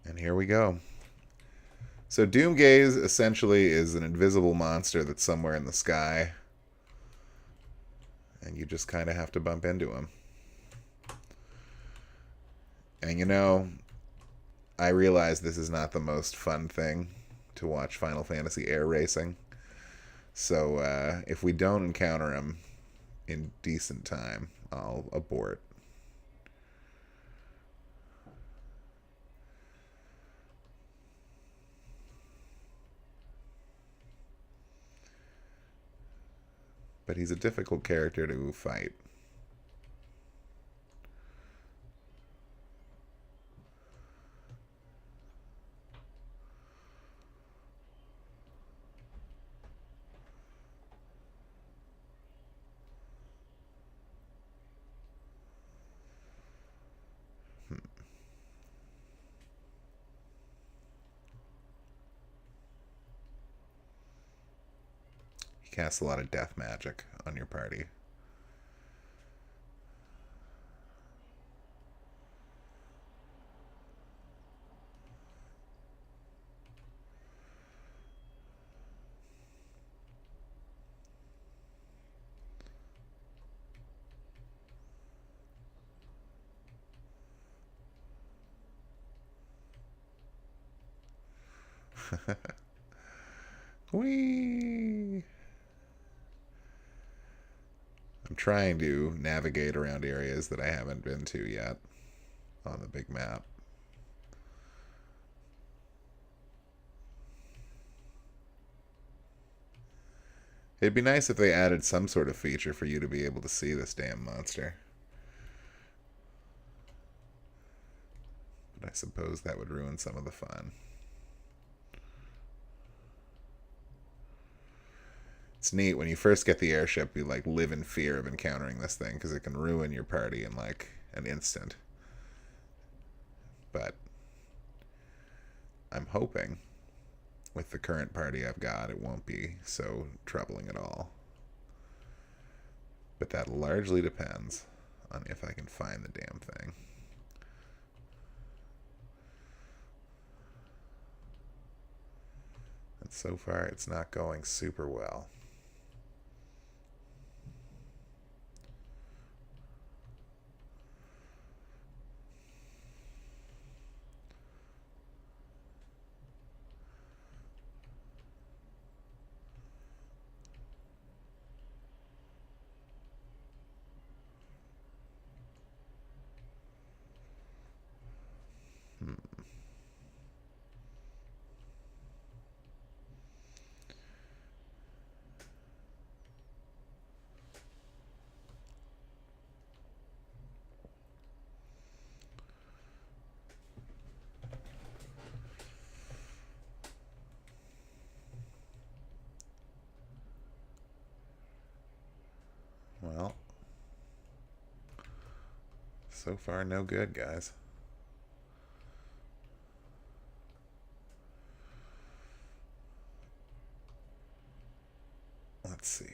And here we go. So Doomgaze essentially is an invisible monster that's somewhere in the sky. And you just kind of have to bump into him. And you know, I realize this is not the most fun thing to watch Final Fantasy air racing. So if we don't encounter him in decent time, I'll abort. But he's a difficult character to fight. He casts a lot of death magic on your party. Whee! I'm trying to navigate around areas that I haven't been to yet on the big map. It'd be nice if they added some sort of feature for you to be able to see this damn monster. But I suppose that would ruin some of the fun. It's neat when you first get the airship, you like live in fear of encountering this thing because it can ruin your party in like an instant. But I'm hoping with the current party I've got, it won't be so troubling at all. But that largely depends on if I can find the damn thing. And so far, it's not going super well. Well, so far no good, guys. Let's see.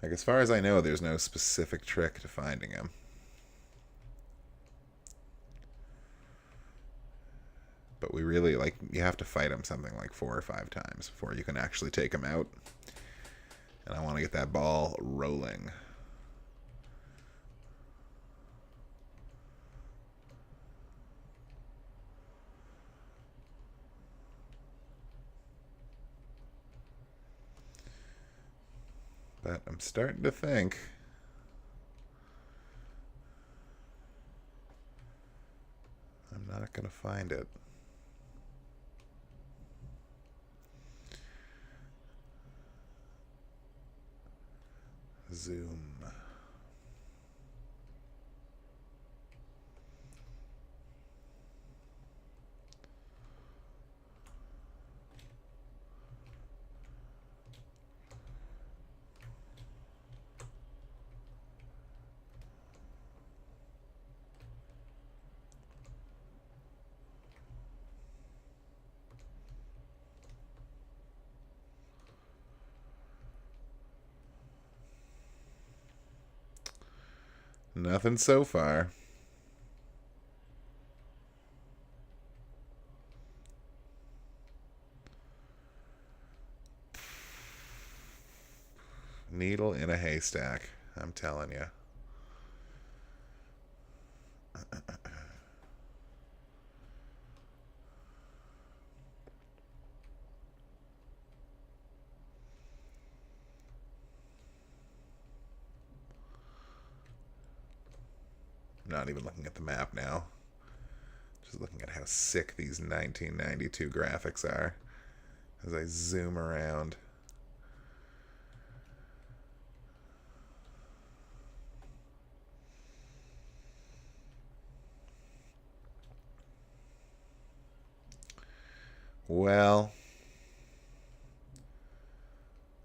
Like, as far as I know, there's no specific trick to finding him. But we really, like, you have to fight him something like 4 or 5 times before you can actually take him out. And I want to get that ball rolling. But I'm starting to think I'm not going to find it. Zoom. Nothing so far. Needle in a haystack, I'm telling you. Not even looking at the map now. Just looking at how sick these 1992 graphics are as I zoom around. Well,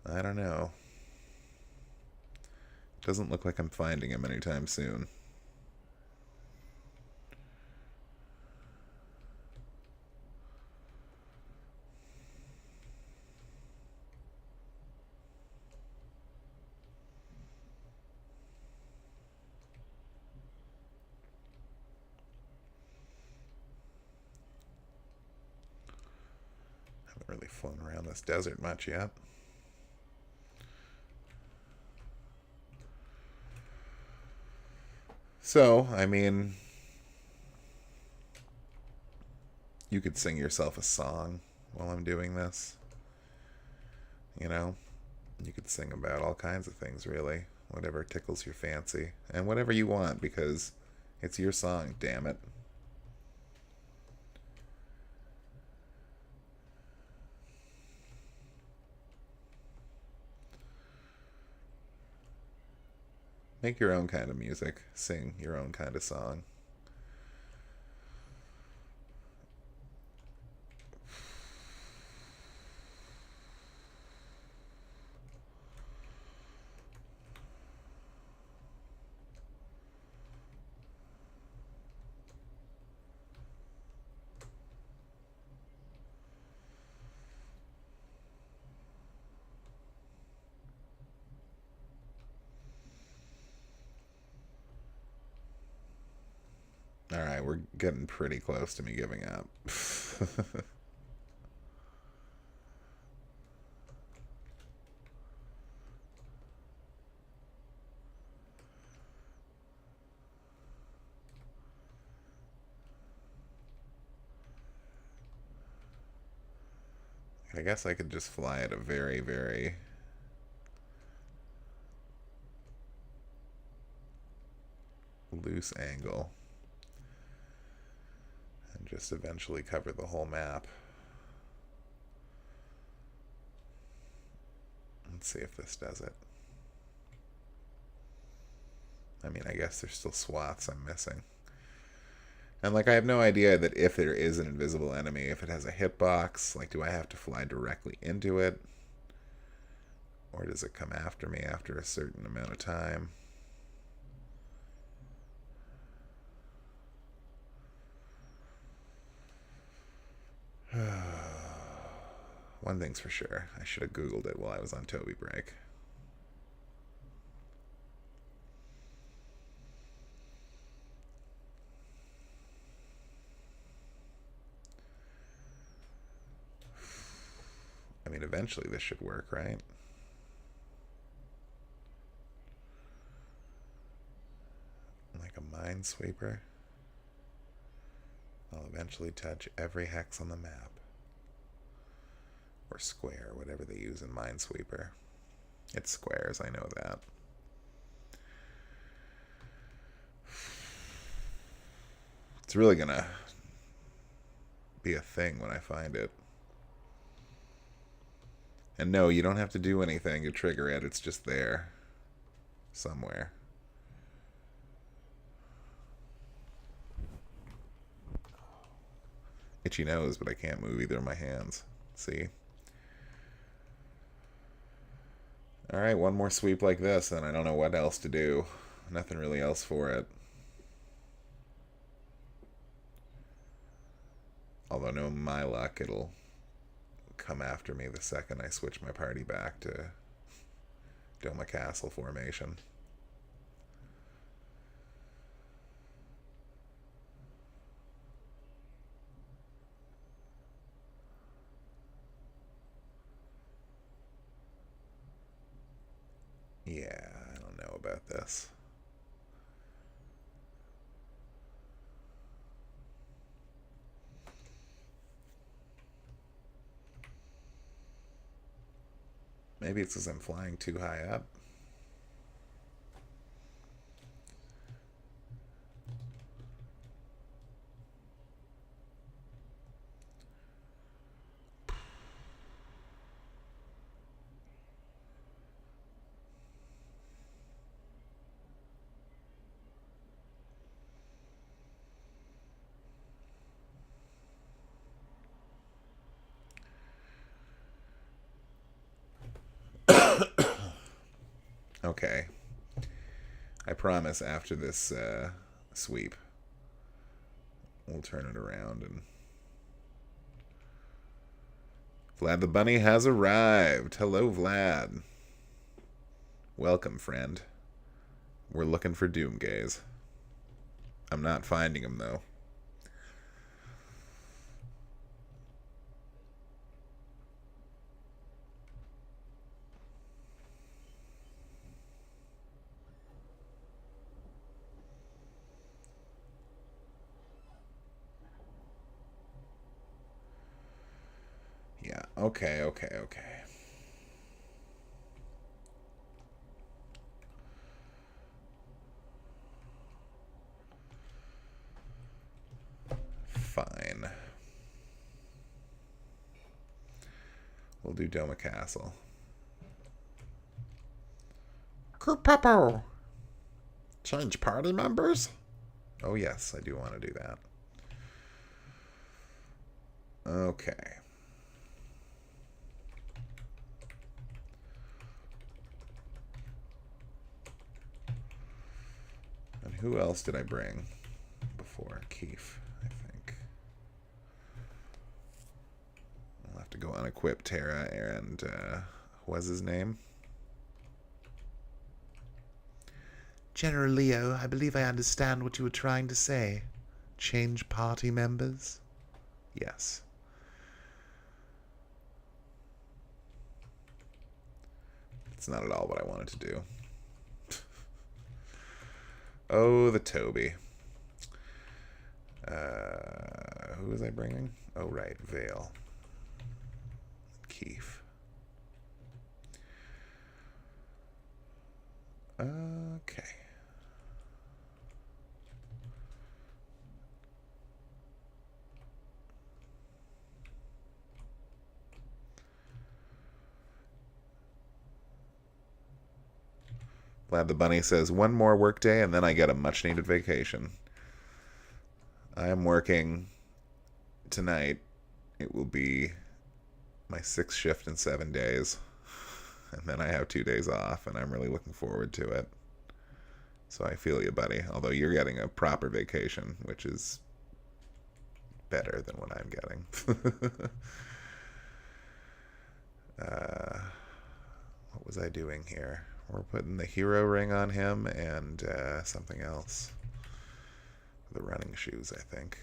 I don't know. Doesn't look like I'm finding him anytime soon. Haven't really flown around this desert much yet. So, I mean, you could sing yourself a song while I'm doing this. You know, you could sing about all kinds of things, really. Whatever tickles your fancy. And whatever you want, because It's your song, damn it. Make your own kind of music. Sing your own kind of song. Alright, we're getting pretty close to me giving up. I guess I could just fly at a very, very loose angle and just eventually cover the whole map. Let's see if this does it. I mean, I guess there's still swaths I'm missing. And, like, I have no idea that if there is an invisible enemy, if it has a hitbox, like, do I have to fly directly into it? Or does it come after me after a certain amount of time? One thing's for sure. I should have Googled it while I was on Toby break. I mean, eventually this should work, right? Like a minesweeper. I'll eventually touch every hex on the map. Or square, whatever they use in Minesweeper. It's squares, I know that. It's really gonna be a thing when I find it. And no, you don't have to do anything to trigger it, it's just there. Somewhere. Itchy nose, but I can't move either of my hands. See? Alright, one more sweep like this, and I don't know what else to do. Nothing really else for it. Although, no, my luck, it'll come after me the second I switch my party back to Doma Castle formation. Yeah, I don't know about this. Maybe it's because I'm flying too high up. Okay. I promise after this sweep, we'll turn it around and... Vlad the Bunny has arrived. Hello, Vlad. Welcome, friend. We're looking for Doomgaze. I'm not finding him, though. Yeah, okay. We'll do Doma Castle. Kerpappo. Change party members? Oh, yes, I do want to do that. Okay. And who else did I bring before? Keef, I think. I'll have to go unequip Terra and, what was his name? General Leo, I believe I understand what you were trying to say. Change party members? Yes. It's not at all what I wanted to do. Oh, the Toby. Who was I bringing? Oh, right, Vale. Keef. Okay. Glad the bunny says one more workday and then I get a much needed vacation. I am working tonight. It will be my 6th shift in 7 days. And then I have 2 days off, and I'm really looking forward to it. So I feel you, buddy. Although you're getting a proper vacation, which is better than what I'm getting. What was I doing here? We're putting the hero ring on him and something else. The running shoes, I think.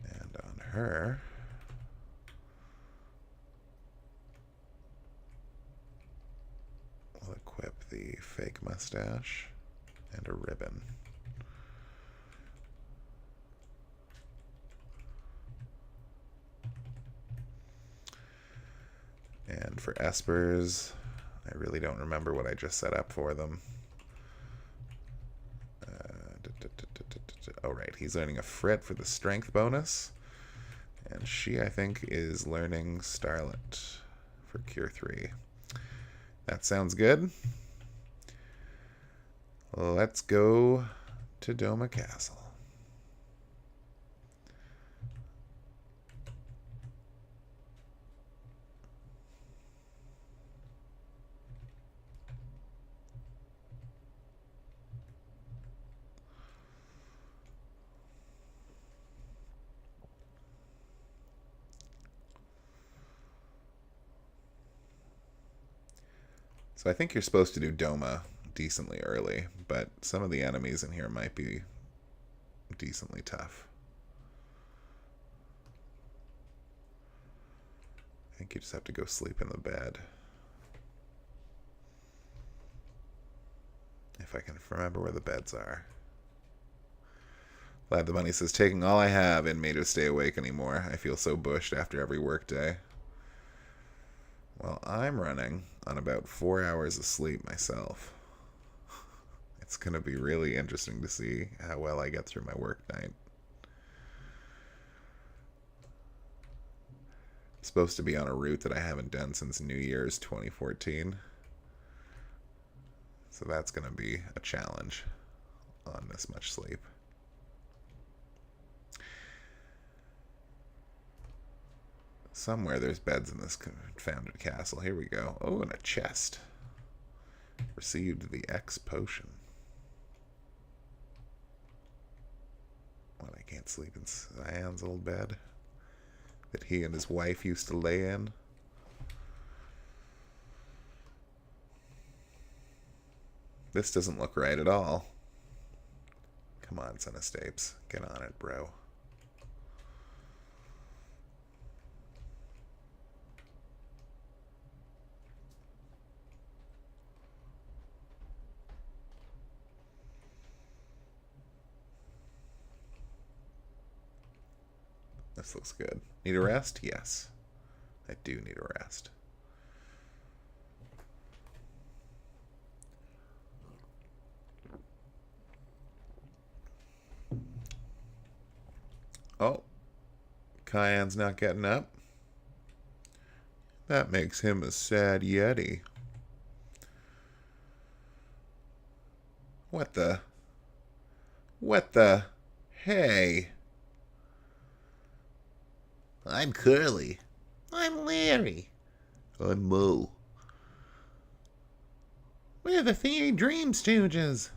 And on her... we'll equip the fake mustache and a ribbon. And for espers, I really don't remember what I just set up for them. Oh, right, he's learning a Frit for the strength bonus. And she, I think, is learning Starlet for Cure 3. That sounds good. Let's go to Doma Castle. So I think you're supposed to do Doma decently early, but some of the enemies in here might be decently tough. I think you just have to go sleep in the bed. If I can remember where the beds are. Glad the bunny says, taking all I have in me to stay awake anymore. I feel so bushed after every work day. Well, I'm running on about 4 hours of sleep myself. It's going to be really interesting to see how well I get through my work night. I'm supposed to be on a route that I haven't done since New Year's 2014. So that's going to be a challenge on this much sleep. Somewhere there's beds in this confounded castle. Here we go. Oh, and a chest. Received the X potion. What, I can't sleep in Cyan's old bed that he and his wife used to lay in? This doesn't look right at all. Come on, Son of Stapes. Get on it, bro. This looks good. Need a rest? Yes. I do need a rest. Oh. Cayenne's not getting up. That makes him a sad yeti. What the? What the? Hey. I'm Curly. I'm Larry. I'm Mo. We're the Three Dream Stooges.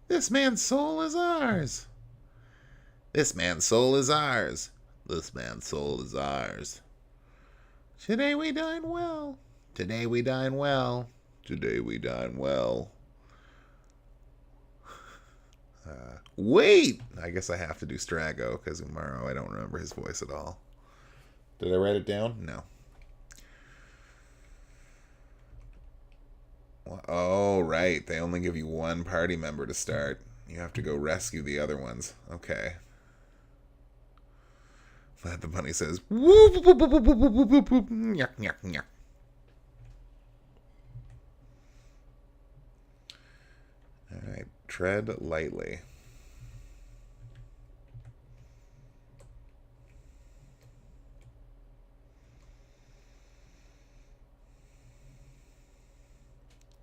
This man's soul is ours. This man's soul is ours. This man's soul is ours. Today we dine well. Today we dine well. Today we dine well. Wait! I guess I have to do Strago, because Umaro, I don't remember his voice at all. Did I write it down? No. Oh, right. They only give you one party member to start. You have to go rescue the other ones. Okay. Glad the bunny says, whoop, whoop, whoop, whoop, whoop, whoop, whoop, whoop, nyuk, nyuk, nyuk. All right. Tread lightly.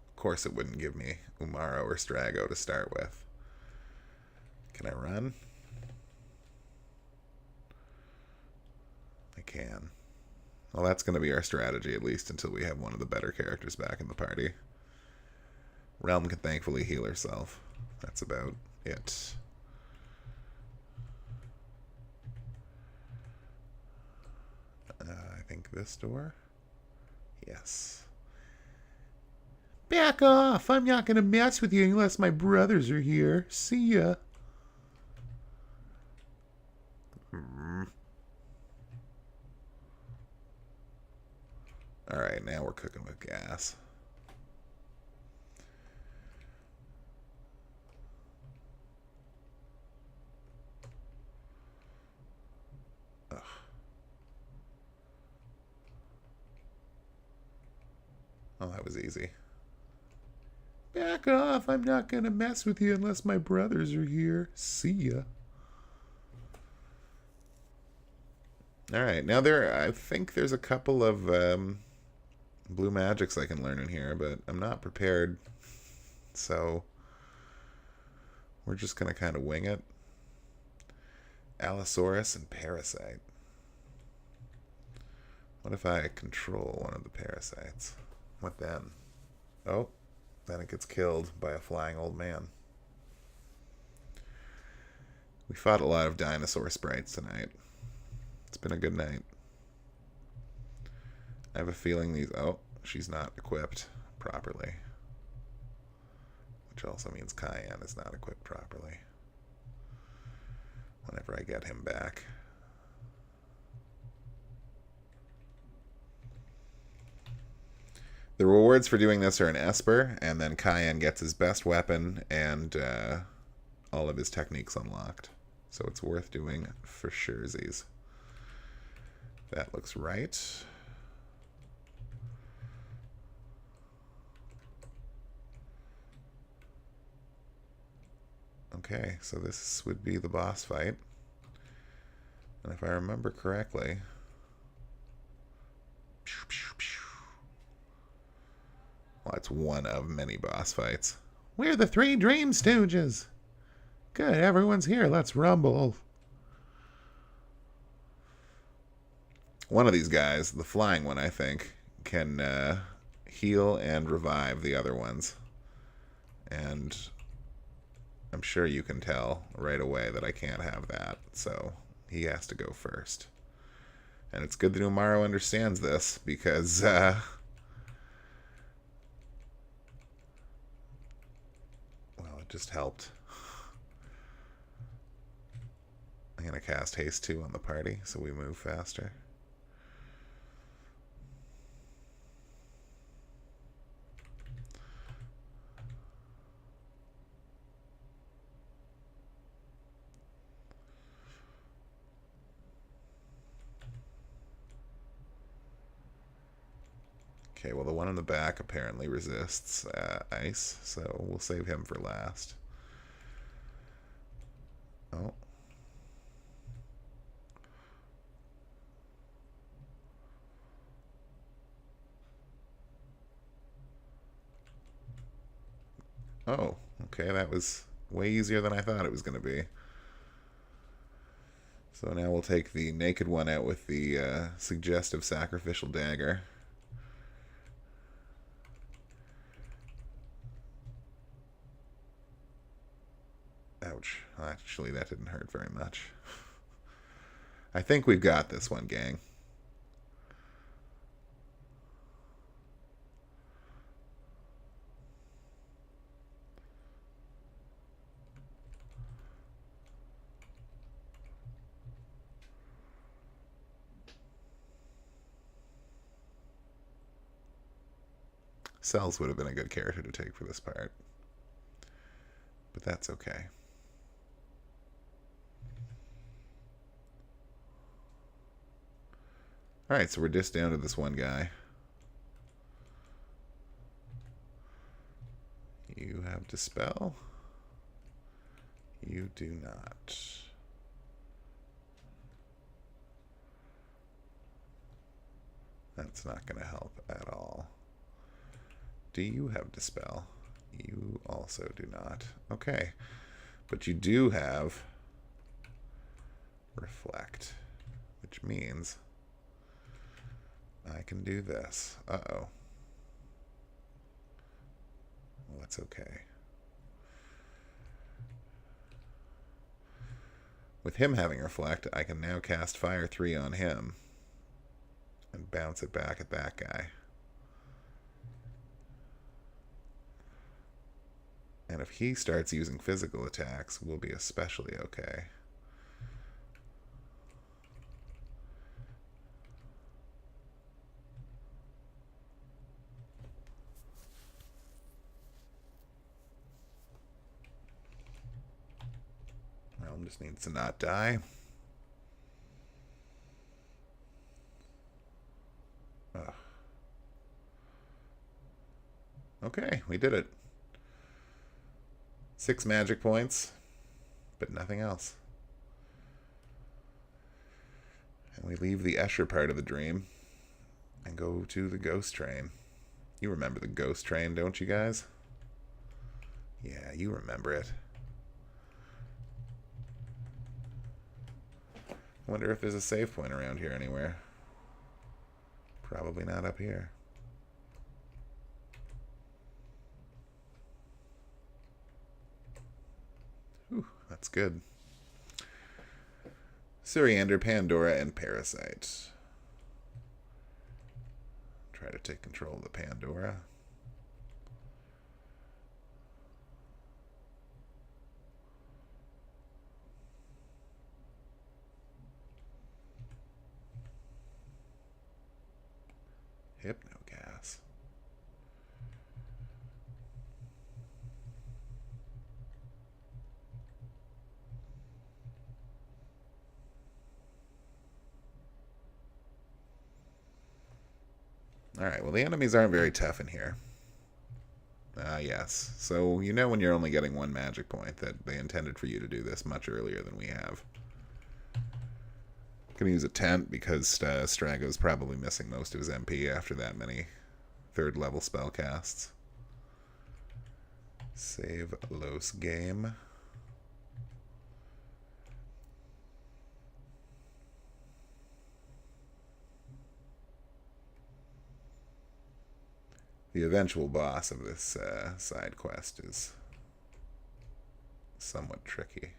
Of course, it wouldn't give me Umaro or Strago to start with. Can I run? I can. Well, that's going to be our strategy, at least until we have one of the better characters back in the party. Realm can thankfully heal herself. That's about it. I think this door? Yes. Back off! I'm not going to mess with you unless my brothers are here. See ya. Alright, now we're cooking with gas. Ugh. Oh, that was easy. Back off! I'm not gonna mess with you unless my brothers are here. See ya. Alright, now I think there's a couple of blue magics I can learn in here, but I'm not prepared. So we're just gonna kind of wing it. Allosaurus and Parasite. What if I control one of the parasites? What then? Oh, then it gets killed by a flying old man. We fought a lot of dinosaur sprites tonight. It's been a good night. I have a feeling these... Oh, she's not equipped properly. Which also means Cayenne is not equipped properly. Whenever I get him back. The rewards for doing this are an Esper, and then Cayenne gets his best weapon and all of his techniques unlocked. So it's worth doing for surezies. That looks right. Okay, so this would be the boss fight. And if I remember correctly... Well, it's one of many boss fights. We're the Three Dream Stooges! Good, everyone's here, let's rumble. One of these guys, the flying one, I think, can heal and revive the other ones. And I'm sure you can tell right away that I can't have that, so he has to go first. And it's good that Umaro understands this, because well, it just helped. I'm going to cast Haste 2 on the party, so we move faster. Okay, well, the one in the back apparently resists ice, so we'll save him for last. Oh. Oh, okay, that was way easier than I thought it was going to be. So now we'll take the naked one out with the suggestive sacrificial dagger. Ouch. Actually, that didn't hurt very much. I think we've got this one, gang. Cells would have been a good character to take for this part. But that's okay. Alright, so we're just down to this one guy. You have Dispel. You do not. That's not going to help at all. Do you have Dispel? You also do not. Okay. But you do have Reflect, which means I can do this. Uh-oh. Well, that's okay. With him having Reflect, I can now cast Fire 3 on him and bounce it back at that guy. And if he starts using physical attacks, we'll be especially okay. Realm just needs to not die. Ugh. Okay, we did it. 6 magic points, but nothing else. And we leave the Escher part of the dream and go to the ghost train. You remember the ghost train, don't you guys? Yeah, you remember it. I wonder if there's a save point around here anywhere. Probably not up here. Whew, that's good. Suriander, Pandora, and Parasite. Try to take control of the Pandora. Hypnogas. Alright, well the enemies aren't very tough in here. Yes. So you know when you're only getting 1 magic point that they intended for you to do this much earlier than we have. Gonna use a tent because Strago's probably missing most of his MP after that many 3rd level spell casts. Save Los game. The eventual boss of this side quest is somewhat tricky,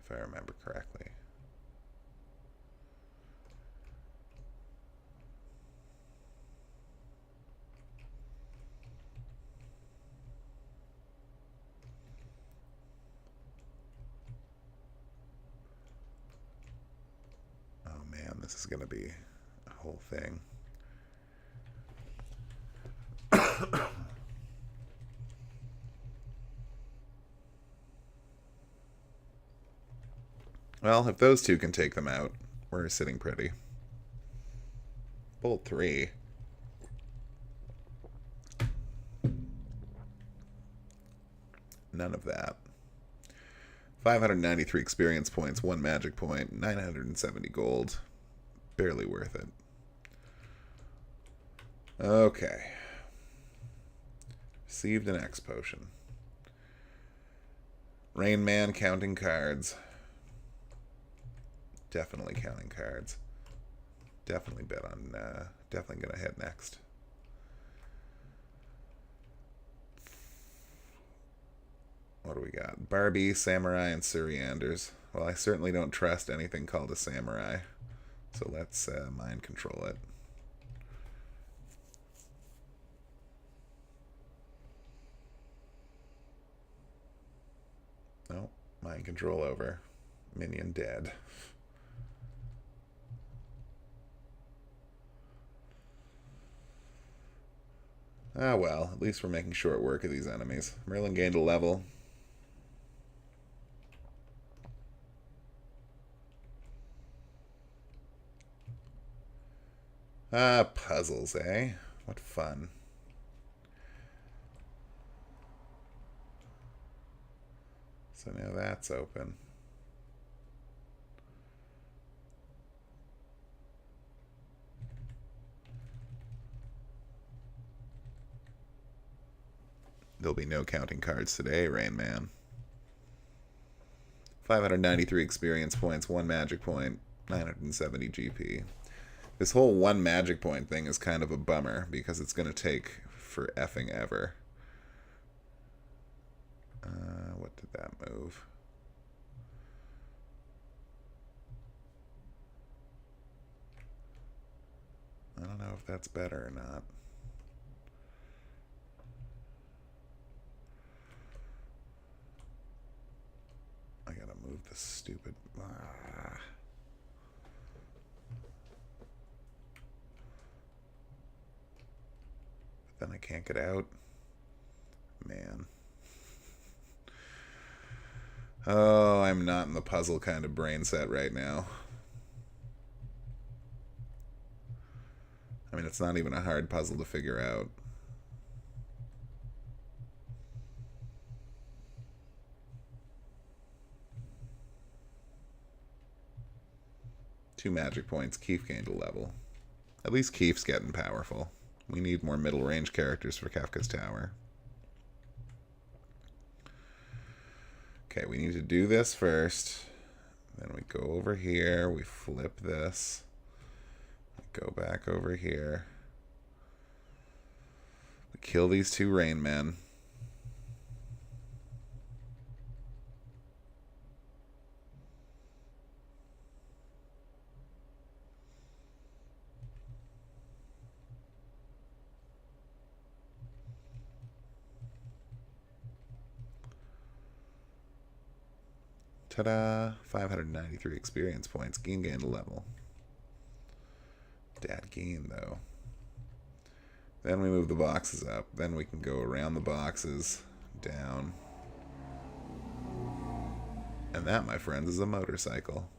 if I remember correctly. Oh man, this is going to be a whole thing. Well, if those two can take them out, we're sitting pretty. Bolt 3. None of that. 593 experience points, 1 magic point, 970 gold. Barely worth it. Okay. Received an X potion. Rain Man counting cards. Definitely counting cards. Definitely bet on, definitely gonna hit next. What do we got? Barbie, Samurai, and Surianders. Well, I certainly don't trust anything called a Samurai. So let's mind control it. No, mind control over. Minion dead. Ah well, at least we're making short work of these enemies. Merlin gained a level. Ah, puzzles, eh? What fun. So now that's open. There'll be no counting cards today, Rain Man. 593 experience points, 1 magic point, 970 GP. This whole 1 magic point thing is kind of a bummer because it's going to take for effing ever. What did that move? I don't know if that's better or not. I gotta move this stupid... Ah. But then I can't get out. Man. Oh, I'm not in the puzzle kind of brain set right now. I mean, it's not even a hard puzzle to figure out. Two magic points. Keef gained a level. At least Keef's getting powerful. We need more middle range characters for Kefka's Tower. Okay, we need to do this first. Then we go over here. We flip this. Go back over here. We kill these 2 rain men. Ta-da! 593 experience points. Geen gained a level. Dad Geen, though. Then we move the boxes up. Then we can go around the boxes, down. And that, my friends, is a motorcycle.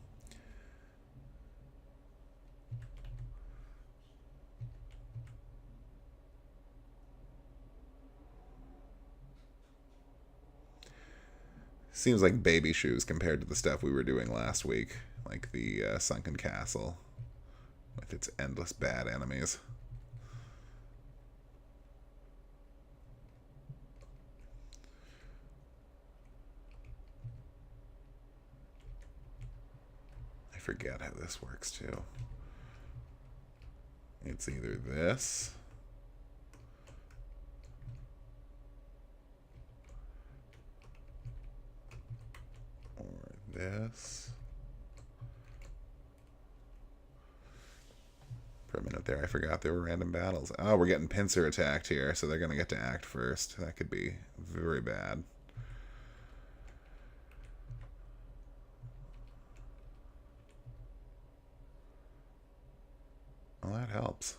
Seems like baby shoes compared to the stuff we were doing last week. Like the Sunken Castle. With its endless bad enemies. I forget how this works too. It's either this or this. For a minute there, I forgot there were random battles. Oh, we're getting pincer attacked here, so they're going to get to act first. That could be very bad. Well, that helps.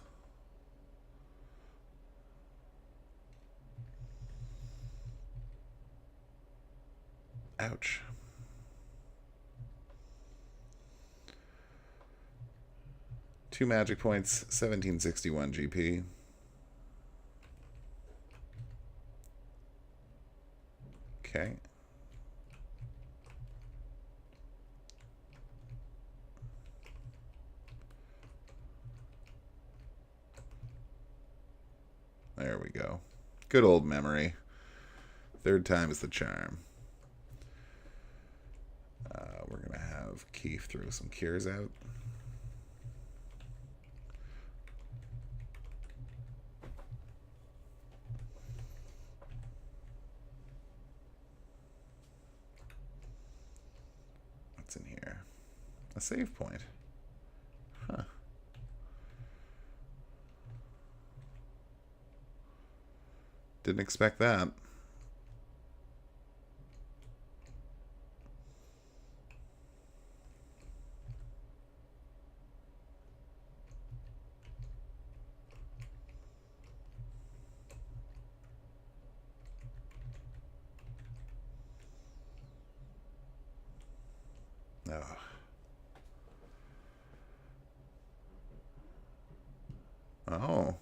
Ouch. Two magic points, 1761 GP. Okay. There we go. Good old memory. Third time is the charm. We're going to have Keith throw some cures out. What's in here? A save point. Huh. Didn't expect that. Oh. Oh.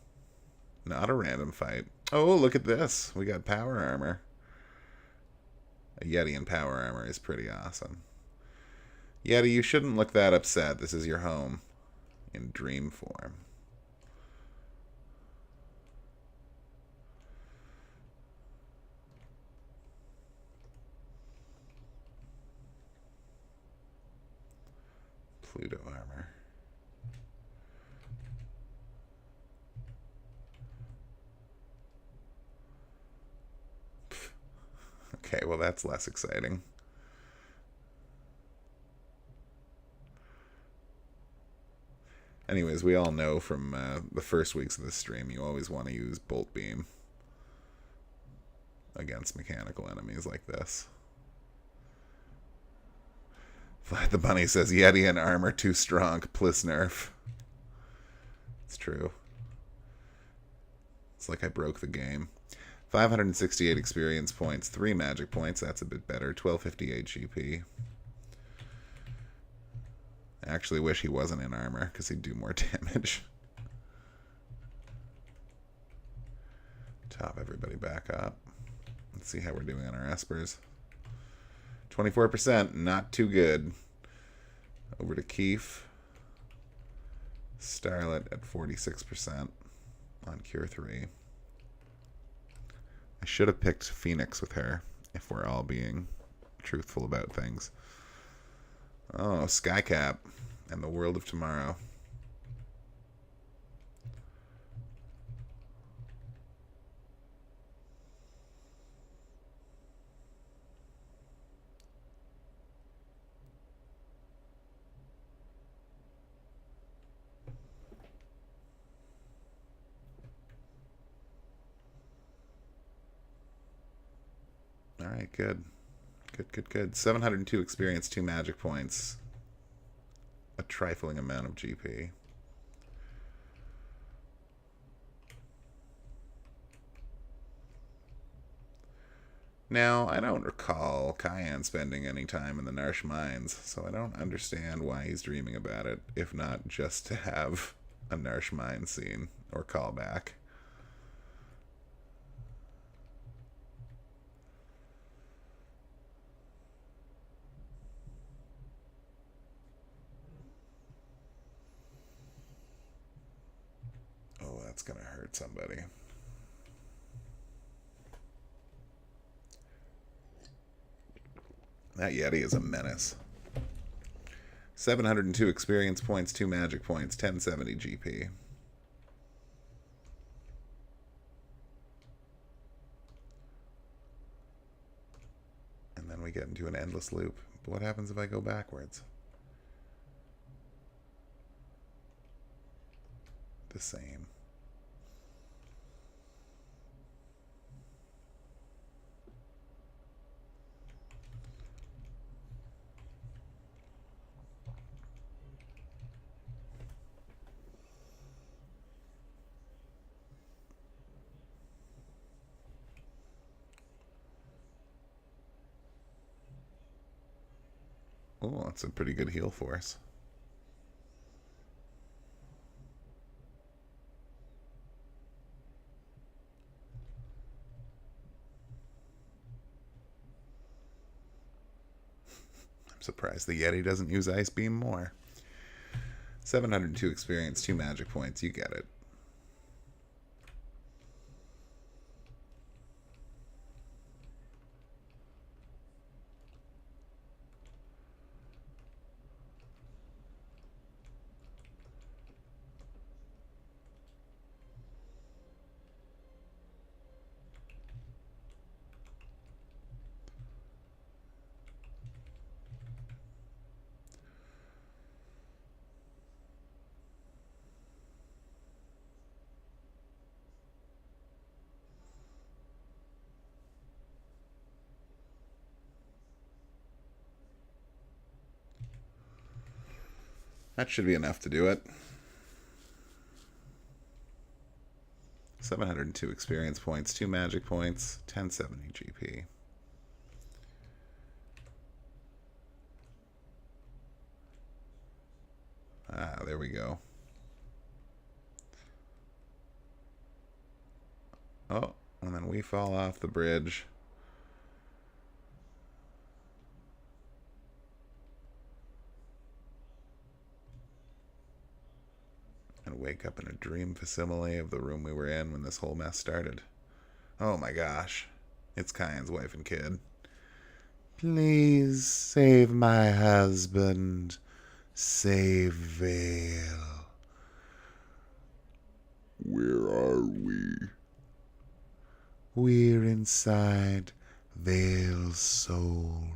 Not a random fight. Oh, look at this. We got power armor. A Yeti in power armor is pretty awesome. Yeti, you shouldn't look that upset. This is your home in dream form. Pluto armor. Okay, well that's less exciting. Anyways, we all know from the first weeks of this stream, you always want to use Bolt Beam against mechanical enemies like this. Vlad the Bunny says, Yeti and armor too strong, plus nerf. It's true. It's like I broke the game. 568 experience points, 3 magic points, that's a bit better. 1258 GP. I actually wish he wasn't in armor, because he'd do more damage. Top everybody back up. Let's see how we're doing on our espers. 24%, not too good. Over to Keef. Starlet at 46% on Cure 3. I should have picked Phoenix with her, if we're all being truthful about things. Oh, Skycap and the World of Tomorrow. All right, good. Good. 702 experience, 2 magic points. A trifling amount of GP. Now, I don't recall Cayenne spending any time in the Narsh Mines, so I don't understand why he's dreaming about it, if not just to have a Narsh Mine scene or callback. Oh, that's gonna hurt somebody. That Yeti is a menace. 702 experience points, 2 magic points, 1070 GP. And then we get into an endless loop. But what happens if I go backwards? The same. Oh, that's a pretty good heal force. I'm surprised the Yeti doesn't use Ice Beam more. 702 experience, 2 magic points. You get it. That should be enough to do it. 702 experience points, 2 magic points, 1070 GP. Ah, there we go. Oh, and then we fall off the bridge. And wake up in a dream facsimile of the room we were in when this whole mess started. Oh my gosh. It's Kyan's wife and kid. Please save my husband. Save Vale. Where are we? We're inside Vale's soul.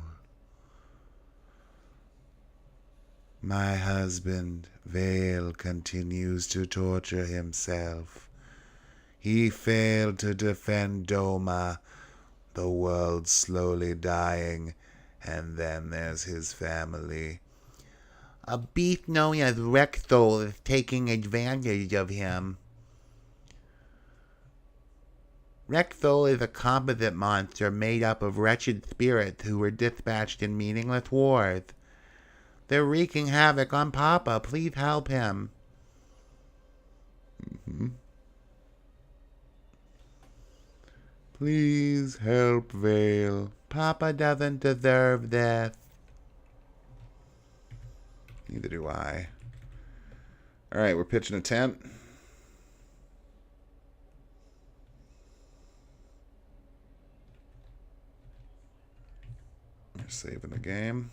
My husband, Vale, continues to torture himself. He failed to defend Doma. The world's slowly dying. And then there's his family. A beast known as Rexol is taking advantage of him. Rexol is a composite monster made up of wretched spirits who were dispatched in meaningless wars. They're wreaking havoc on Papa. Please help him. Please help Vale. Papa doesn't deserve this. Neither do I. Alright, we're pitching a tent. We're saving the game.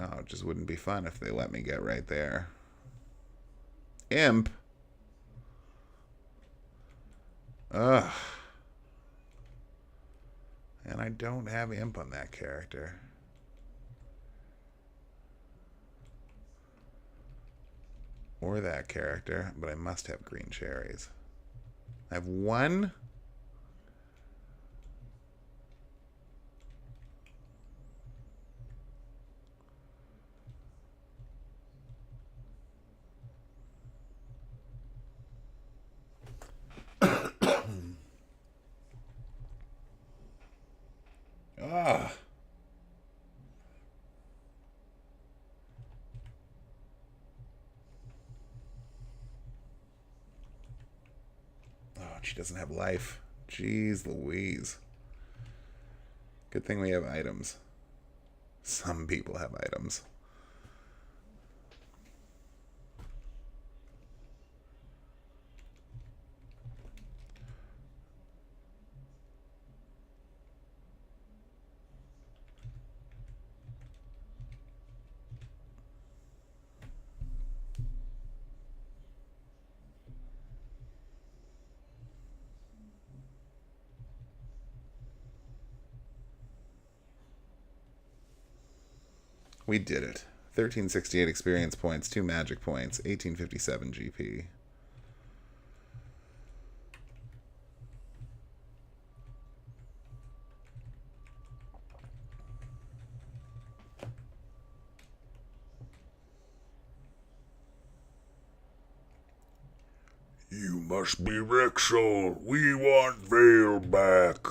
Oh, it just wouldn't be fun if they let me get right there. Imp? Ugh. And I don't have Imp on that character. Or that character, but I must have green cherries. I have one? Ah. Oh, she doesn't have life. Jeez Louise. Good thing we have items. Some people have items. We did it. 1368 experience points, 2 magic points, 1857 GP. You must be Rexol. We want Vale back.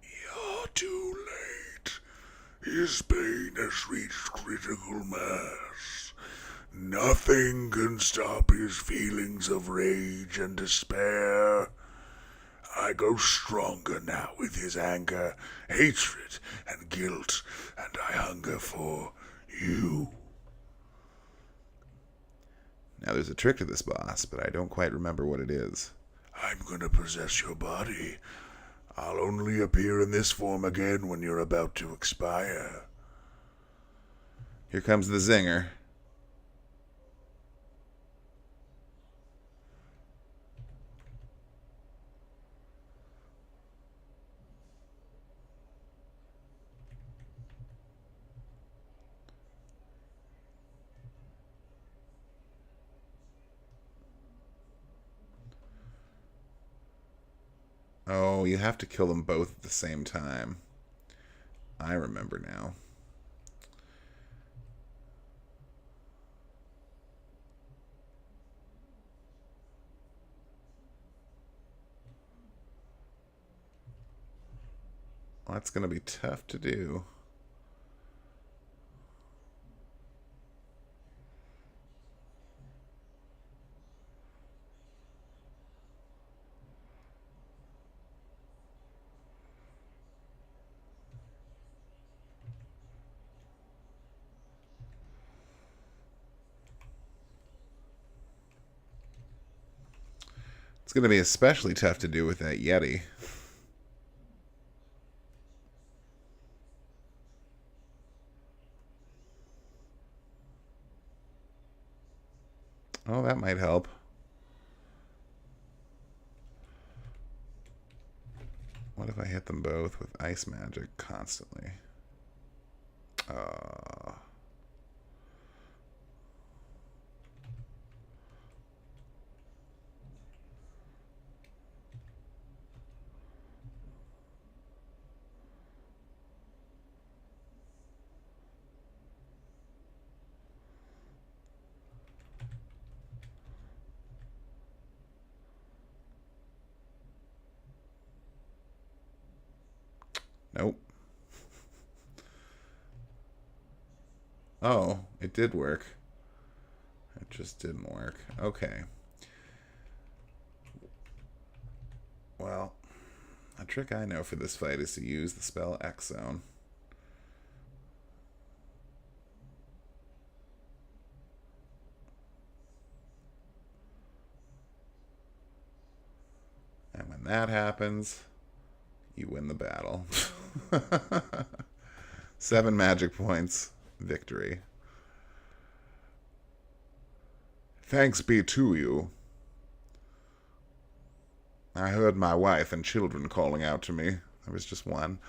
You're too late. His pain has reached critical mass. Nothing can stop his feelings of rage and despair. I go stronger now with his anger, hatred, and guilt, and I hunger for you. Now there's a trick to this boss, but I don't quite remember what it is. I'm gonna possess your body. I'll only appear in this form again when you're about to expire. Here comes the zinger. Oh, you have to kill them both at the same time. I remember now. Well, that's going to be tough to do. It's going to be especially tough to do with that Yeti. Oh, that might help. What if I hit them both with ice magic constantly? Nope. Oh, it did work. It just didn't work. Okay. Well, a trick I know for this fight is to use the spell X Zone. And when that happens, you win the battle. 7 magic points. Victory. Thanks be to you. I heard my wife and children calling out to me. There was just one.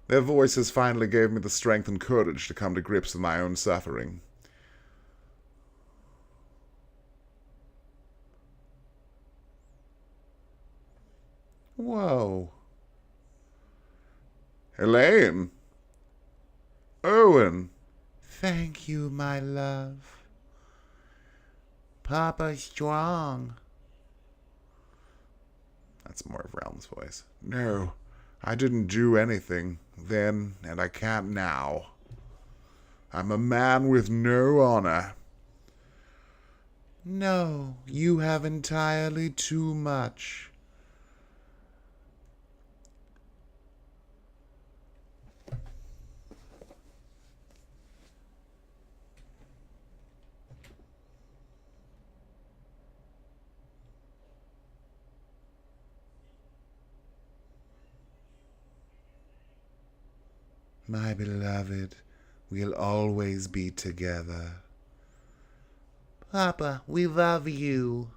Their voices finally gave me the strength and courage to come to grips with my own suffering. Whoa. Elaine! Owen! Thank you, my love. Papa's strong. That's more of Realm's voice. No, I didn't do anything then, and I can't now. I'm a man with no honor. No, you have entirely too much. My beloved, we'll always be together. Papa, we love you.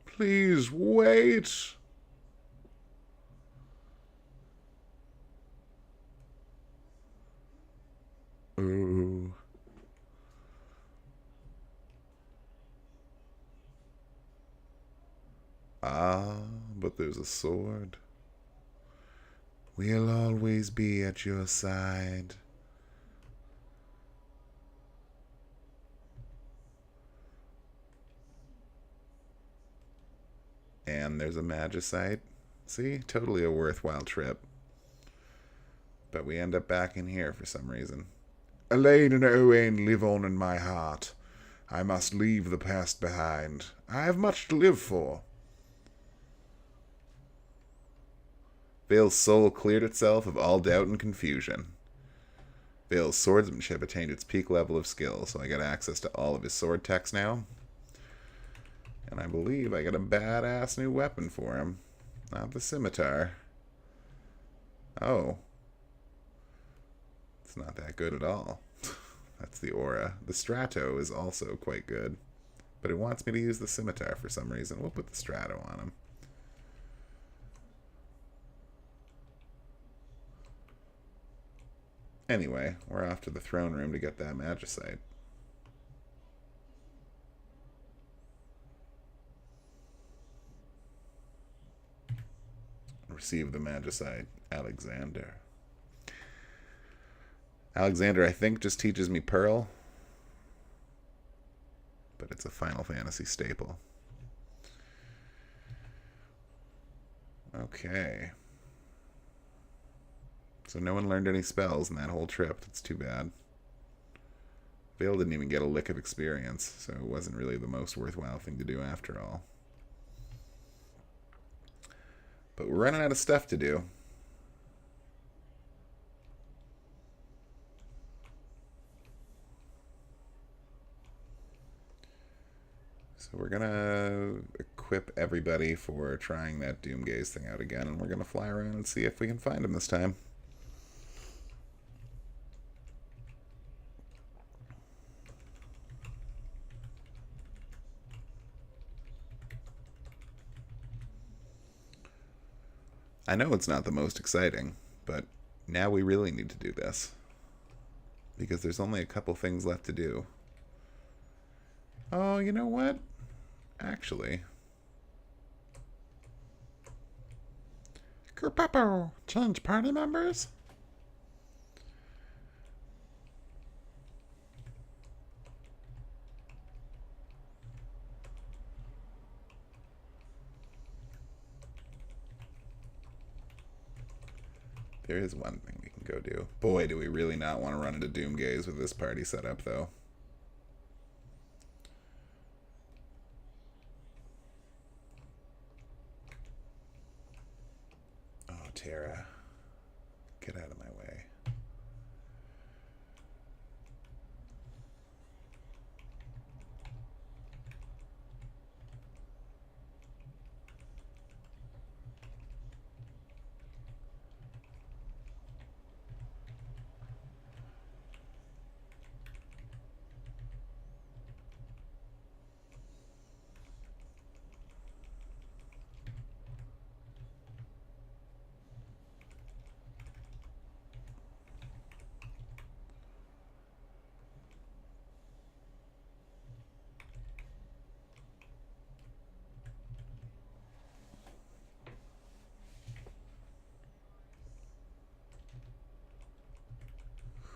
Please wait. Ooh. Ah, but there's a sword. We'll always be at your side. And there's a magicite. See? Totally a worthwhile trip. But we end up back in here for some reason. Elaine and Owain live on in my heart. I must leave the past behind. I have much to live for. Vale's soul cleared itself of all doubt and confusion. Vale's swordsmanship attained its peak level of skill, so I got access to all of his sword techs now. And I believe I got a badass new weapon for him. Not the scimitar. Oh. It's not that good at all. That's the aura. The strato is also quite good. But it wants me to use the scimitar for some reason. We'll put the strato on him. Anyway, we're off to the throne room to get that magicite. receive the Magicite Alexander. Alexander, I think, just teaches me Pearl. But it's a Final Fantasy staple. Okay. So no one learned any spells in that whole trip. That's too bad. Vale didn't even get a lick of experience, so it wasn't really the most worthwhile thing to do after all. But we're running out of stuff to do. So we're going to equip everybody for trying that Doomgaze thing out again, and we're going to fly around and see if we can find him this time. I know it's not the most exciting, but now we really need to do this. Because there's only a couple things left to do. Oh, you know what? Actually. Kerpappo, change party members? There is one thing we can go do. Boy, do we really not want to run into Doomgaze with this party setup, though. Oh, Terra. Get out of my way.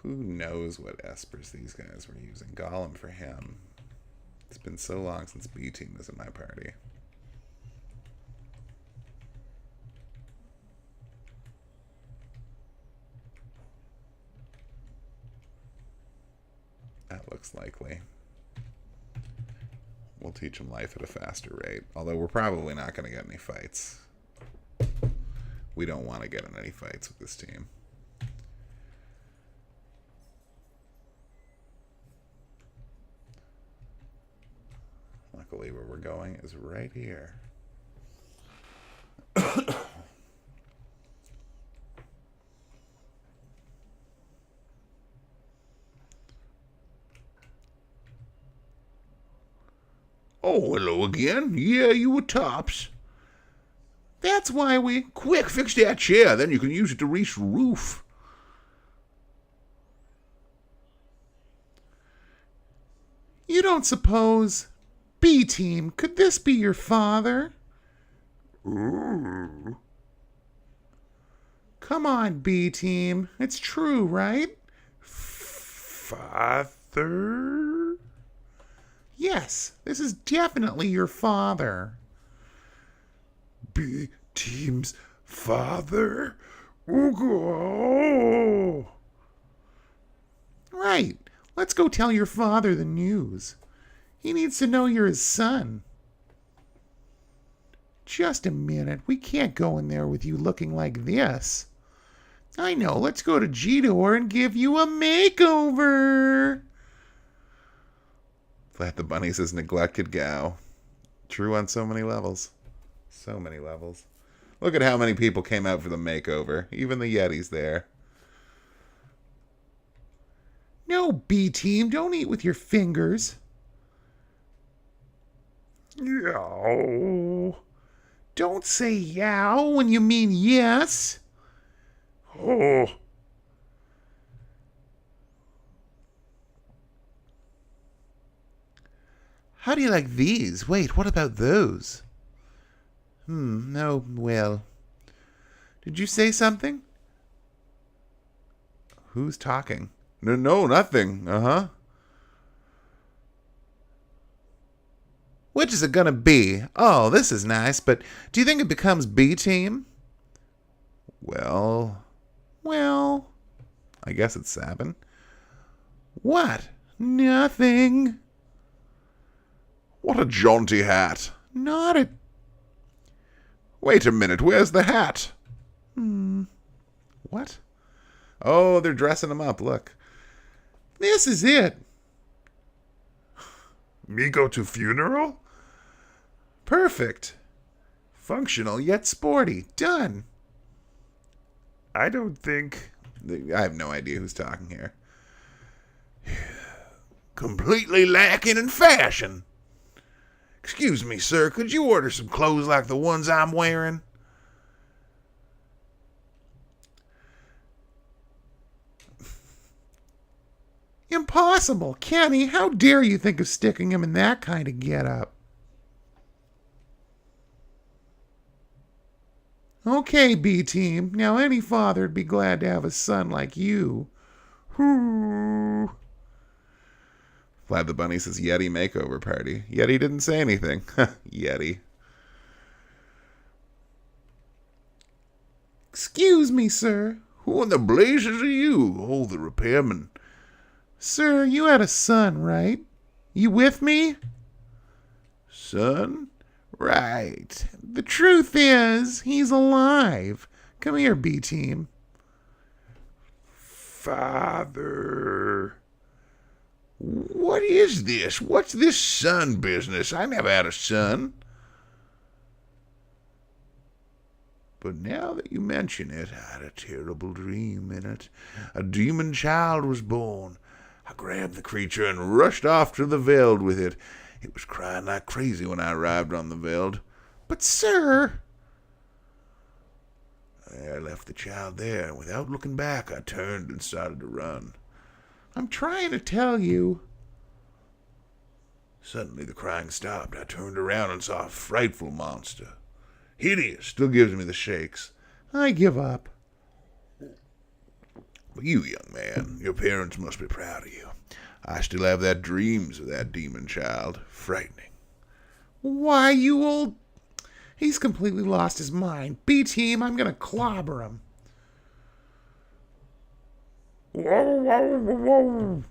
Who knows what espers these guys were using? Golem for him. It's been so long since B-Team was in my party. That looks likely. We'll teach him life at a faster rate. Although we're probably not going to get any fights. We don't want to get in any fights with this team. Luckily, where we're going is right here. Oh, hello again. Yeah, you were tops. That's why we... Quick, fix that chair, then you can use it to reach the roof. You don't suppose... B-Team, could this be your father? Ooh. Come on, B-Team. It's true, right? Father? Yes, this is definitely your father. B-Team's father? Ooh. Right. Let's go tell your father the news. He needs to know you're his son. Just a minute. We can't go in there with you looking like this. I know. Let's go to G-Door and give you a makeover. Glad the bunny's his neglected gal. True on so many levels. So many levels. Look at how many people came out for the makeover. Even the Yeti's there. No, B-Team. Don't eat with your fingers. Yow. Don't say yow when you mean yes. Oh. How do you like these? Wait, what about those? No, well. Did you say something? Who's talking? No, nothing. Uh-huh. Which is it gonna be? Oh, this is nice, but do you think it becomes B team? Well, I guess it's Sabin. What? Nothing. What a jaunty hat. Not a... Wait a minute, where's the hat? What? oh, they're dressing him up. Look. This is it. Me go to funeral? Perfect. Functional yet sporty. Done. I don't think... I have no idea who's talking here. Completely lacking in fashion. Excuse me, sir, could you order some clothes like the ones I'm wearing? Impossible. Kenny, how dare you think of sticking him in that kind of getup? Okay, B-Team. Now any father'd be glad to have a son like you. Whoo. Vlad the Bunny says Yeti makeover party. Yeti didn't say anything. Yeti. Excuse me, sir. Who in the blazes are you? Oh, the repairman. Sir, you had a son, right? You with me? Son? Right. The truth is, he's alive. Come here, B-Team. Father. What is this? What's this son business? I never had a son. But now that you mention it, I had a terrible dream in it. A demon child was born. I grabbed the creature and rushed off to the Veld with it. It was crying like crazy when I arrived on the Veld. But, sir... I left the child there, and without looking back, I turned and started to run. I'm trying to tell you. Suddenly the crying stopped. I turned around and saw a frightful monster. Hideous, still gives me the shakes. I give up. But you, young man, your parents must be proud of you. I still have that dreams of that demon child. Frightening. Why, you old... He's completely lost his mind. B-Team, I'm gonna clobber him. Whoa, whoa, whoa.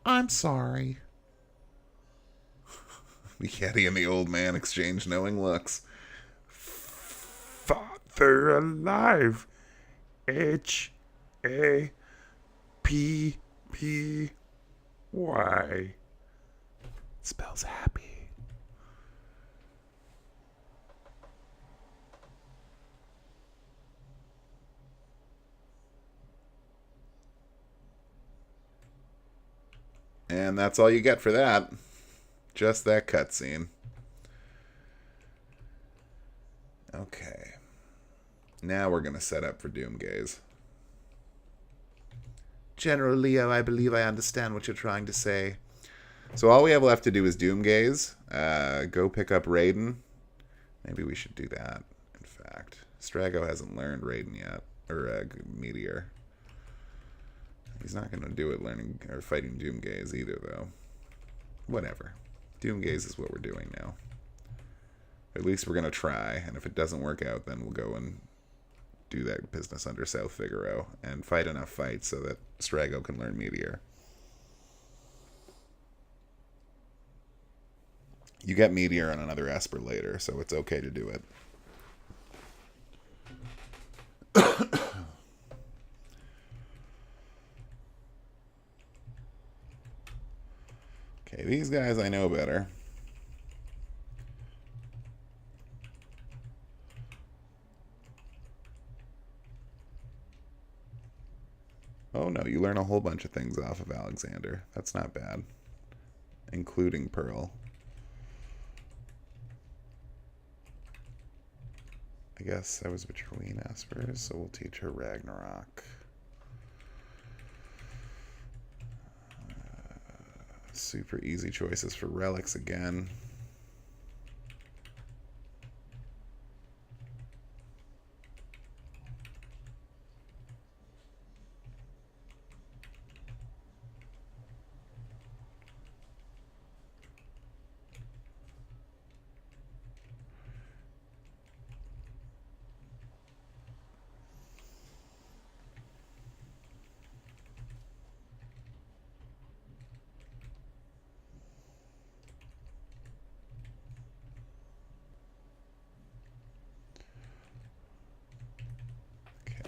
I'm sorry. The Yeti and the old man exchange knowing looks. Father alive. H-A-P-P-Y. Spells happy. And that's all you get for that. Just that cutscene. Okay. Now we're going to set up for Doomgaze. General Leo, I believe I understand what you're trying to say. So all we have left to do is Doomgaze. Go pick up Raiden. Maybe we should do that, in fact. Strago hasn't learned Raiden yet. Or Meteor. He's not going to do it learning or fighting Doomgaze either, though. Whatever. Doomgaze is what we're doing now. At least we're going to try, and if it doesn't work out, then we'll go and do that business under South Figaro and fight enough fights so that Strago can learn Meteor. You get Meteor on another Esper later, so it's okay to do it. Okay, these guys I know better. Oh no, you learn a whole bunch of things off of Alexander. That's not bad. Including Pearl. I guess I was between Espers, so we'll teach her Ragnarok. Super easy choices for relics again.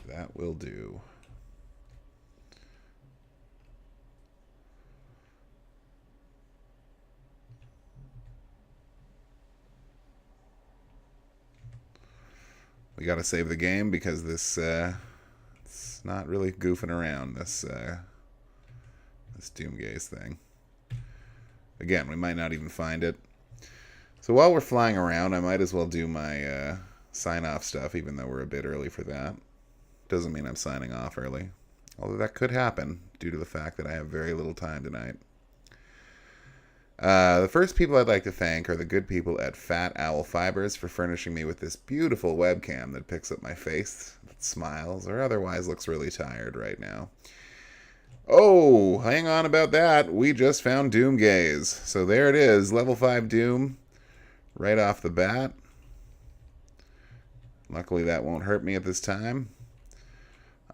That will do. We got to save the game because this it's not really goofing around, this Doomgaze thing. Again, we might not even find it. So while we're flying around, I might as well do my sign-off stuff, even though we're a bit early for that. Doesn't mean I'm signing off early. Although that could happen due to the fact that I have very little time tonight. The first people I'd like to thank are the good people at Fat Owl Fibres for furnishing me with this beautiful webcam that picks up my face, that smiles, or otherwise looks really tired right now. Oh, hang on about that. We just found Doomgaze. So there it is, level 5 Doom, right off the bat. Luckily that won't hurt me at this time.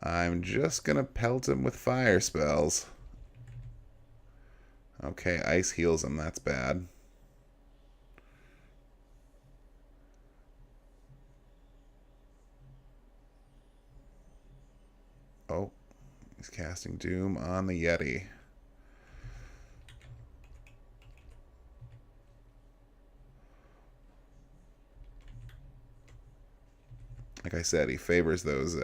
I'm just going to pelt him with fire spells. Okay, ice heals him. That's bad. Oh, he's casting Doom on the Yeti. Like I said, he favors those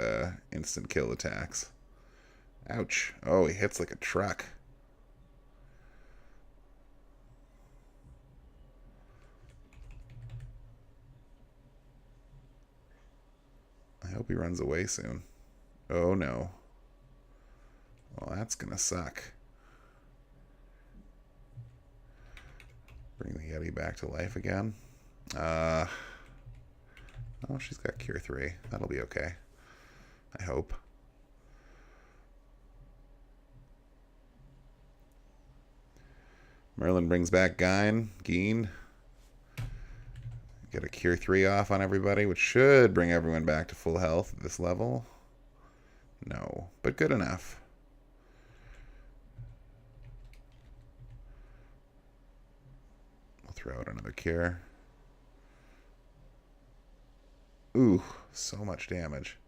instant kill attacks. Ouch. Oh, he hits like a truck. I hope he runs away soon. Oh no. Well, that's gonna suck. Bring the Yeti back to life again. Oh, she's got Cure 3. That'll be okay. I hope. Merlin brings back Geen. Get a Cure 3 off on everybody, which should bring everyone back to full health at this level. No, but good enough. We'll throw out another Cure. Ooh, so much damage.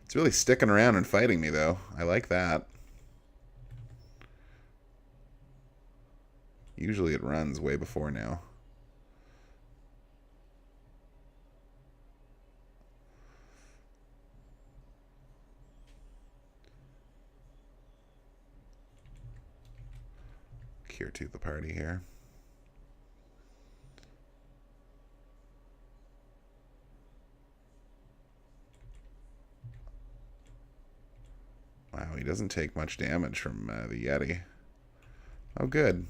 It's really sticking around and fighting me, though. I like that. Usually it runs way before now. Cure to the party here. Wow, he doesn't take much damage from the Yeti. Oh, good.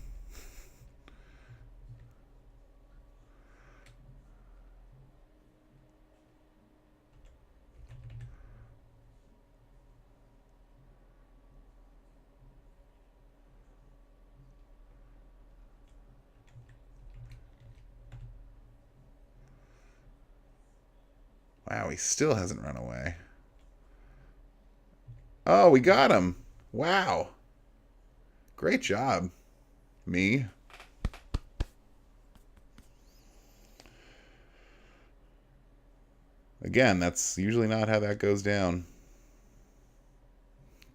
Wow, he still hasn't run away. Oh, we got him. Wow. Great job. Me. Again, that's usually not how that goes down.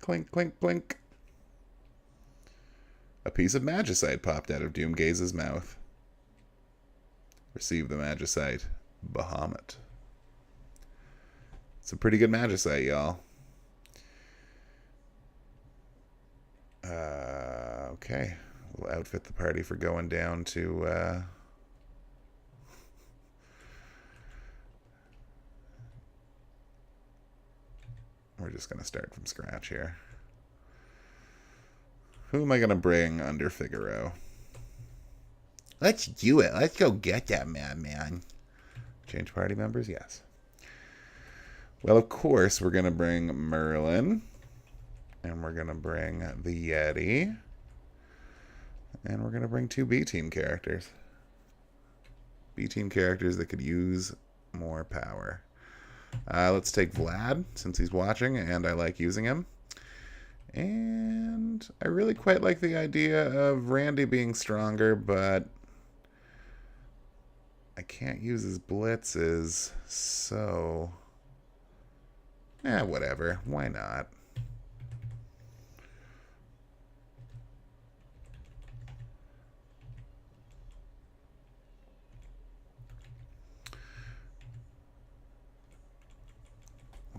Clink, clink, clink. A piece of magicite popped out of Doomgaze's mouth. Receive the magicite, Bahamut. It's a pretty good magicite, y'all. Okay. We'll outfit the party for going down to... We're just going to start from scratch here. Who am I going to bring under Figaro? Let's do it. Let's go get that madman. Change party members? Yes. Well, of course, we're going to bring Merlin. And we're going to bring the Yeti. And we're going to bring 2 B-team characters. B-team characters that could use more power. Let's take Vlad, since he's watching, and I like using him. And I really quite like the idea of Randy being stronger, but I can't use his blitzes, so... whatever. Why not?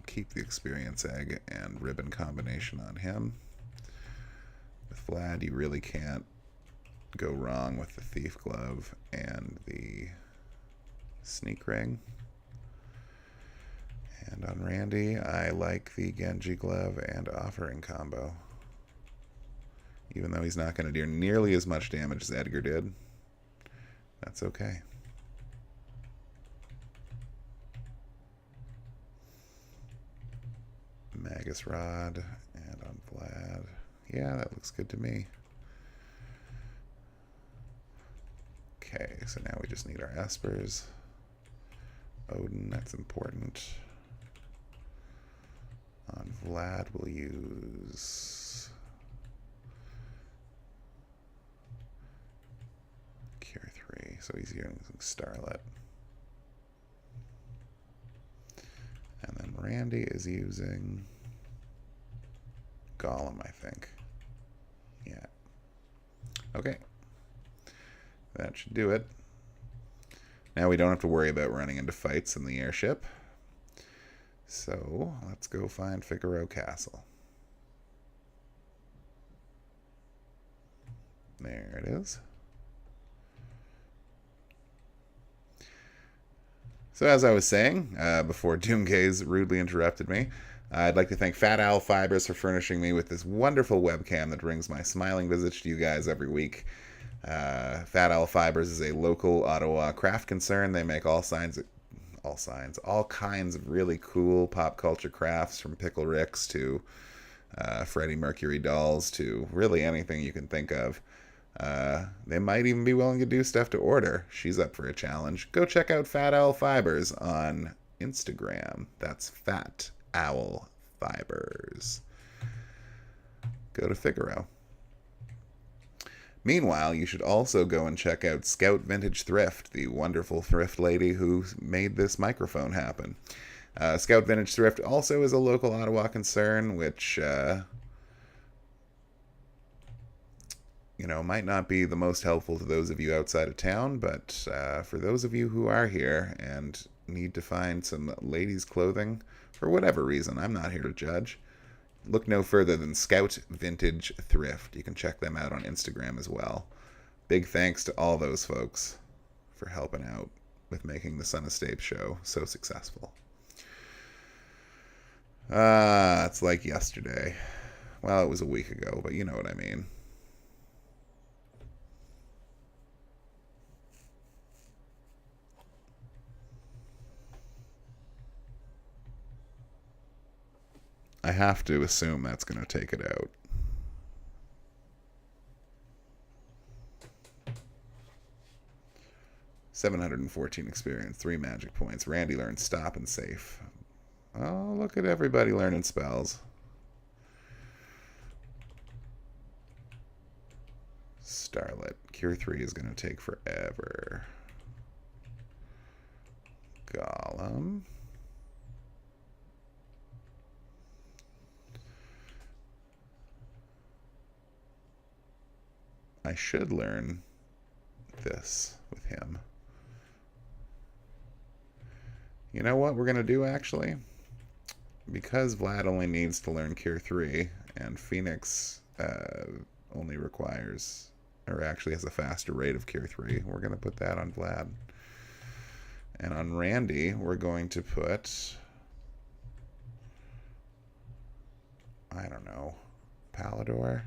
Keep the experience egg and ribbon combination on him. With Vlad, you really can't go wrong with the thief glove and the sneak ring. And on Randy, I like the Genji glove and offering combo. Even though he's not going to do nearly as much damage as Edgar did, that's okay. Magus Rod and on Vlad. Yeah, that looks good to me. Okay, so now we just need our Espers. Odin, that's important. On Vlad, we'll use Cure 3, so he's using Starlet. And then Randy is using Golem, I think. Yeah. Okay. That should do it. Now we don't have to worry about running into fights in the airship. So let's go find Figaro Castle. There it is. So as I was saying, before Doomgaze rudely interrupted me, I'd like to thank Fat Owl Fibres for furnishing me with this wonderful webcam that brings my smiling visits to you guys every week. Fat Owl Fibres is a local Ottawa craft concern. They make all kinds of really cool pop culture crafts, from Pickle Ricks to Freddie Mercury dolls to really anything you can think of. They might even be willing to do stuff to order. She's up for a challenge. Go check out Fat Owl Fibres on Instagram. That's Fat Owl Fibres. Go to Figaro. Meanwhile, you should also go and check out Scout Vintage Thrift, the wonderful thrift lady who made this microphone happen. Scout Vintage Thrift also is a local Ottawa concern, which might not be the most helpful to those of you outside of town, but for those of you who are here and need to find some ladies' clothing, for whatever reason, I'm not here to judge, look no further than Scout Vintage Thrift. You can check them out on Instagram as well. Big thanks to all those folks for helping out with making the Son of Stapes show so successful. It's like yesterday. Well, it was a week ago, but you know what I mean. I have to assume that's going to take it out. $714 experience, 3 magic points. Randy learns stop and safe. Oh, look at everybody learning spells. Starlet. Cure 3 is going to take forever. Golem. I should learn this with him. You know what we're going to do, actually? Because Vlad only needs to learn Cure 3, and Phoenix only requires, or actually has a faster rate of Cure 3, we're going to put that on Vlad. And on Randy, we're going to put, I don't know, Palador?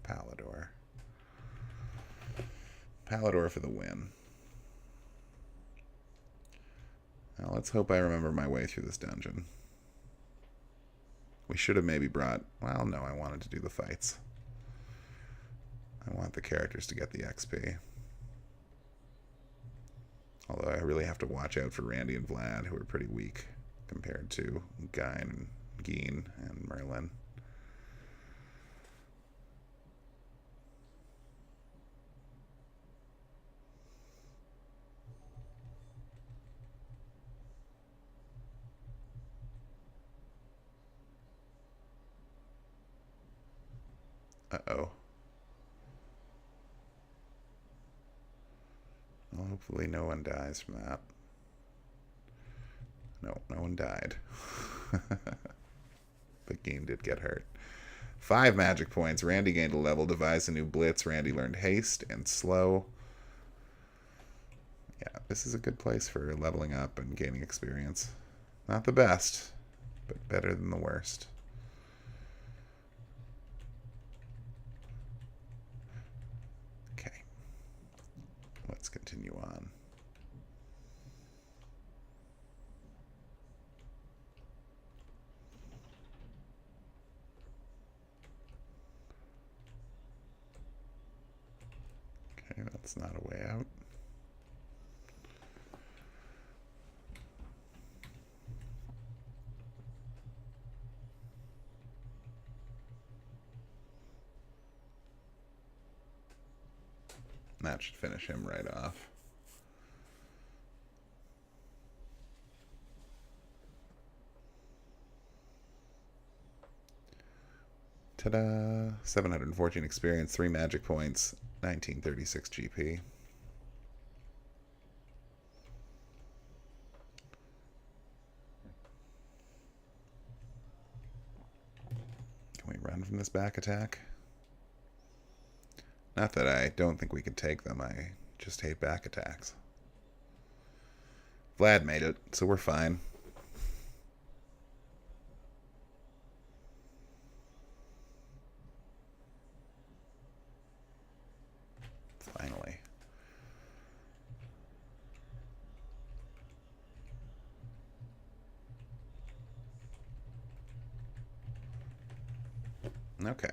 Palador. Palador for the win. Now let's hope I remember my way through this dungeon. We should have maybe brought... Well, no, I wanted to do the fights. I want the characters to get the XP. Although I really have to watch out for Randy and Vlad, who are pretty weak compared to Guy and Geen and Merlin. Uh-oh. Well, hopefully no one dies from that. No, no one died. But Geen did get hurt. 5 magic points. Randy gained a level, devised a new blitz. Randy learned haste and slow. Yeah, this is a good place for leveling up and gaining experience. Not the best, but better than the worst. Okay. Let's continue on. Okay, that's not a way out. That should finish him right off. Ta-da! 714 experience, 3 magic points, 1936 GP. Can we run from this back attack? Not that I don't think we could take them, I just hate back attacks. Vlad made it, so we're fine. Finally. Okay.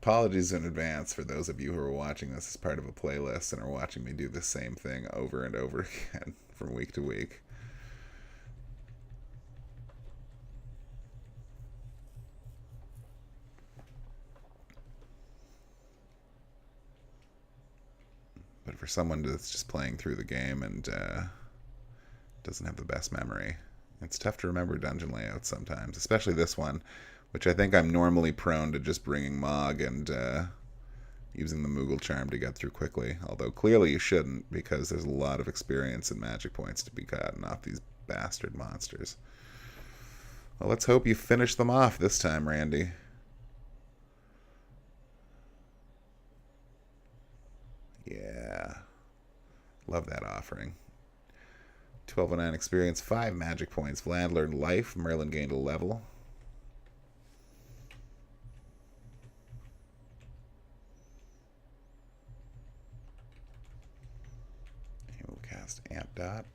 Apologies in advance for those of you who are watching this as part of a playlist and are watching me do the same thing over and over again from week to week. But for someone that's just playing through the game and doesn't have the best memory, it's tough to remember dungeon layouts sometimes, especially this one, which I think I'm normally prone to just bringing Mog and using the Moogle Charm to get through quickly. Although clearly you shouldn't, because there's a lot of experience and magic points to be gotten off these bastard monsters. Well, let's hope you finish them off this time, Randy. Yeah. Love that offering. 1209 experience, 5 magic points. Vlad learned life. Merlin gained a level. We'll cast Ant Dot.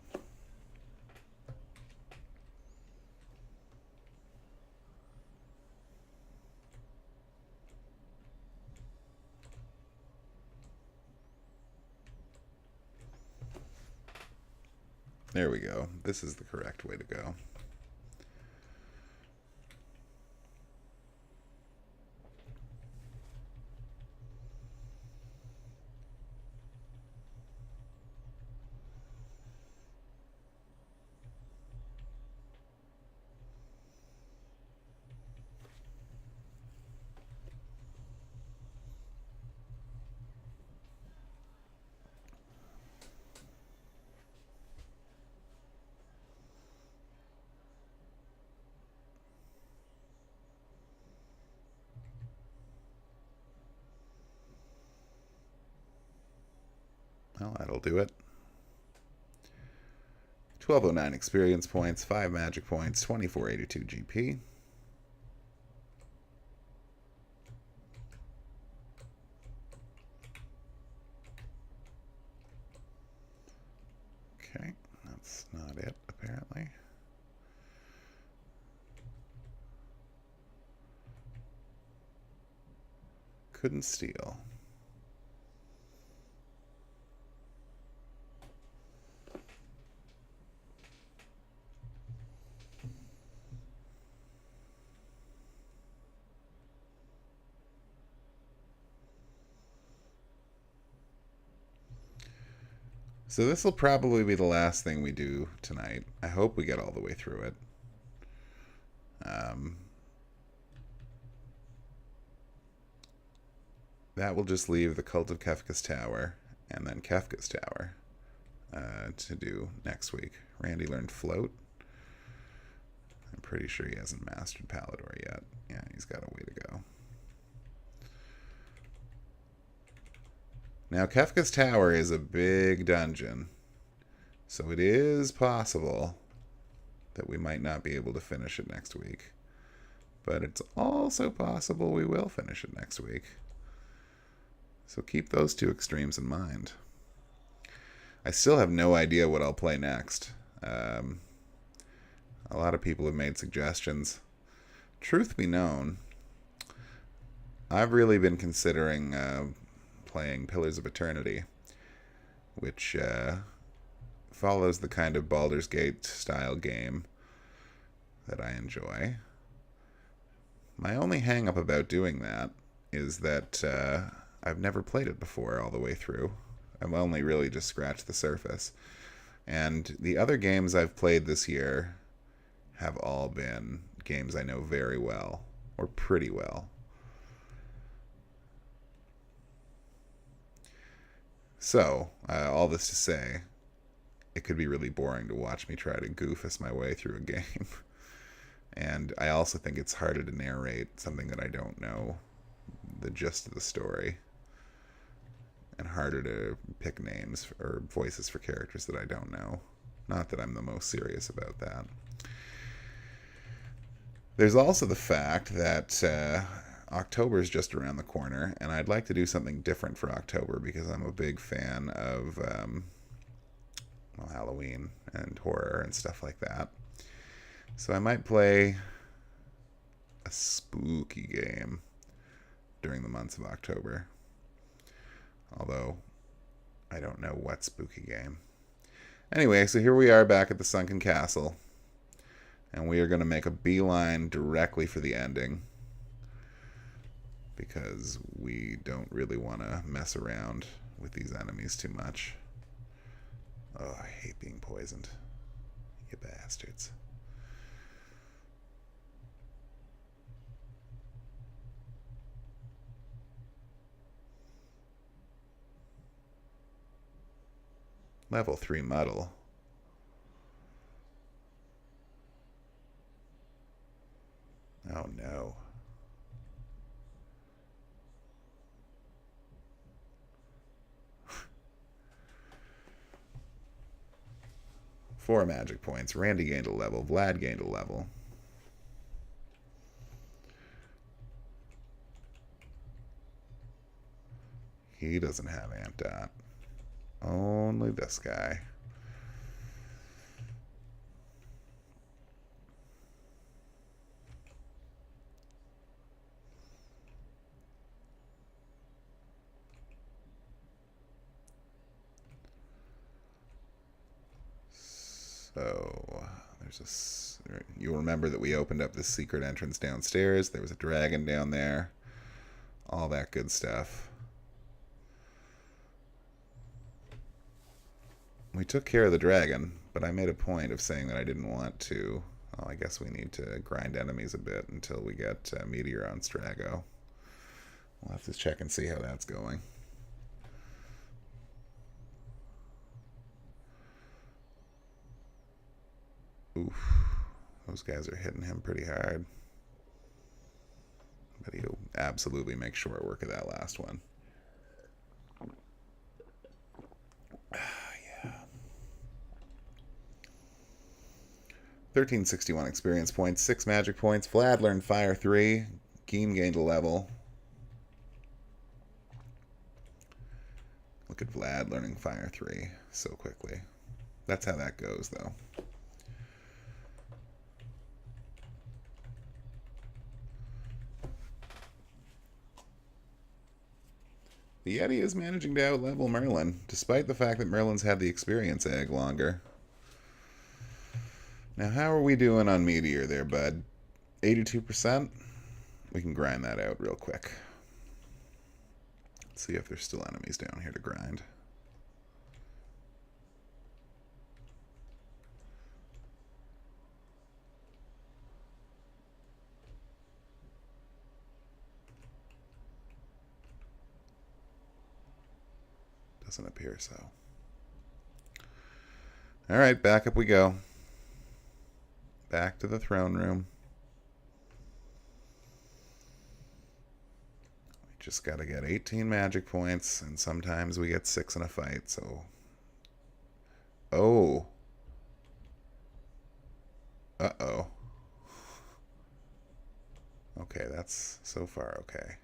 There we go. This is the correct way to go. Well, that'll do it. 1209 experience points, 5 magic points, 2482 GP. Okay, that's not it, apparently. Couldn't steal. So this will probably be the last thing we do tonight. I hope we get all the way through it. That will just leave the Cult of Kefka's Tower and then Kefka's Tower to do next week. Randy learned Float. I'm pretty sure he hasn't mastered Palador yet. Yeah, he's got a way to go. Now, Kefka's Tower is a big dungeon, so it is possible that we might not be able to finish it next week. But it's also possible we will finish it next week. So keep those two extremes in mind. I still have no idea what I'll play next. A lot of people have made suggestions. Truth be known, I've really been considering playing Pillars of Eternity, which follows the kind of Baldur's Gate style game that I enjoy. My only hang-up about doing that is that I've never played it before all the way through. I've only really just scratched the surface. And the other games I've played this year have all been games I know very well, or pretty well. So, all this to say, it could be really boring to watch me try to goofus my way through a game. And I also think it's harder to narrate something that I don't know the gist of the story. And harder to pick names or voices for characters that I don't know. Not that I'm the most serious about that. There's also the fact that October is just around the corner, and I'd like to do something different for October because I'm a big fan of Halloween and horror and stuff like that. So I might play a spooky game during the months of October. Although, I don't know what spooky game. Anyway, so here we are back at the Sunken Castle. And we are going to make a beeline directly for the ending. Because we don't really want to mess around with these enemies too much. Oh, I hate being poisoned. You bastards. Level 3 muddle. Oh no. Four magic points. Randy gained a level. Vlad gained a level. He doesn't have Ant Dot. Only this guy. So, you'll remember that we opened up this secret entrance downstairs. There was a dragon down there. All that good stuff. We took care of the dragon, but I made a point of saying that I didn't want to. Oh, I guess we need to grind enemies a bit until we get Meteor on Strago. We'll have to check and see how that's going. Oof. Those guys are hitting him pretty hard. But he'll absolutely make short work of that last one. 1361 experience points, 6 magic points. Vlad learned Fire 3. Geen gained a level. Look at Vlad learning Fire 3 so quickly. That's how that goes, though. The Yeti is managing to outlevel Merlin, despite the fact that Merlin's had the experience egg longer. Now, how are we doing on Meteor there, bud? 82%? We can grind that out real quick. Let's see if there's still enemies down here to grind. Doesn't appear so. Alright, back up we go. Back to the throne room. We just gotta get 18 magic points, and sometimes we get 6 in a fight, so... Oh. Uh-oh. Okay, that's so far okay.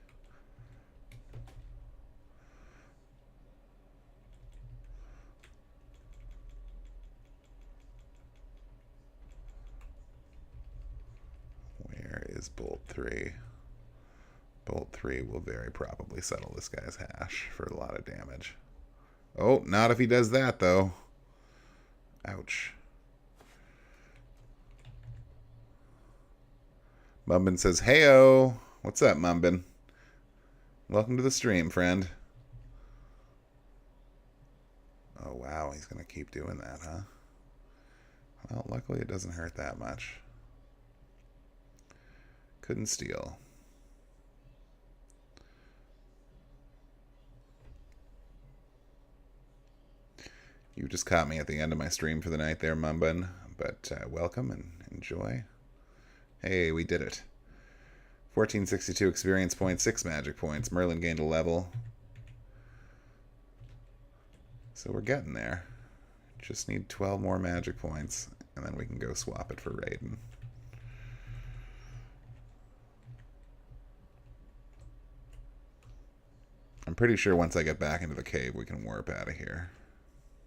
Is Bolt 3. Bolt 3 will very probably settle this guy's hash for a lot of damage. Oh, not if he does that, though. Ouch. Mumbin says, "Heyo." What's up, Mumbin? Welcome to the stream, friend. Oh, wow. He's going to keep doing that, huh? Well, luckily it doesn't hurt that much. Couldn't steal. You just caught me at the end of my stream for the night there, Mumbin. But welcome and enjoy. Hey, we did it. 1462 experience points, 6 magic points. Merlin gained a level. So we're getting there. Just need 12 more magic points, and then we can go swap it for Raiden. I'm pretty sure once I get back into the cave, we can warp out of here.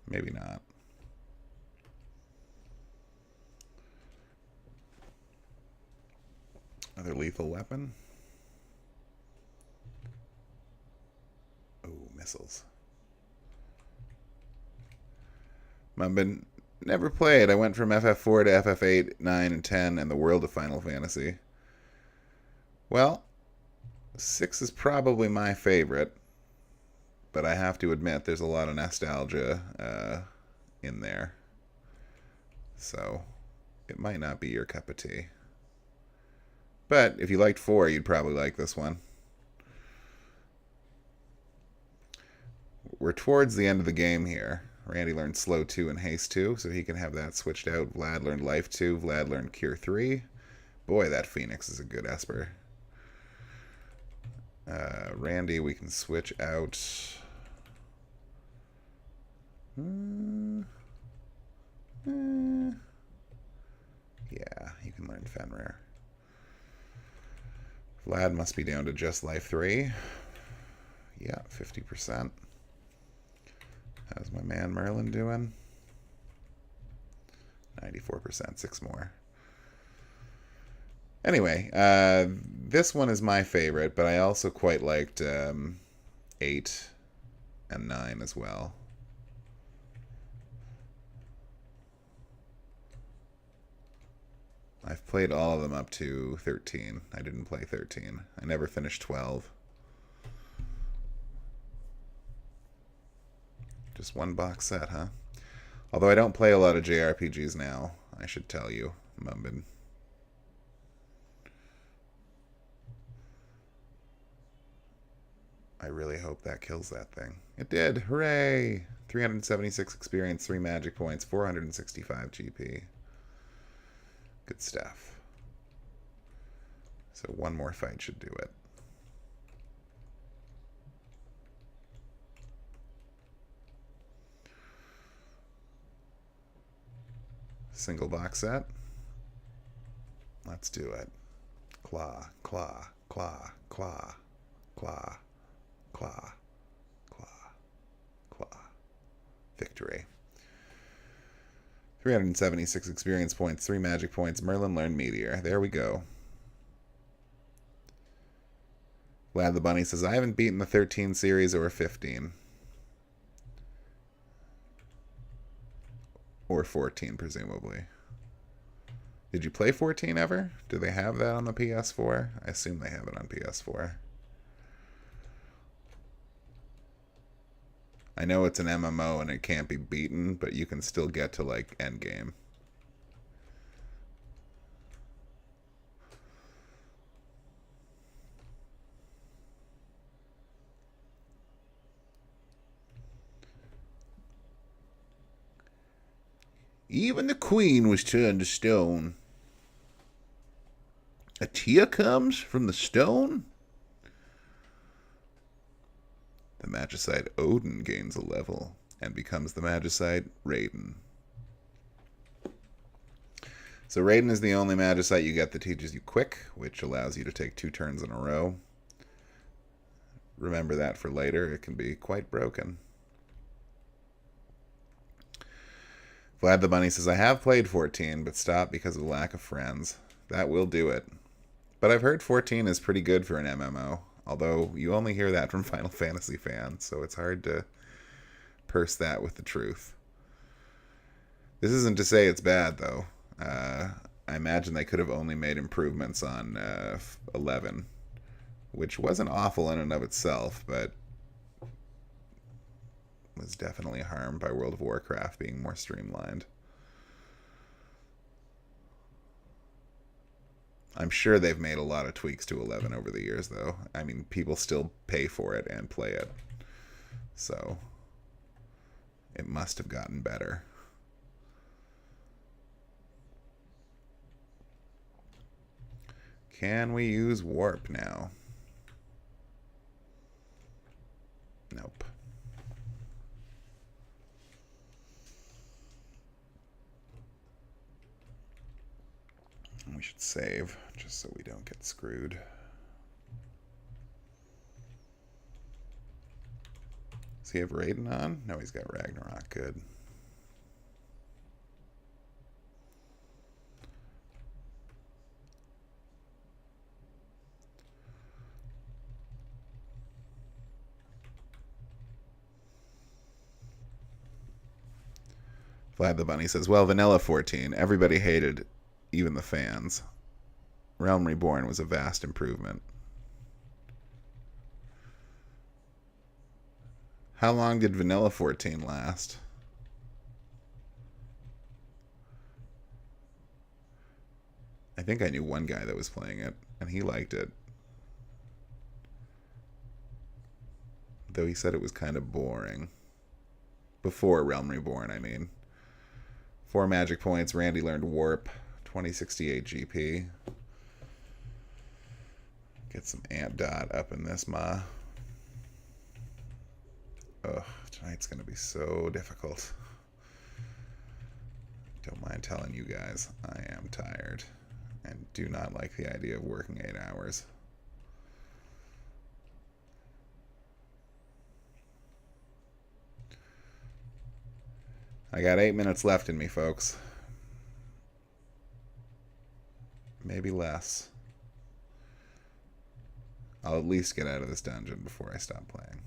Maybe not. Another lethal weapon. Oh, missiles. Mumbin, never played. I went from FF4 to FF8, 9, and 10, and the world of Final Fantasy. Well, 6 is probably my favorite. But I have to admit, there's a lot of nostalgia in there. So, it might not be your cup of tea. But if you liked 4, you'd probably like this one. We're towards the end of the game here. Randy learned Slow 2 and Haste 2, so he can have that switched out. Vlad learned Life 2. Vlad learned Cure 3. Boy, that Phoenix is a good Esper. Randy, we can switch out. Yeah, you can learn Fenrir. Vlad must be down to just Life 3. Yeah, 50%. How's my man Merlin doing? 94%, 6 more. Anyway, this one is my favorite, but I also quite liked 8 and 9 as well. I've played all of them up to 13. I didn't play 13. I never finished 12. Just one box set, huh? Although I don't play a lot of JRPGs now, I should tell you, Mumbin. I really hope that kills that thing. It did! Hooray! 376 experience, 3 magic points, 465 GP. Good stuff. So one more fight should do it. Single box set. Let's do it. Claw, claw, claw, claw, claw, claw, claw, claw. Victory. 376 experience points, 3 magic points. Merlin learned Meteor. There we go. Vlad the Bunny says, I haven't beaten the 13 series or 15. Or 14, presumably. Did you play 14 ever? Do they have that on the PS4? I assume they have it on PS4. I know it's an MMO and it can't be beaten, but you can still get to, like, endgame. Even the queen was turned to stone. A tear comes from the stone? The Magicite Odin gains a level and becomes the Magicite Raiden. So Raiden is the only Magicite you get that teaches you Quick, which allows you to take 2 turns in a row. Remember that for later. It can be quite broken. Vlad the Bunny says, I have played 14, but stopped because of lack of friends. That will do it. But I've heard 14 is pretty good for an MMO, although you only hear that from Final Fantasy fans, so it's hard to purse that with the truth. This isn't to say it's bad, though. I imagine they could have only made improvements on 11, which wasn't awful in and of itself, but was definitely harmed by World of Warcraft being more streamlined. I'm sure they've made a lot of tweaks to 11 over the years, though. I mean, people still pay for it and play it. So, it must have gotten better. Can we use warp now? Nope. We should save, just so we don't get screwed. Does he have Raiden on? No, he's got Ragnarok. Good. Vlad the Bunny says, well, Vanilla 14. Everybody hated, even the fans. Realm Reborn was a vast improvement. How long did Vanilla 14 last? I think I knew one guy that was playing it, and he liked it. Though he said it was kind of boring. Before Realm Reborn, I mean. 4 magic points. Randy learned Warp. 2068 GP. Get some ant dot up in this ma. Ugh, tonight's gonna be so difficult. Don't mind telling you guys, I am tired and do not like the idea of working 8 hours. I got 8 minutes left in me, folks. Maybe less. I'll at least get out of this dungeon before I stop playing.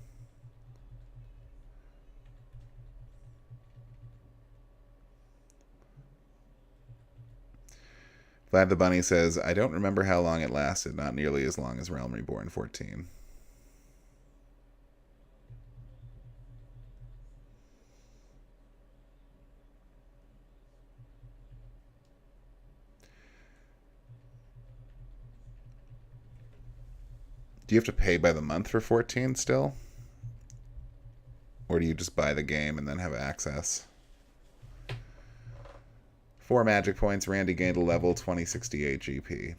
Vlad the Bunny says, I don't remember how long it lasted, not nearly as long as Realm Reborn 14. Do you have to pay by the month for 14 still? Or do you just buy the game and then have access? 4 magic points. Randy gained a level. 2068 GP.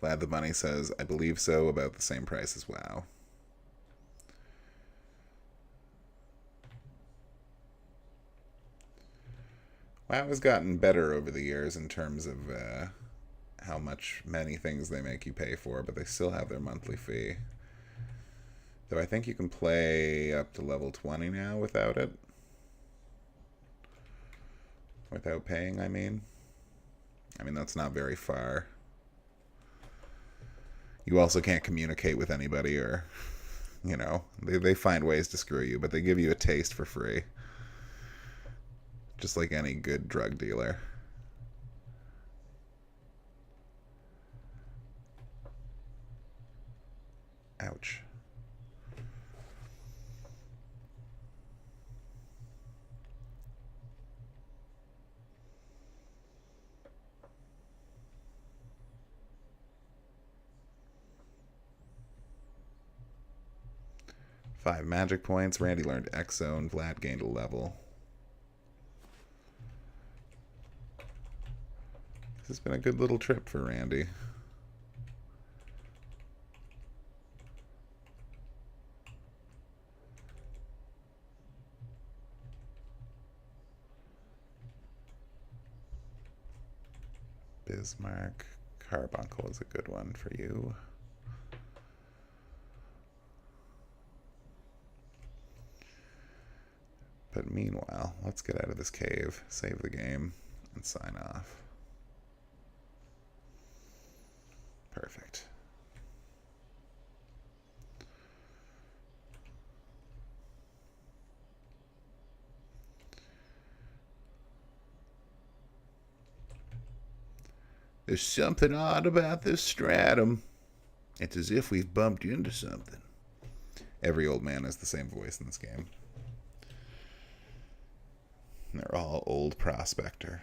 Vlad the Bunny says, I believe so, about the same price as WoW. WoW has gotten better over the years in terms of how many things they make you pay for, but they still have their monthly fee. Though I think you can play up to level 20 now without it. Without paying, I mean. That's not very far. You also can't communicate with anybody, or, they find ways to screw you, but they give you a taste for free. Just like any good drug dealer. Ouch. Five magic points. Randy learned X-Zone. Vlad gained a level. This has been a good little trip for Randy. Bismarck. Carbuncle is a good one for you. But meanwhile, let's get out of this cave, save the game, and sign off. Perfect. There's something odd about this stratum. It's as if we've bumped into something. Every old man has the same voice in this game. They're all old prospector.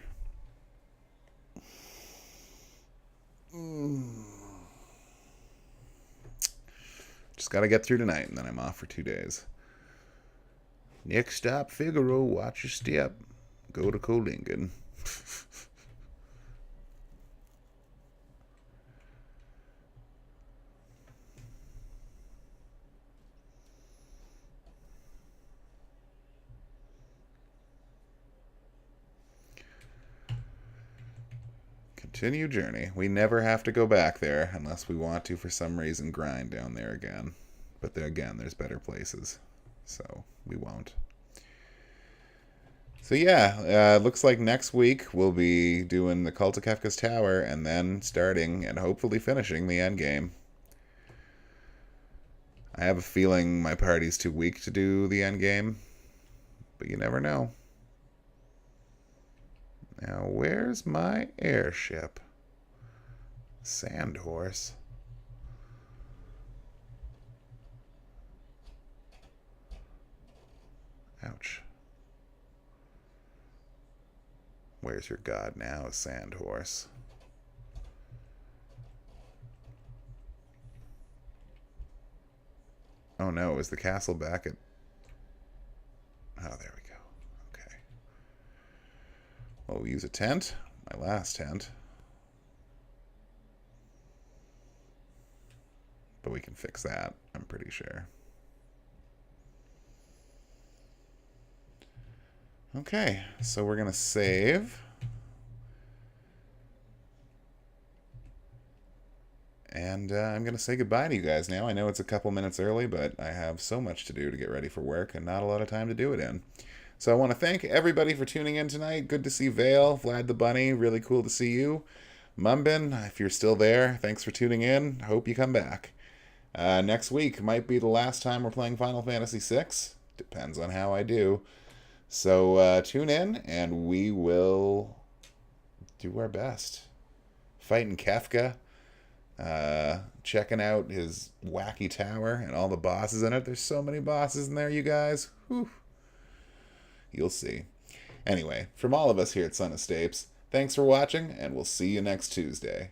Just gotta get through tonight, and then I'm off for 2 days. Next stop, Figaro. Watch your step. Go to Kolingen. Continue journey. We never have to go back there unless we want to, for some reason, grind down there again. But there, again, there's better places. So we won't. So yeah, looks like next week we'll be doing the Cult of Kefka's Tower and then starting and hopefully finishing the end game. I have a feeling my party's too weak to do the end game, but you never know. Now, where's my airship? Sandhorse. Ouch. Where's your god now, Sandhorse? Oh no, is the castle back at... Oh, there we go. Okay. Well, we'll use a tent. My last tent. But we can fix that, I'm pretty sure. Okay, so we're going to save. And I'm going to say goodbye to you guys now. I know it's a couple minutes early, but I have so much to do to get ready for work and not a lot of time to do it in. So I want to thank everybody for tuning in tonight. Good to see Vale, Vlad the Bunny. Really cool to see you. Mumbin, if you're still there, thanks for tuning in. Hope you come back. Next week might be the last time we're playing Final Fantasy VI. Depends on how I do. So tune in, and we will do our best. Fighting Kefka. Checking out his wacky tower and all the bosses in it. There's so many bosses in there, you guys. Whew. You'll see. Anyway, from all of us here at Son of Stapes, thanks for watching, and we'll see you next Tuesday.